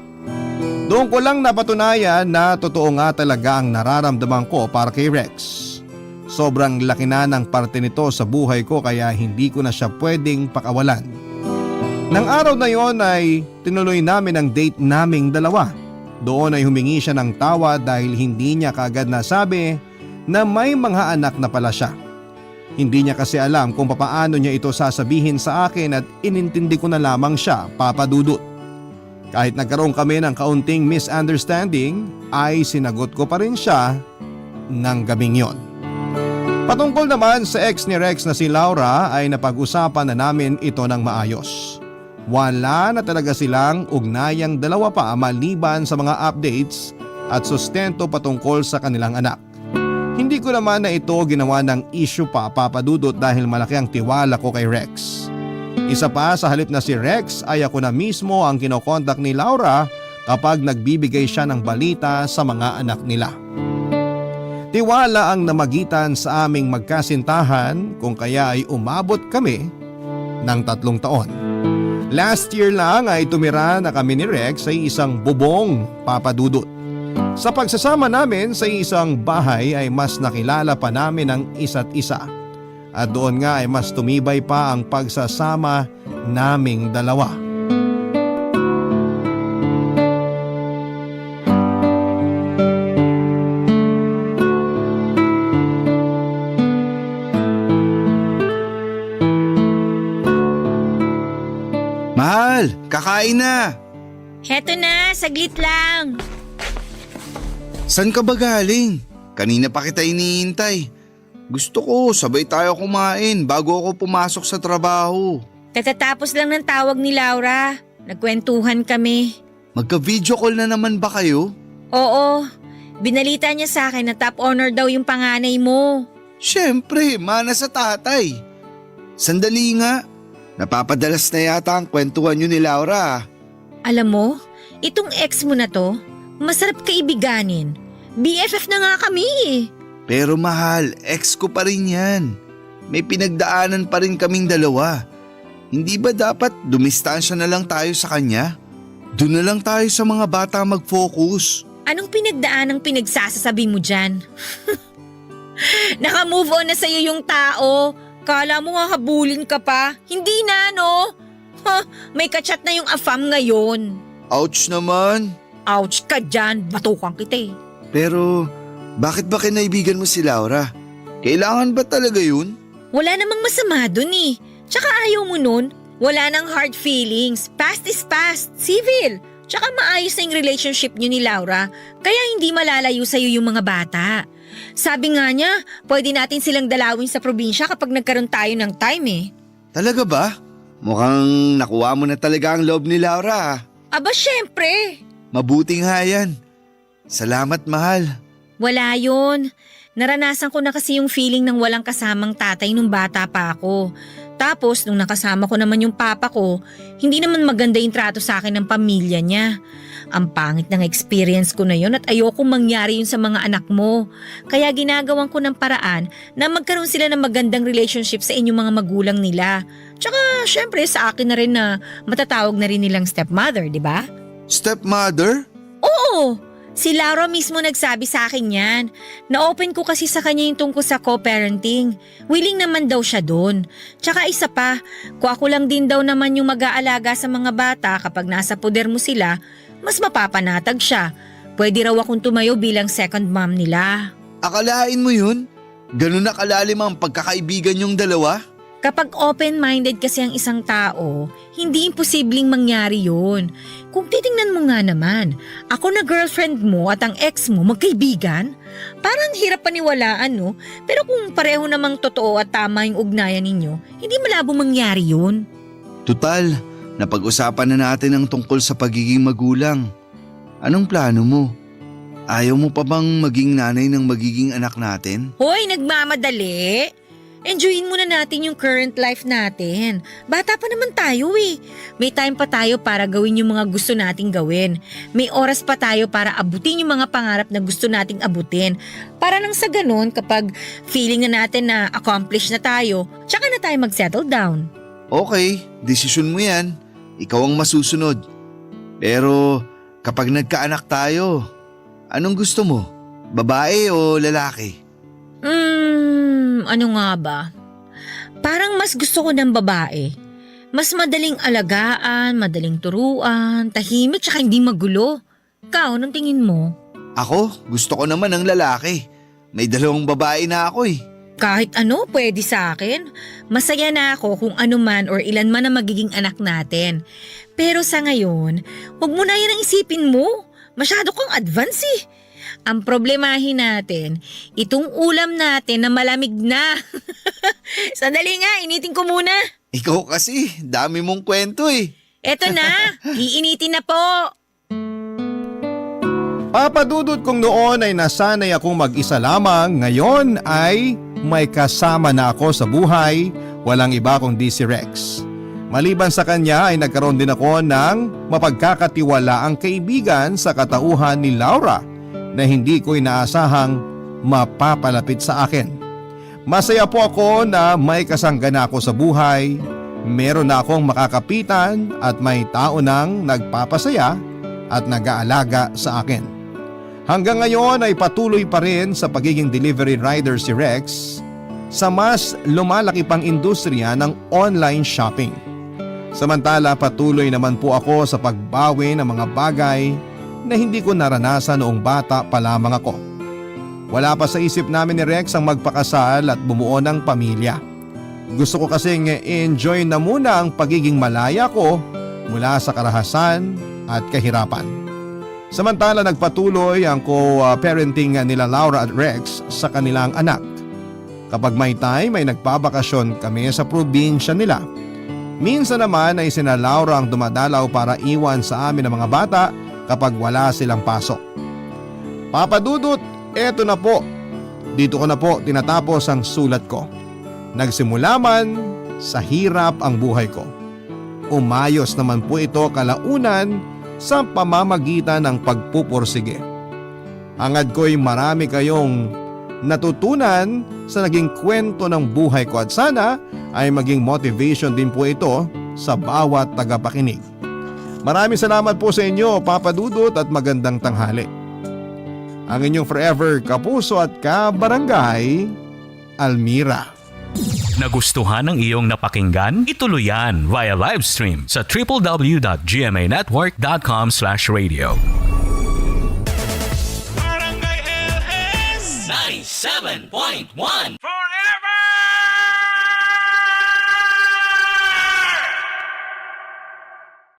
Doon ko lang napatunayan na totoo nga talaga ang nararamdaman ko para kay Rex. Sobrang laki na ng parte nito sa buhay ko kaya hindi ko na siya pwedeng pakawalan. Nang araw na yon ay tinuloy namin ang date naming dalawa. Doon ay humingi siya ng tawa dahil hindi niya kaagad nasabi na may mga anak na pala siya. Hindi niya kasi alam kung papaano niya ito sasabihin sa akin at inintindi ko na lamang siya, Papa Dudut. Kahit nagkaroon kami ng kaunting misunderstanding ay sinagot ko pa rin siya ng gabing yon. Patungkol naman sa ex ni Rex na si Laura ay napag-usapan na namin ito ng maayos. Wala na talaga silang ugnayang dalawa pa maliban sa mga updates at sustento patungkol sa kanilang anak. Hindi ko naman na ito ginawa ng issue pa, Papa Dudut, dahil malaki ang tiwala ko kay Rex. Isa pa, sa halip na si Rex ay ako na mismo ang kinokontak ni Laura kapag nagbibigay siya ng balita sa mga anak nila. Tiwala ang namagitan sa aming magkasintahan kung kaya ay umabot kami ng 3 taon. Last year lang ay tumira na kami ni Rex sa isang bubong, Papa Dudut. Sa pagsasama namin sa isang bahay ay mas nakilala pa namin ang isa't isa. At doon nga ay mas tumibay pa ang pagsasama naming dalawa. Mahal, kakain na! Heto na, saglit lang. San ka ba galing? Kanina pa kita iniintay. Gusto ko sabay tayo kumain bago ako pumasok sa trabaho. Katatapos lang ng tawag ni Laura. Nagkwentuhan kami. Magka-video call na naman ba kayo? Oo, binalita niya sa akin na top honor daw yung panganay mo. Siyempre, mana sa tatay. Sandali nga, napapadalas na yata ang kwentuhan nyo ni Laura. Alam mo, itong ex mo na to, masarap kaibiganin. BFF na nga kami eh. Pero mahal, ex ko pa rin yan. May pinagdaanan pa rin kaming dalawa. Hindi ba dapat dumistansya na lang tayo sa kanya? Doon na lang tayo sa mga bata mag-focus. Anong pinagdaan ang pinagsasasabi mo dyan? Naka-move on na sa'yo yung tao. Kala mo nga habulin ka pa. Hindi na, no? May kachat na yung afam ngayon. Ouch naman. Ouch ka dyan, batukan kita eh. Pero bakit ba kinaibigan mo si Laura? Kailangan ba talaga yun? Wala namang masama dun eh. Tsaka ayaw mo nun, wala nang hard feelings. Past is past, civil. Tsaka maayos na yung relationship niyo ni Laura, kaya hindi malalayo sa'yo yung mga bata. Sabi nga niya, pwede natin silang dalawin sa probinsya kapag nagkaroon tayo ng time eh. Talaga ba? Mukhang nakuha mo na talaga ang loob ni Laura. Aba syempre. Mabuting nga yan. Salamat, mahal. Wala yun. Naranasan ko na kasi yung feeling ng walang kasamang tatay nung bata pa ako. Tapos nung nakasama ko naman yung papa ko, hindi naman maganda yung trato sa akin ng pamilya niya. Ang pangit ng experience ko na yun at ayokong mangyari yun sa mga anak mo. Kaya ginagawan ko ng paraan na magkaroon sila ng magandang relationship sa inyong mga magulang nila. Tsaka syempre sa akin na rin na matatawag na rin nilang stepmother, di ba? Stepmother? Oo! Si Laura mismo nagsabi sa akin yan. Na-open ko kasi sa kanya yung tungkol sa co-parenting. Willing naman daw siya doon. Tsaka isa pa, kung ako lang din daw naman yung mag-aalaga sa mga bata kapag nasa poder mo sila, mas mapapanatag siya. Pwede raw akong tumayo bilang second mom nila. Akalain mo yun? Ganun na kalalim ang pagkakaibigan yung dalawa? Kapag open-minded kasi ang isang tao, hindi imposibleng mangyari yun. Kung titingnan mo nga naman, ako na girlfriend mo at ang ex mo magkaibigan, parang hirap paniwalaan no? Pero kung pareho namang totoo at tama yung ugnayan ninyo, hindi malabo mangyari yun. Tutal, napag-usapan na natin ang tungkol sa pagiging magulang. Anong plano mo? Ayaw mo pa bang maging nanay ng magiging anak natin? Hoy, nagmamadali! Enjoyin muna natin yung current life natin. Bata pa naman tayo eh. May time pa tayo para gawin yung mga gusto nating gawin. May oras pa tayo para abutin yung mga pangarap na gusto nating abutin. Para nang sa ganun, kapag feeling na natin na accomplish na tayo, tsaka na tayo mag-settle down. Okay, desisyon mo yan. Ikaw ang masusunod. Pero kapag nagkaanak tayo, anong gusto mo? Babae o lalaki? Ano nga ba? Parang mas gusto ko ng babae. Mas madaling alagaan, madaling turuan, tahimik tsaka hindi magulo. Ikaw, anong tingin mo? Ako, gusto ko naman ng lalaki. May 2 babae na ako eh. Kahit ano, pwede sa akin. Masaya na ako kung ano man or ilan man ang magiging anak natin. Pero sa ngayon, huwag mo na yan ang isipin mo. Masyado kang advance eh. Ang problemahin natin, itong ulam natin na malamig na. Sandali nga, initin ko muna. Ikaw kasi, dami mong kwento eh. Eto na, iinitin na po. Papadudot kung noon ay nasanay akong mag-isa lamang, ngayon ay may kasama na ako sa buhay, walang iba kundi si Rex. Maliban sa kanya ay nagkaroon din ako ng mapagkakatiwalaang kaibigan sa katauhan ni Laura na hindi ko inaasahang mapapalapit sa akin. Masaya po ako na may kasanggana ako sa buhay, meron na akong makakapitan at may tao nang nagpapasaya at nag-aalaga sa akin. Hanggang ngayon ay patuloy pa rin sa pagiging delivery rider si Rex sa mas lumalaki pang industriya ng online shopping. Samantala patuloy naman po ako sa pagbawi ng mga bagay na hindi ko naranasan noong bata pa lamang ako. Wala pa sa isip namin ni Rex ang magpakasal at bumuo ng pamilya. Gusto ko kasing enjoy na muna ang pagiging malaya ko mula sa karahasan at kahirapan. Samantala nagpatuloy ang co-parenting nila Laura at Rex sa kanilang anak. Kapag may time ay nagpabakasyon kami sa probinsya nila. Minsan naman ay sina Laura ang dumadalaw para iwan sa amin ang mga bata kapag wala silang pasok. Papadudot, eto na po. Dito ko na po tinatapos ang sulat ko. Nagsimula man sa hirap ang buhay ko. Umayos naman po ito kalaunan sa pamamagitan ng pagpupursige. Hangad ko'y marami kayong natutunan sa naging kwento ng buhay ko at sana ay maging motivation din po ito sa bawat tagapakinig. Maraming salamat po sa inyo, Papa Dudut, at magandang tanghali. Ang inyong forever kapuso at kabarangay, Almira. Nagustuhan ng iyong napakinggan? Ituloy yan via live stream sa www.gmanetwork.com/radio. Barangay LS 97.1 Forever